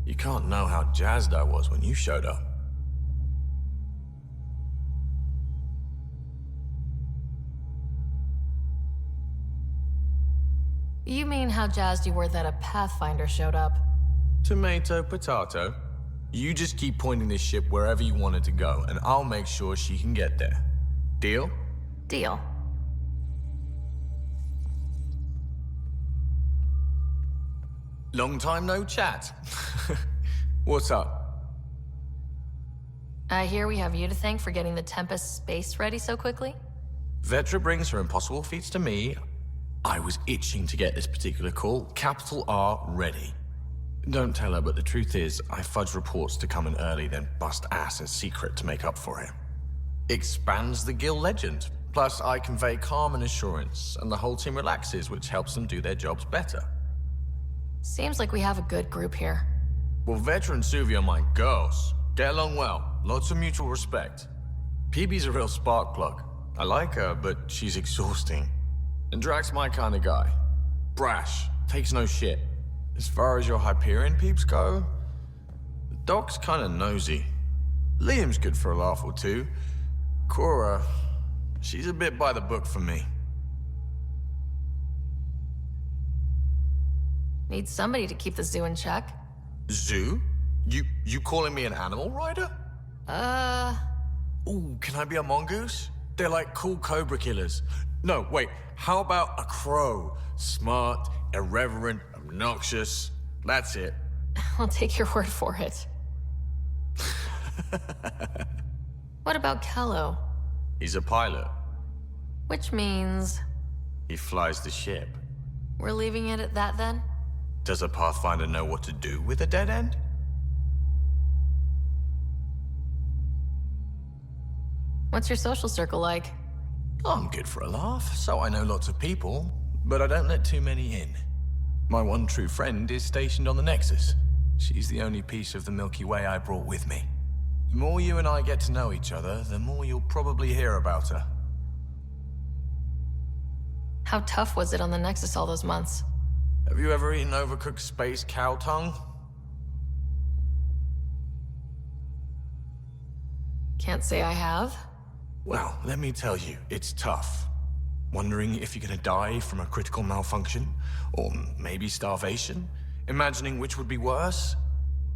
You can't know how jazzed I was when you showed up. You mean how jazzed you were that a Pathfinder showed up? Tomato, potato. You just keep pointing this ship wherever you want it to go, and I'll make sure she can get there. Deal? Deal. Long time no chat. What's up? I hear we have you to thank for getting the Tempest space ready so quickly? Vetra brings her impossible feats to me. I was itching to get this particular call. Capital R ready. Don't tell her, but the truth is, I fudge reports to come in early, then bust ass in secret to make up for it. Expands the guild legend. Plus, I convey calm and assurance, and the whole team relaxes, which helps them do their jobs better. Seems like we have a good group here. Well, Vetra and Suvi are my girls. Get along well. Lots of mutual respect. PB's a real spark plug. I like her, but she's exhausting. And Drax's my kind of guy. Brash. Takes no shit. As far as your Hyperion peeps go, the Doc's kind of nosy. Liam's good for a laugh or two. Cora, she's a bit by the book for me. Need somebody to keep the zoo in check. Zoo? You calling me an animal rider? Ooh, can I be a mongoose? They're like cool cobra killers. No, wait. How about a crow? Smart, irreverent, obnoxious. That's it. I'll take your word for it. What about Kello? He's a pilot. Which means He flies the ship. we're leaving it at that then? Does a Pathfinder know what to do with a dead end? What's your social circle like? I'm good for a laugh, so I know lots of people, but I don't let too many in. My one true friend is stationed on the Nexus. She's the only piece of the Milky Way I brought with me. The more you and I get to know each other, the more you'll probably hear about her. How tough was it on the Nexus all those months? Have you ever eaten overcooked space cow tongue? Can't say I have. Well, let me tell you, it's tough. Wondering if you're gonna die from a critical malfunction, or maybe starvation, imagining which would be worse.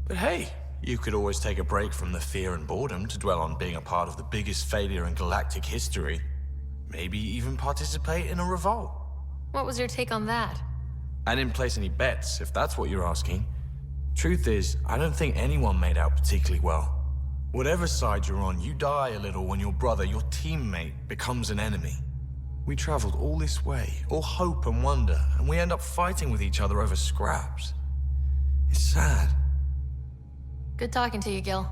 But hey, you could always take a break from the fear and boredom to dwell on being a part of the biggest failure in galactic history. Maybe even participate in a revolt. What was your take on that? I didn't place any bets, if that's what you're asking. Truth is, I don't think anyone made out particularly well. Whatever side you're on, you die a little when your brother, your teammate, becomes an enemy. We traveled all this way, all hope and wonder, and we end up fighting with each other over scraps. It's sad. Good talking to you, Gil.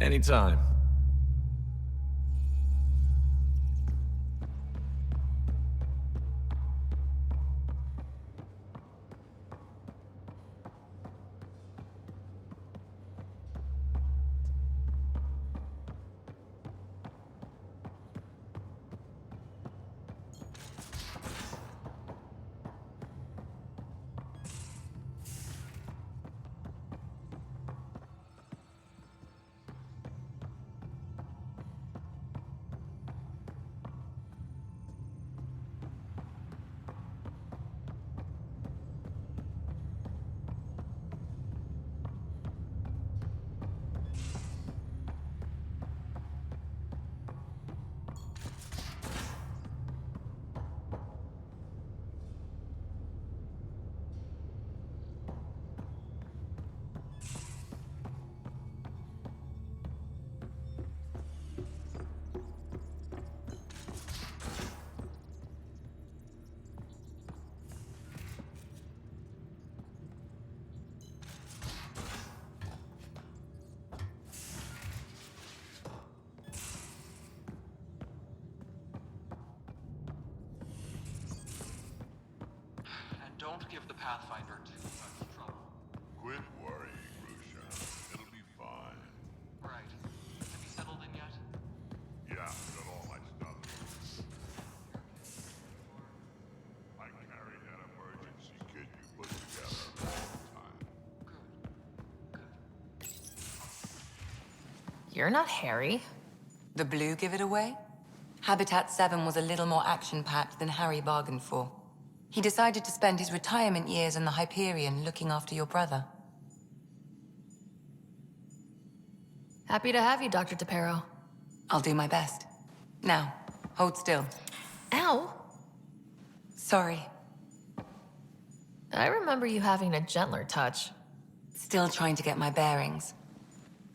Anytime. And don't give the Pathfinder too much trouble. Quit worrying, Rusha. It'll be fine. Right. Have you settled in yet? Yeah, got all my stuff. I carried that emergency kit you put together all the time. You're not Harry. The blue give it away? Habitat 7 was a little more action-packed than Harry bargained for. He decided to spend his retirement years in the Hyperion looking after your brother. Happy to have you, Dr. Tapero. I'll do my best. Now, hold still. Ow! Sorry. I remember you having a gentler touch. Still trying to get my bearings.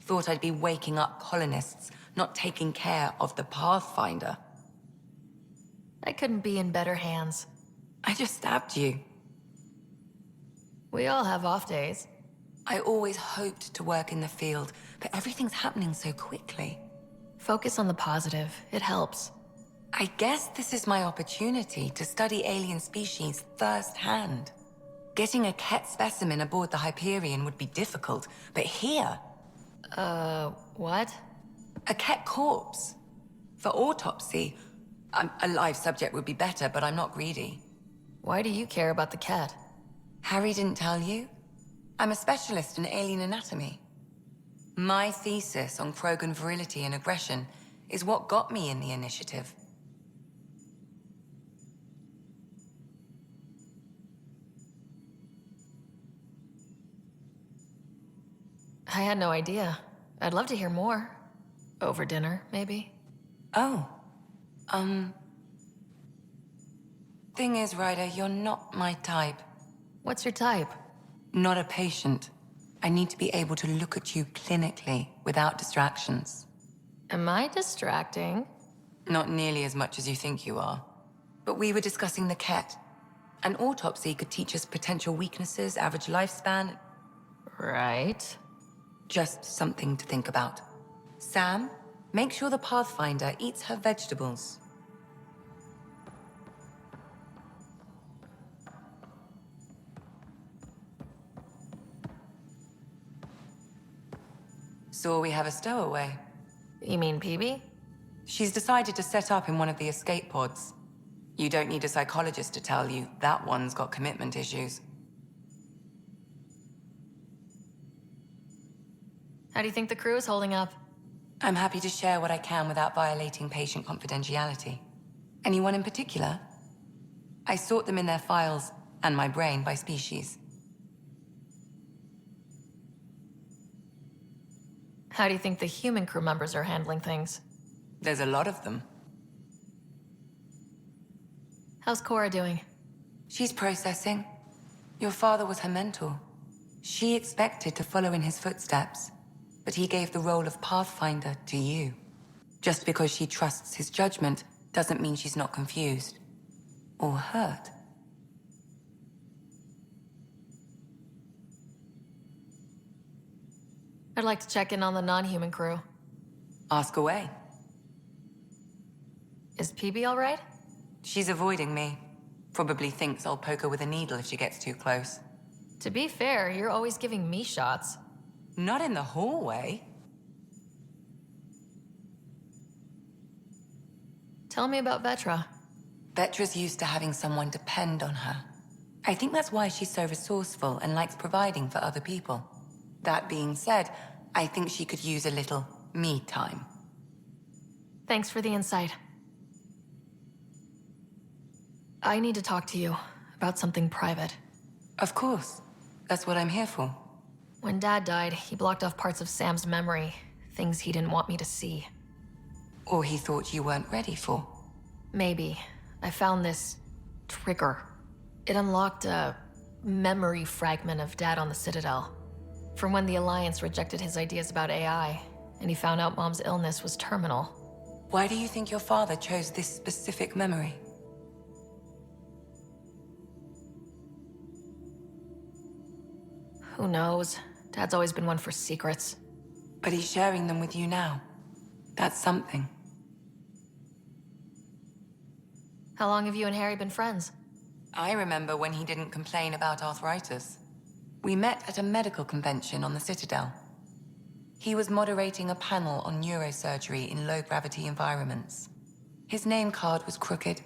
Thought I'd be waking up colonists, not taking care of the Pathfinder. I couldn't be in better hands. I just stabbed you. We all have off days. I always hoped to work in the field, but everything's happening so quickly. Focus on the positive. It helps. I guess this is my opportunity to study alien species firsthand. Getting a Ket specimen aboard the Hyperion would be difficult, but here... what? A Ket corpse. For autopsy, a live subject would be better, but I'm not greedy. Why do you care about the cat? Harry didn't tell you? I'm a specialist in alien anatomy. My thesis on Krogan virility and aggression is what got me in the initiative. I had no idea. I'd love to hear more. Over dinner, maybe? Oh. Thing is, Ryder, you're not my type. What's your type? Not a patient. I need to be able to look at you clinically without distractions. Am I distracting? Not nearly as much as you think you are. But we were discussing the Ket. An autopsy could teach us potential weaknesses, average lifespan. Right. Just something to think about. Sam, make sure the Pathfinder eats her vegetables. So we have a stowaway. You mean PB? She's decided to set up in one of the escape pods. You don't need a psychologist to tell you that one's got commitment issues. How do you think the crew is holding up? I'm happy to share what I can without violating patient confidentiality. Anyone in particular? I sort them in their files, and my brain by species. How do you think the human crew members are handling things? There's a lot of them. How's Cora doing? She's processing. Your father was her mentor. She expected to follow in his footsteps, but he gave the role of Pathfinder to you. Just because she trusts his judgment doesn't mean she's not confused. Or hurt. I'd like to check in on the non-human crew. Ask away. Is PB all right? She's avoiding me. Probably thinks I'll poke her with a needle if she gets too close. To be fair, you're always giving me shots. Not in the hallway. Tell me about Vetra. Vetra's used to having someone depend on her. I think that's why she's so resourceful and likes providing for other people. That being said, I think she could use a little me time. Thanks for the insight. I need to talk to you about something private. Of course. That's what I'm here for. When Dad died, he blocked off parts of Sam's memory, things he didn't want me to see. Or he thought you weren't ready for. Maybe. I found this trigger. It unlocked a memory fragment of Dad on the Citadel. From when the Alliance rejected his ideas about AI, and he found out Mom's illness was terminal. Why do you think your father chose this specific memory? Who knows? Dad's always been one for secrets. But he's sharing them with you now. That's something. How long have you and Harry been friends? I remember when he didn't complain about arthritis. We met at a medical convention on the Citadel. He was moderating a panel on neurosurgery in low-gravity environments. His name card was crooked,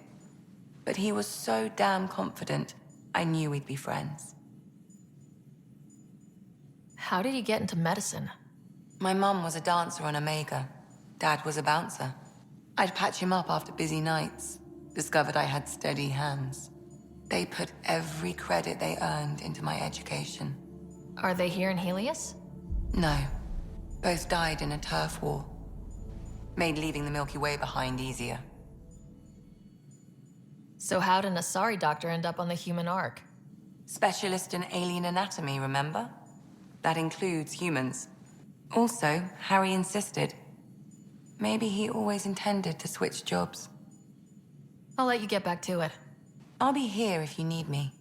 but he was so damn confident, I knew we'd be friends. How did you get into medicine? My mum was a dancer on Omega. Dad was a bouncer. I'd patch him up after busy nights. Discovered I had steady hands. They put every credit they earned into my education. Are they here in Helios? No. Both died in a turf war. Made leaving the Milky Way behind easier. So how did an Asari doctor end up on the human Ark? Specialist in alien anatomy, remember? That includes humans. Also, Harry insisted. Maybe he always intended to switch jobs. I'll let you get back to it. I'll be here if you need me.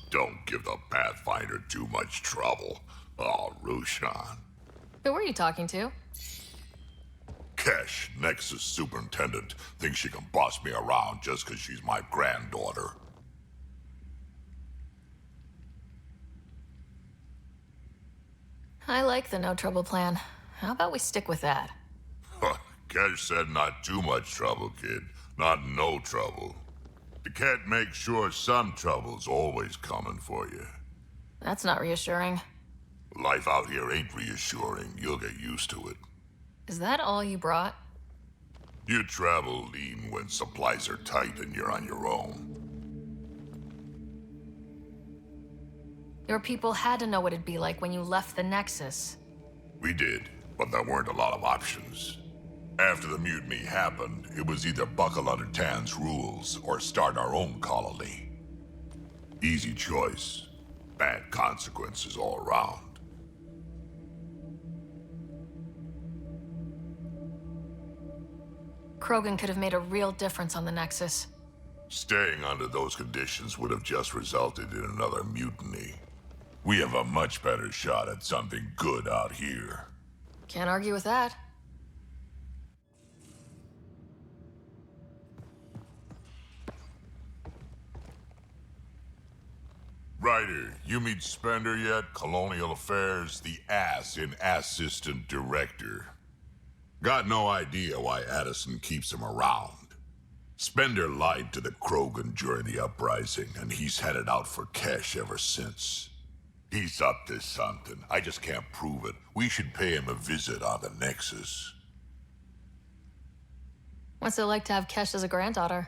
Don't give the Pathfinder too much trouble. Oh, Rushan. Who were you talking to? Kesh, Nexus Superintendent, thinks she can boss me around just because she's my granddaughter. I like the no trouble plan. How about we stick with that? Kesh said not too much trouble, kid. Not no trouble. The cat makes sure some trouble's always coming for you. That's not reassuring. Life out here ain't reassuring. You'll get used to it. Is that all you brought? You travel lean when supplies are tight and you're on your own. Your people had to know what it'd be like when you left the Nexus. We did, but there weren't a lot of options. After the mutiny happened, it was either buckle under Tan's rules or start our own colony. Easy choice. Bad consequences all around. Krogan could have made a real difference on the Nexus. Staying under those conditions would have just resulted in another mutiny. We have a much better shot at something good out here. Can't argue with that. Ryder, you meet Spender yet? Colonial Affairs, the ass in Assistant Director. Got no idea why Addison keeps him around. Spender lied to the Krogan during the uprising, and he's headed out for Kesh ever since. He's up to something. I just can't prove it. We should pay him a visit on the Nexus. What's it like to have Kesh as a granddaughter?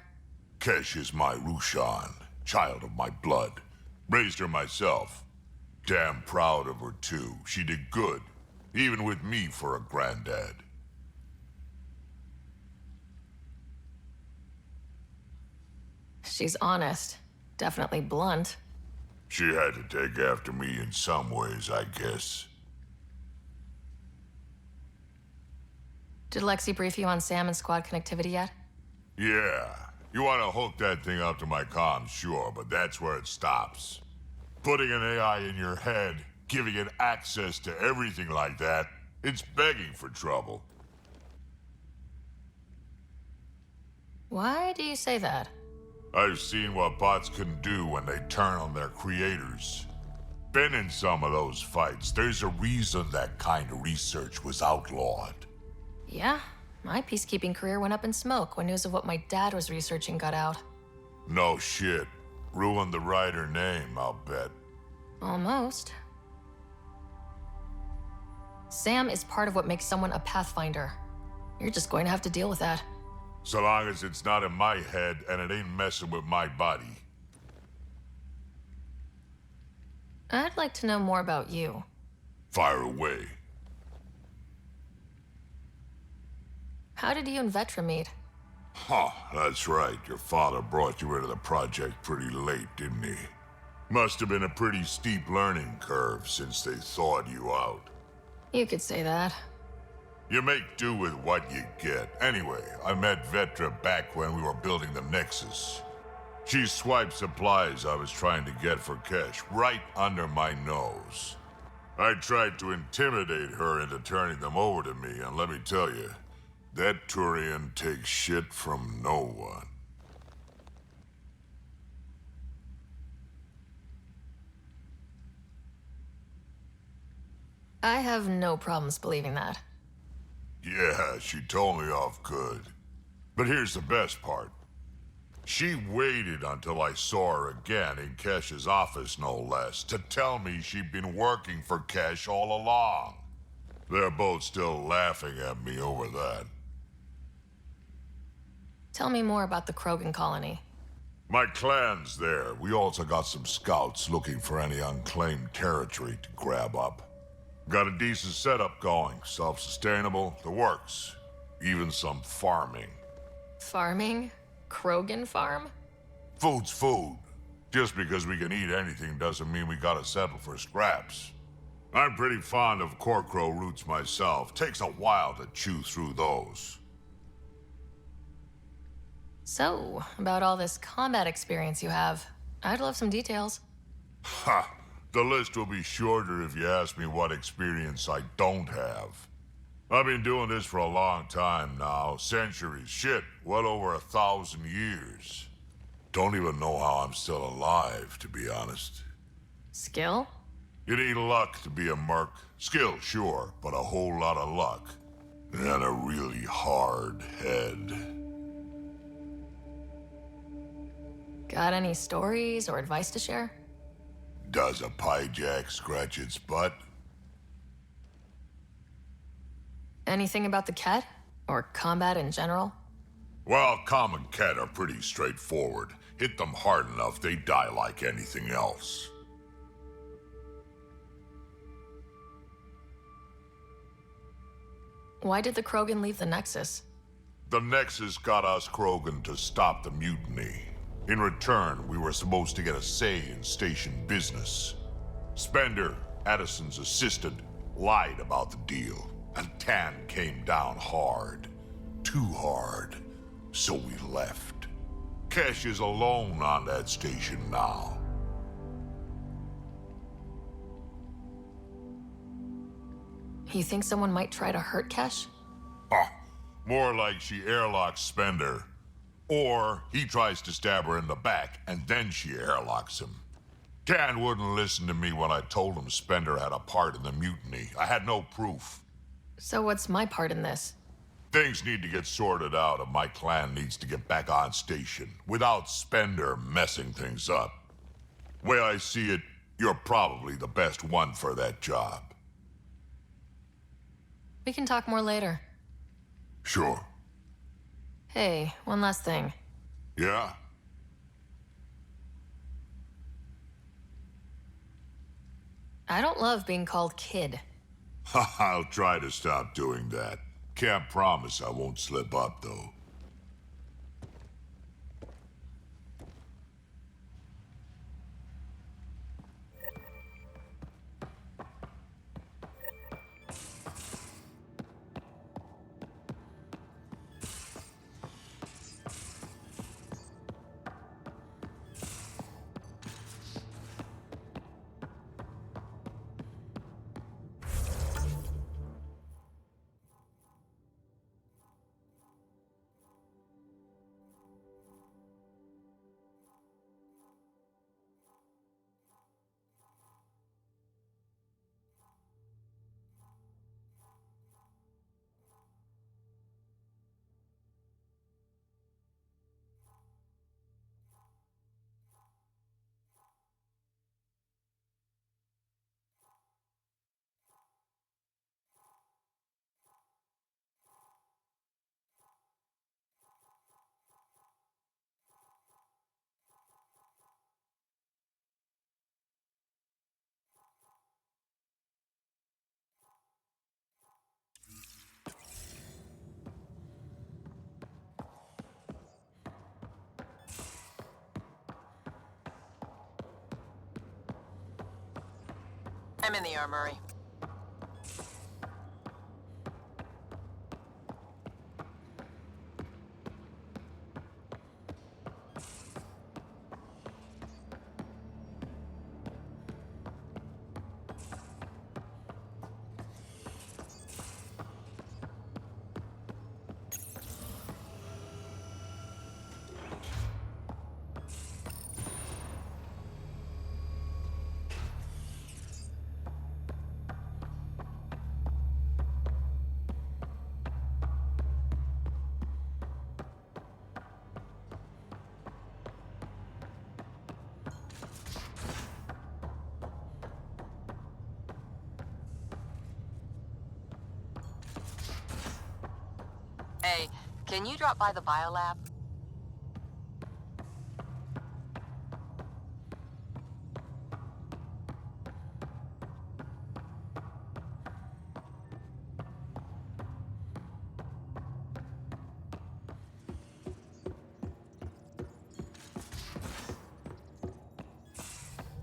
Kesh is my Rushan, child of my blood. Raised her myself. Damn proud of her, too. She did good, even with me for a granddad. She's honest. Definitely blunt. She had to take after me in some ways, I guess. Did Lexi brief you on Sam and squad connectivity yet? Yeah. You want to hook that thing up to my comms, sure, but that's where it stops. Putting an AI in your head, giving it access to everything like that, it's begging for trouble. Why do you say that? I've seen what bots can do when they turn on their creators. Been in some of those fights. There's a reason that kind of research was outlawed. Yeah, my peacekeeping career went up in smoke when news of what my dad was researching got out. No shit. Ruined the Ryder name, I'll bet. Almost. Sam is part of what makes someone a Pathfinder. You're just going to have to deal with that. So long as it's not in my head and it ain't messing with my body. I'd like to know more about you. Fire away. How did you and Vetra meet? Huh, that's right. Your father brought you into the project pretty late, didn't he? Must have been a pretty steep learning curve since they thawed you out. You could say that. You make do with what you get. Anyway, I met Vetra back when we were building the Nexus. She swiped supplies I was trying to get for Kesh right under my nose. I tried to intimidate her into turning them over to me, and let me tell you, that Turian takes shit from no one. I have no problems believing that. Yeah, she told me off good. But here's the best part. She waited until I saw her again in Kesh's office, no less, to tell me she'd been working for Kesh all along. They're both still laughing at me over that. Tell me more about the Krogan colony. My clan's there. We also got some scouts looking for any unclaimed territory to grab up. Got a decent setup going, self-sustainable, the works. Even some farming. Farming? Krogan farm? Food's food. Just because we can eat anything doesn't mean we gotta settle for scraps. I'm pretty fond of Corcrow roots myself. Takes a while to chew through those. So, about all this combat experience you have, I'd love some details. Ha! The list will be shorter if you ask me what experience I don't have. I've been doing this for a long time now. Centuries. Shit, well over 1,000 years. Don't even know how I'm still alive, to be honest. Skill? You need luck to be a merc. Skill, sure, but a whole lot of luck. And a really hard head. Got any stories or advice to share? Does a piejack scratch its butt? Anything about the Ket? Or combat in general? Well, common Ket are pretty straightforward. Hit them hard enough, they die like anything else. Why did the Krogan leave the Nexus? The Nexus got us Krogan to stop the mutiny. In return, we were supposed to get a say in station business. Spender, Addison's assistant, lied about the deal, and Tan came down hard. Too hard. So we left. Kesh is alone on that station now. You think someone might try to hurt Kesh? More like she airlocks Spender. Or he tries to stab her in the back, and then she airlocks him. Tan wouldn't listen to me when I told him Spender had a part in the mutiny. I had no proof. So what's my part in this? Things need to get sorted out, and my clan needs to get back on station, without Spender messing things up. Way I see it, you're probably the best one for that job. We can talk more later. Sure. Hey, one last thing. Yeah? I don't love being called kid. I'll try to stop doing that. Can't promise I won't slip up, though. I'm in the armory. Hey, can you drop by the biolab?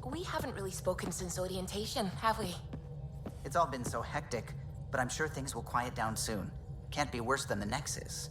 We haven't really spoken since orientation, have we? It's all been so hectic, but I'm sure things will quiet down soon. Can't be worse than the Nexus.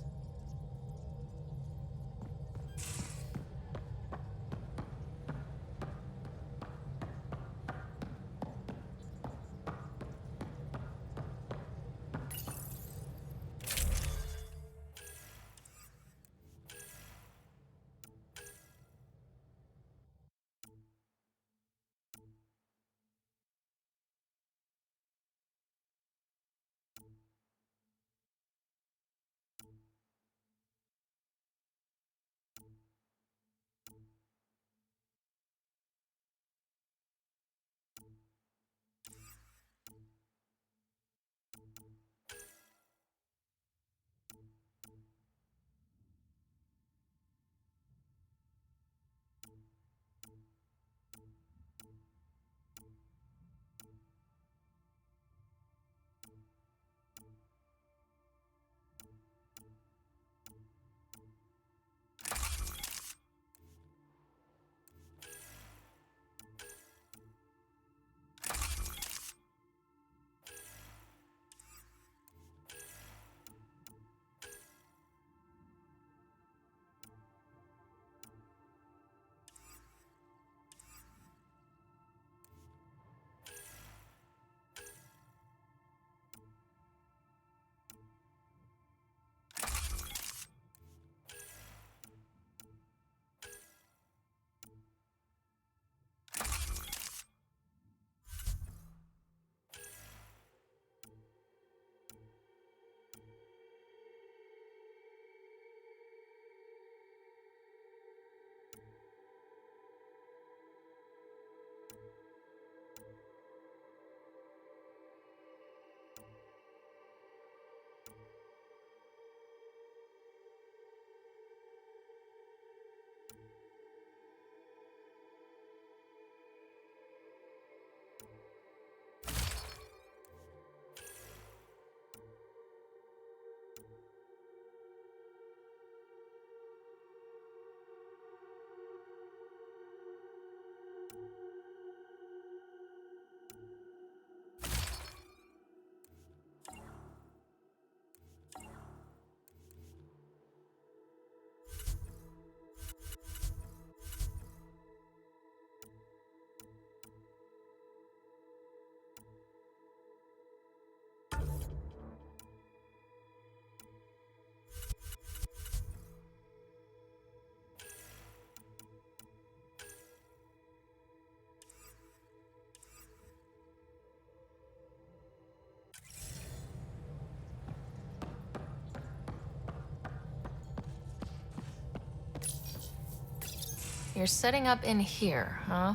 you're setting up in here, huh?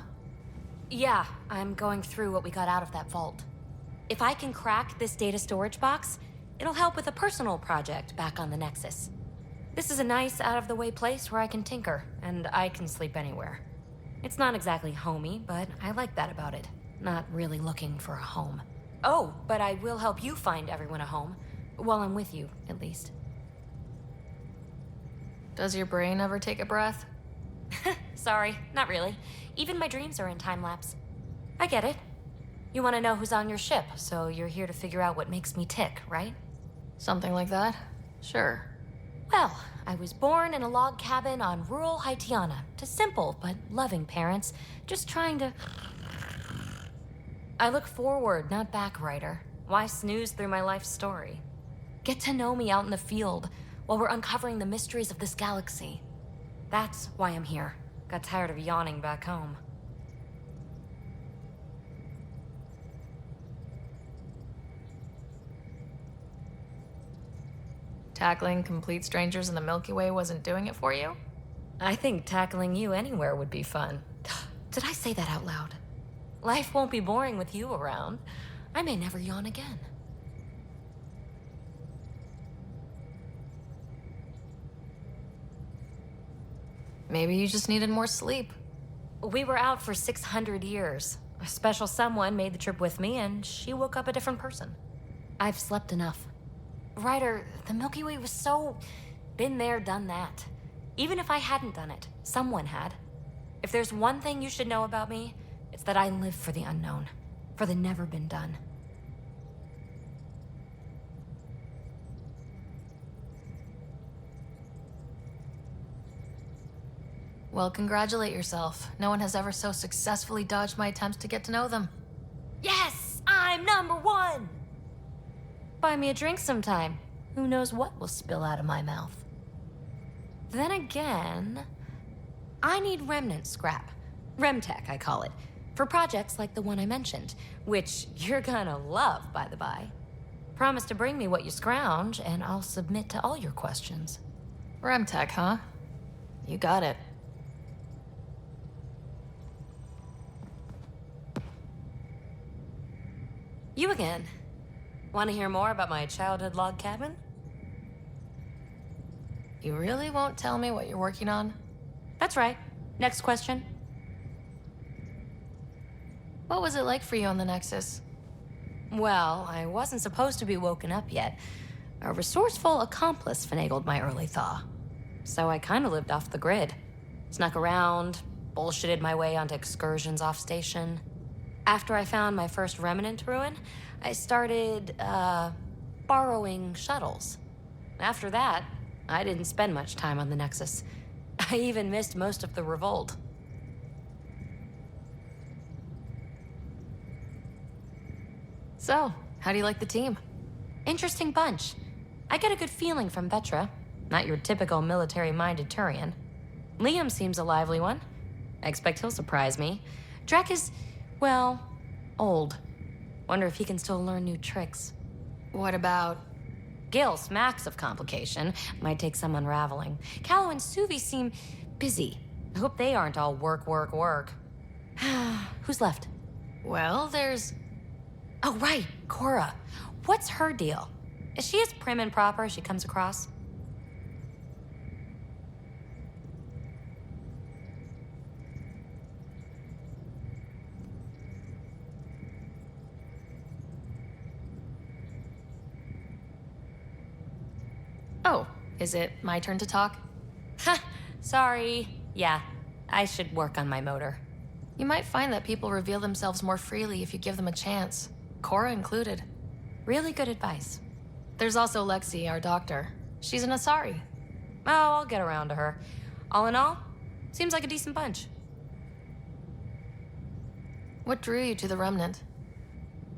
Yeah, I'm going through what we got out of that vault. If I can crack this data storage box, it'll help with a personal project back on the Nexus. This is a nice, out-of-the-way place where I can tinker, and I can sleep anywhere. It's not exactly homey, but I like that about it. Not really looking for a home. Oh, but I will help you find everyone a home. While I'm with you, at least. Does your brain ever take a breath? Sorry, not really. Even my dreams are in time-lapse. I get it. You want to know who's on your ship, so you're here to figure out what makes me tick, right? Something like that? Sure. Well, I was born in a log cabin on rural Haitiana to simple but loving parents, just trying to... I look forward, not back, Ryder. Why snooze through my life story? Get to know me out in the field while we're uncovering the mysteries of this galaxy. That's why I'm here. Got tired of yawning back home. Tackling complete strangers in the Milky Way wasn't doing it for you? I think tackling you anywhere would be fun. Did I say that out loud? Life won't be boring with you around. I may never yawn again. Maybe you just needed more sleep. We were out for 600 years. A special someone made the trip with me, and she woke up a different person. I've slept enough. Ryder, the Milky Way was so... been there, done that. Even if I hadn't done it, someone had. If there's one thing you should know about me, it's that I live for the unknown. For the never been done. Well, congratulate yourself. No one has ever so successfully dodged my attempts to get to know them. Yes! I'm #1! Buy me a drink sometime. Who knows what will spill out of my mouth. Then again, I need remnant scrap. Remtech, I call it. For projects like the one I mentioned, which you're gonna love, by the by. Promise to bring me what you scrounge, and I'll submit to all your questions. Remtech, huh? You got it. You again. Want to hear more about my childhood log cabin? You really won't tell me what you're working on? That's right. Next question. What was it like for you on the Nexus? Well, I wasn't supposed to be woken up yet. A resourceful accomplice finagled my early thaw. So I kind of lived off the grid. Snuck around, bullshitted my way onto excursions off station. After I found my first remnant ruin, I started, borrowing shuttles. After that, I didn't spend much time on the Nexus. I even missed most of the revolt. So, how do you like the team? Interesting bunch. I get a good feeling from Vetra. Not your typical military-minded Turian. Liam seems a lively one. I expect he'll surprise me. Drek is, well, old. Wonder if he can still learn new tricks. What about... Gil smacks of complication. Might take some unraveling. Callow and Suvi seem busy. I hope they aren't all work, work, work. Who's left? Well, there's... Oh, right, Cora. What's her deal? Is she as prim and proper as she comes across? Oh, is it my turn to talk? Ha! Sorry. Yeah, I should work on my motor. You might find that people reveal themselves more freely if you give them a chance. Cora included. Really good advice. There's also Lexi, our doctor. She's an Asari. Oh, I'll get around to her. All in all, seems like a decent bunch. What drew you to the Remnant?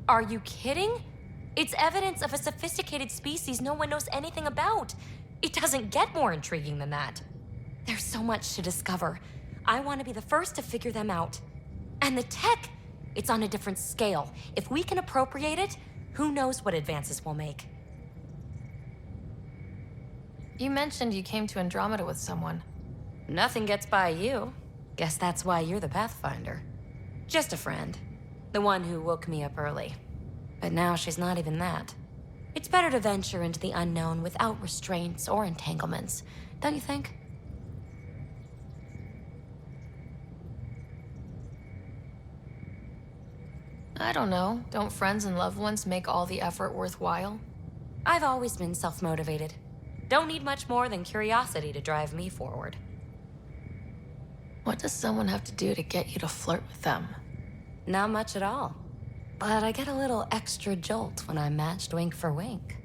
Are you kidding? It's evidence of a sophisticated species no one knows anything about. It doesn't get more intriguing than that. There's so much to discover. I want to be the first to figure them out. And the tech, it's on a different scale. If we can appropriate it, who knows what advances we'll make. You mentioned you came to Andromeda with someone. Nothing gets by you. Guess that's why you're the Pathfinder. Just a friend. The one who woke me up early. But now she's not even that. It's better to venture into the unknown without restraints or entanglements, don't you think? I don't know. Don't friends and loved ones make all the effort worthwhile? I've always been self-motivated. Don't need much more than curiosity to drive me forward. What does someone have to do to get you to flirt with them? Not much at all. But I get a little extra jolt when I'm matched wink for wink.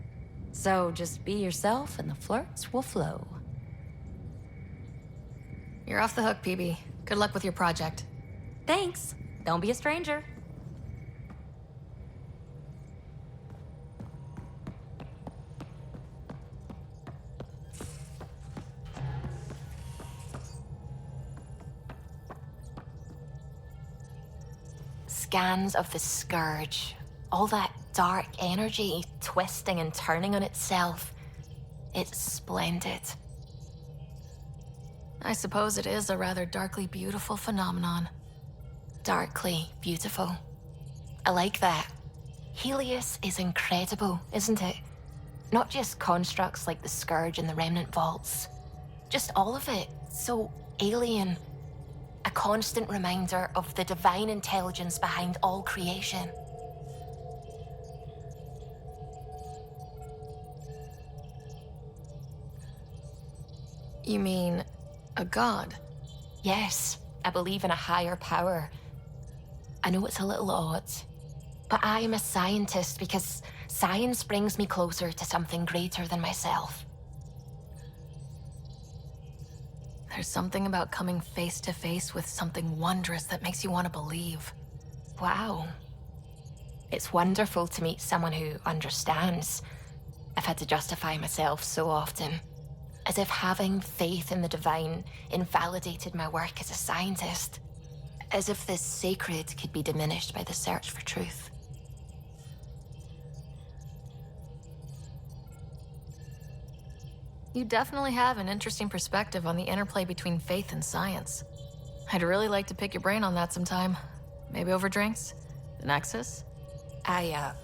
So just be yourself and the flirts will flow. You're off the hook, PB. Good luck with your project. Thanks. Don't be a stranger. Scans of the Scourge. All that dark energy twisting and turning on itself. It's splendid. I suppose it is a rather darkly beautiful phenomenon. Darkly beautiful. I like that. Helios is incredible, isn't it? Not just constructs like the Scourge and the Remnant Vaults. Just all of it. So alien. A constant reminder of the divine intelligence behind all creation. You mean a god? Yes, I believe in a higher power. I know it's a little odd, but I am a scientist because science brings me closer to something greater than myself. There's something about coming face to face with something wondrous that makes you want to believe. Wow. It's wonderful to meet someone who understands. I've had to justify myself so often, as if having faith in the divine invalidated my work as a scientist. As if this sacred could be diminished by the search for truth. You definitely have an interesting perspective on the interplay between faith and science. I'd really like to pick your brain on that sometime. Maybe over drinks? The Nexus? I'd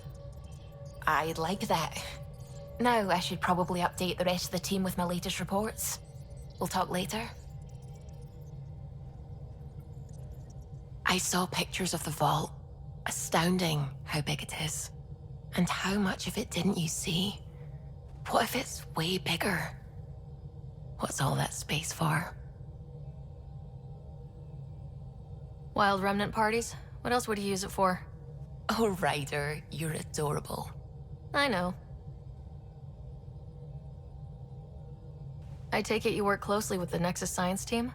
like that. Now I should probably update the rest of the team with my latest reports. We'll talk later. I saw pictures of the vault. Astounding how big it is. And how much of it didn't you see? What if it's way bigger? What's all that space for? Wild remnant parties? What else would you use it for? Oh, Ryder, you're adorable. I know. I take it you work closely with the Nexus science team?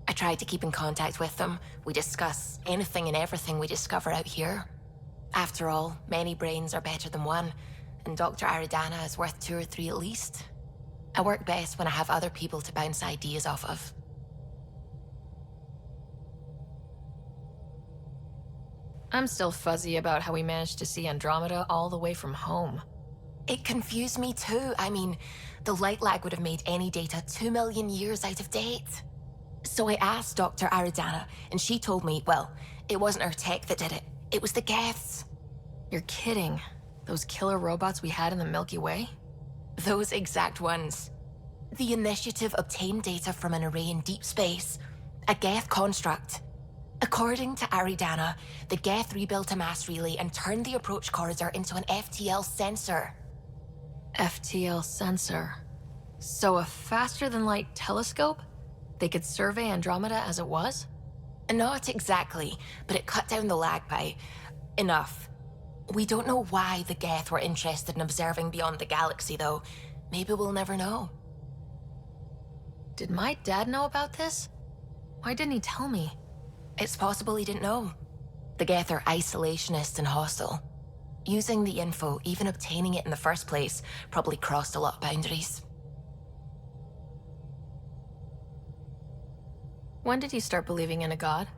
I try to keep in contact with them. We discuss anything and everything we discover out here. After all, many brains are better than one, and Dr. Aridana is worth 2 or 3 at least. I work best when I have other people to bounce ideas off of. I'm still fuzzy about how we managed to see Andromeda all the way from home. It confused me too. I mean, the light lag would have made any data 2 million years out of date. So I asked Dr. Aridana, and she told me, well, it wasn't our tech that did it. It was the Geths. You're kidding. Those killer robots we had in the Milky Way? Those exact ones. The Initiative obtained data from an array in deep space, a Geth construct. According to Aridana, the Geth rebuilt a mass relay and turned the approach corridor into an FTL sensor. FTL sensor. So a faster-than-light telescope? They could survey Andromeda as it was? Not exactly, but it cut down the lag by enough. We don't know why the Geth were interested in observing beyond the galaxy, though. Maybe we'll never know. Did my dad know about this? Why didn't he tell me? It's possible he didn't know. The Geth are isolationist and hostile. Using the info, even obtaining it in the first place, probably crossed a lot of boundaries. When did you start believing in a god?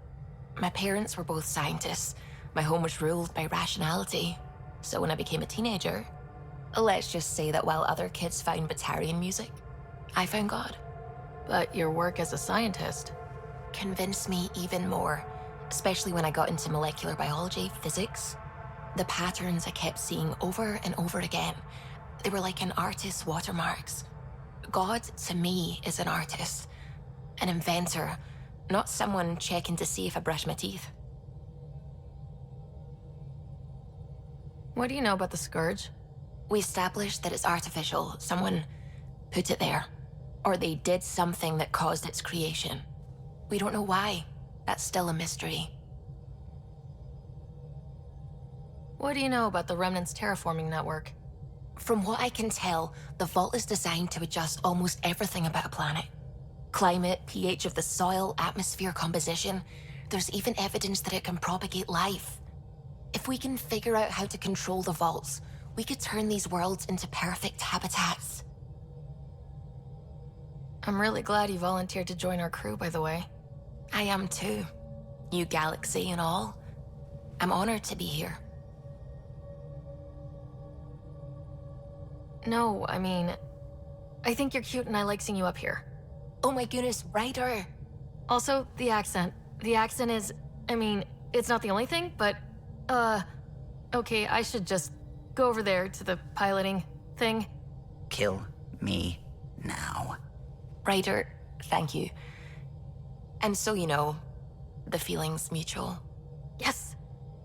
My parents were both scientists. My home was ruled by rationality. So when I became a teenager, let's just say that while other kids found Batarian music, I found God. But your work as a scientist? convinced me even more, especially when I got into molecular biology, physics. The patterns I kept seeing over and over again, they were like an artist's watermarks. God, to me, is an artist, an inventor, not someone checking to see if I brush my teeth. What do you know about the Scourge? We established that it's artificial. Someone put it there. Or they did something that caused its creation. We don't know why. That's still a mystery. What do you know about the Remnant's terraforming network? From what I can tell, the vault is designed to adjust almost everything about a planet. Climate, pH of the soil, atmosphere composition. There's even evidence that it can propagate life. If we can figure out how to control the vaults, we could turn these worlds into perfect habitats. I'm really glad you volunteered to join our crew, by the way. I am too. New galaxy and all. I'm honored to be here. No, I mean, I think you're cute and I like seeing you up here. Oh my goodness, Ryder! Also, the accent. The accent is, I mean, it's not the only thing, but, okay, I should just go over there to the piloting thing. Kill me now. Ryder, thank you. And so you know, the feeling's mutual. Yes!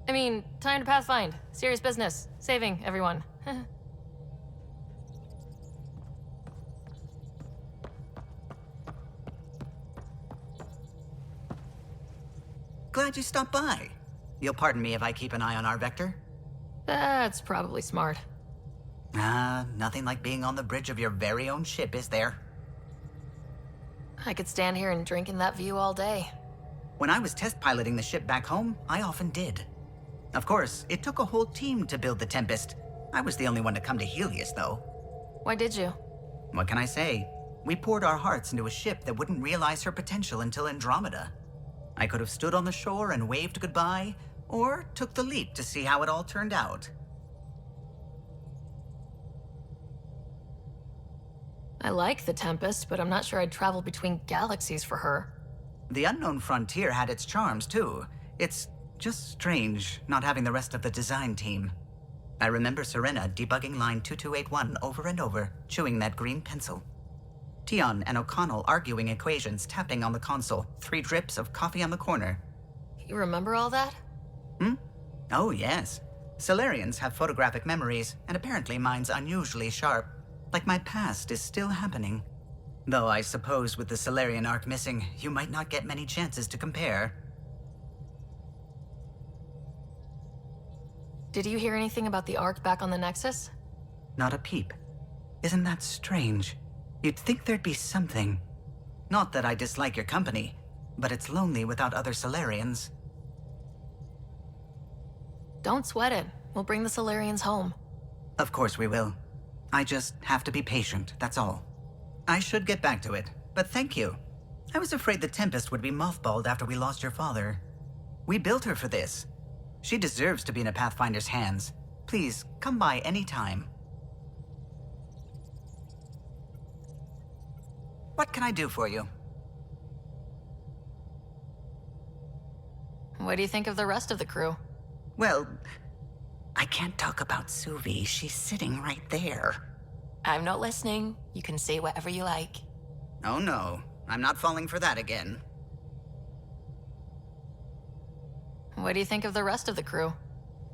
I mean, time to pathfind. Serious business. Saving everyone. Glad you stopped by. You'll pardon me if I keep an eye on our vector? That's probably smart. Nothing like being on the bridge of your very own ship, is there? I could stand here and drink in that view all day. When I was test piloting the ship back home, I often did. Of course, it took a whole team to build the Tempest. I was the only one to come to Helios, though. Why did you? What can I say? We poured our hearts into a ship that wouldn't realize her potential until Andromeda. I could have stood on the shore and waved goodbye, or took the leap to see how it all turned out. I like the Tempest, but I'm not sure I'd travel between galaxies for her. The unknown frontier had its charms, too. It's just strange not having the rest of the design team. I remember Serena debugging line 2281 over and over, chewing that green pencil. Tion and O'Connell arguing equations, tapping on the console, 3 drips of coffee on the corner. You remember all that? Oh, yes. Solarians have photographic memories, and apparently mine's unusually sharp. Like my past is still happening. Though I suppose with the Solarian arc missing, you might not get many chances to compare. Did you hear anything about the Ark back on the Nexus? Not a peep. Isn't that strange? You'd think there'd be something. Not that I dislike your company, but it's lonely without other Solarians. Don't sweat it. We'll bring the Solarians home. Of course we will. I just have to be patient, that's all. I should get back to it, but thank you. I was afraid the Tempest would be mothballed after we lost your father. We built her for this. She deserves to be in a Pathfinder's hands. Please, come by any time. What can I do for you? What do you think of the rest of the crew? Well, I can't talk about Suvi. She's sitting right there. I'm not listening. You can say whatever you like. Oh no, I'm not falling for that again. What do you think of the rest of the crew?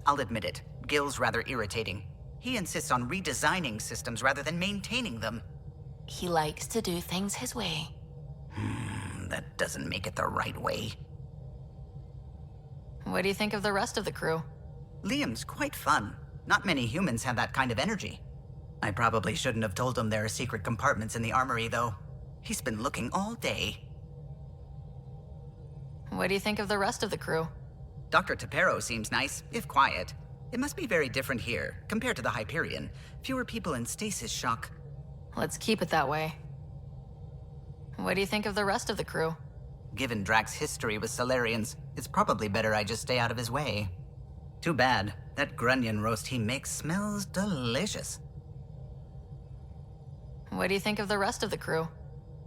I'll admit it, Gil's rather irritating. He insists on redesigning systems rather than maintaining them. He likes to do things his way. That doesn't make it the right way. What do you think of the rest of the crew? Liam's quite fun. Not many humans have that kind of energy. I probably shouldn't have told him there are secret compartments in the armory, though. He's been looking all day. What do you think of the rest of the crew? Dr. Tapero seems nice, if quiet. It must be very different here, compared to the Hyperion. Fewer people in stasis shock. Let's keep it that way. What do you think of the rest of the crew? Given Drax's history with Solarians, it's probably better I just stay out of his way. Too bad. That grunion roast he makes smells delicious. What do you think of the rest of the crew?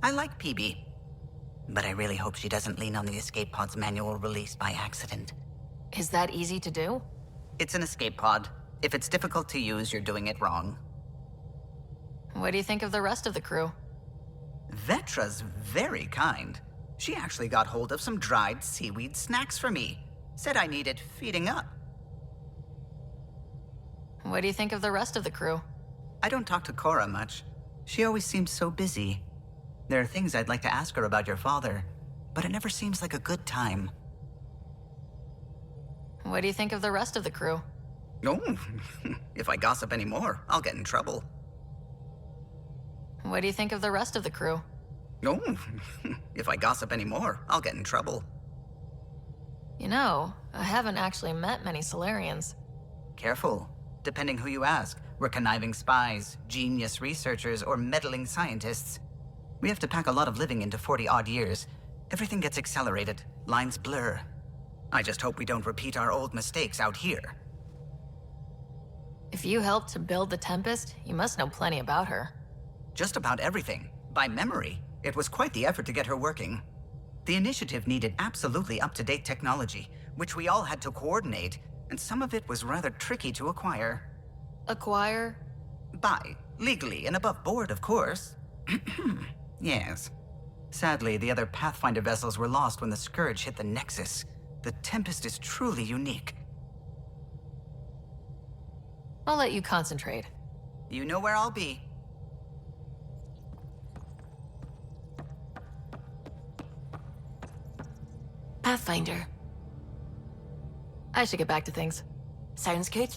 I like PB. But I really hope she doesn't lean on the escape pod's manual release by accident. Is that easy to do? It's an escape pod. If it's difficult to use, you're doing it wrong. What do you think of the rest of the crew? Vetra's very kind. She actually got hold of some dried seaweed snacks for me. Said I needed feeding up. What do you think of the rest of the crew? I don't talk to Cora much. She always seems so busy. There are things I'd like to ask her about your father, but it never seems like a good time. What do you think of the rest of the crew? Oh, if I gossip anymore, I'll get in trouble. What do you think of the rest of the crew? Oh, if I gossip anymore, I'll get in trouble. You know, I haven't actually met many Solarians. Careful. Depending who you ask, we're conniving spies, genius researchers, or meddling scientists. We have to pack a lot of living into 40-odd years. Everything gets accelerated, lines blur. I just hope we don't repeat our old mistakes out here. If you helped to build the Tempest, you must know plenty about her. Just about everything, by memory. It was quite the effort to get her working. The initiative needed absolutely up-to-date technology, which we all had to coordinate, and some of it was rather tricky to acquire. Acquire? Buy, legally and above board, of course. Yes. Sadly, the other Pathfinder vessels were lost when the Scourge hit the Nexus. The Tempest is truly unique. I'll let you concentrate. You know where I'll be. Pathfinder. I should get back to things. Sounds good.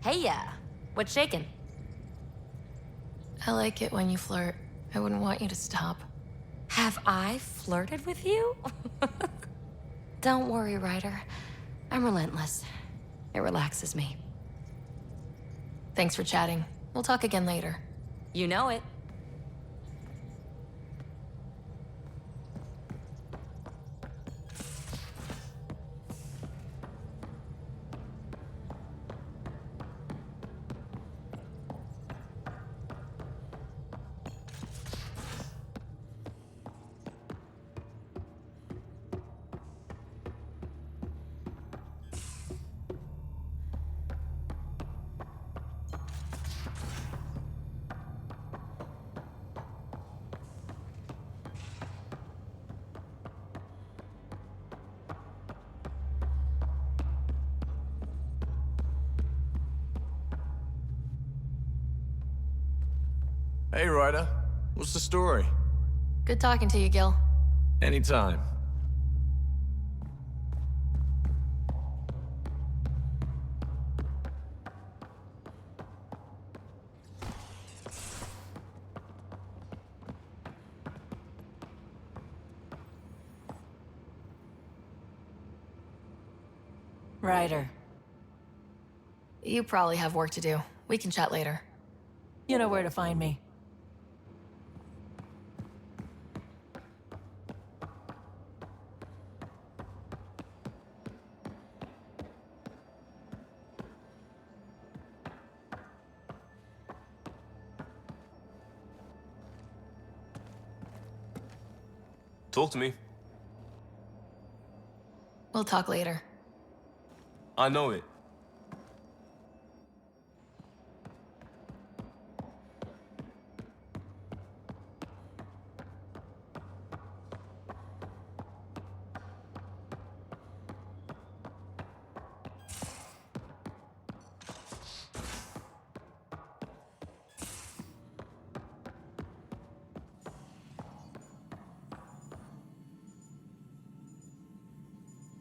Hey, what's shaking? I like it when you flirt. I wouldn't want you to stop. Have I flirted with you? Don't worry, Ryder. I'm relentless. It relaxes me. Thanks for chatting. We'll talk again later. You know it. Hey, Ryder. What's the story? Good talking to you, Gil. Anytime. Ryder. You probably have work to do. We can chat later. You know where to find me. Talk to me. We'll talk later. I know it.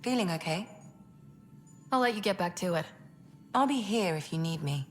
Feeling okay? I'll let you get back to it. I'll be here if you need me.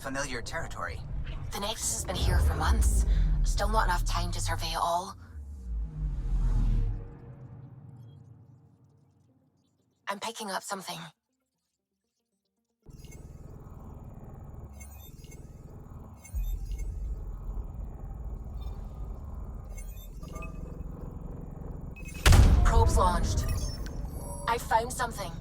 unfamiliar territory. The Nexus has been here for months. Still not enough time to survey it all. I'm picking up something. Probes launched. I found something.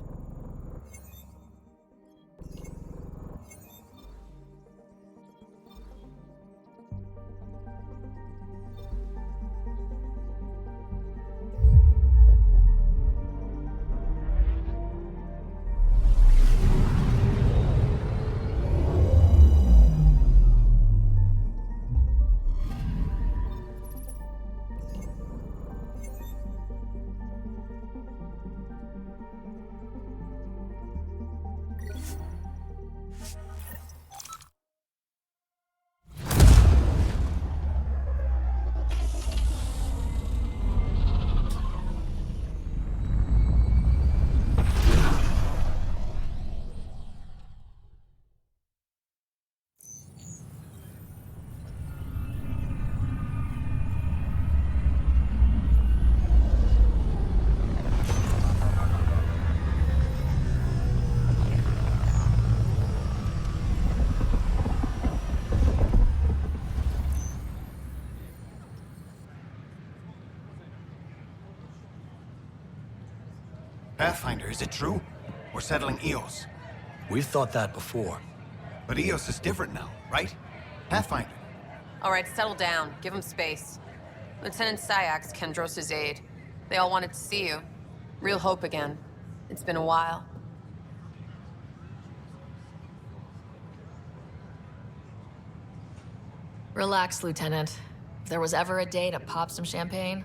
Pathfinder, is it true? We're settling Eos. We've thought that before. But Eos is different now, right? Pathfinder. All right, settle down. Give him space. Lieutenant Syax, Kendros' aide. They all wanted to see you. Real hope again. It's been a while. Relax, Lieutenant. If there was ever a day to pop some champagne...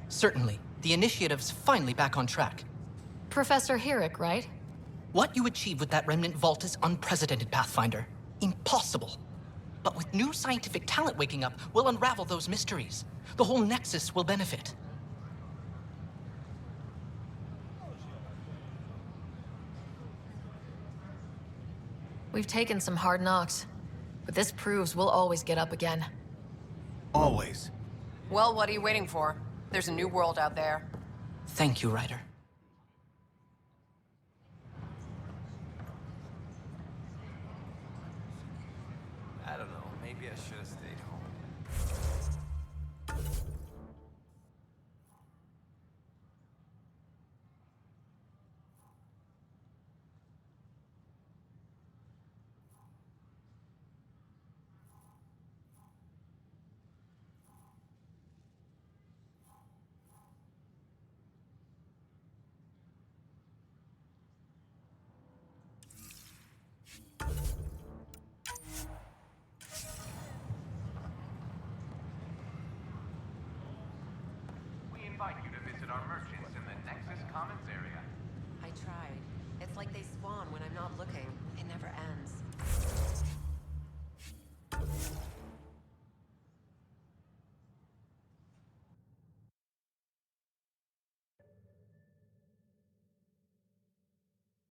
Certainly. The initiative's finally back on track. Professor Herrick, right? What you achieved with that remnant vault is unprecedented, Pathfinder. Impossible. But with new scientific talent waking up, we'll unravel those mysteries. The whole Nexus will benefit. We've taken some hard knocks, but this proves we'll always get up again. Always. Well, what are you waiting for? There's a new world out there. Thank you, Ryder. I don't know. Maybe I should have stayed home. We invite you to visit our merchants in the Nexus Commons area. I tried. It's like they spawn when I'm not looking. It never ends.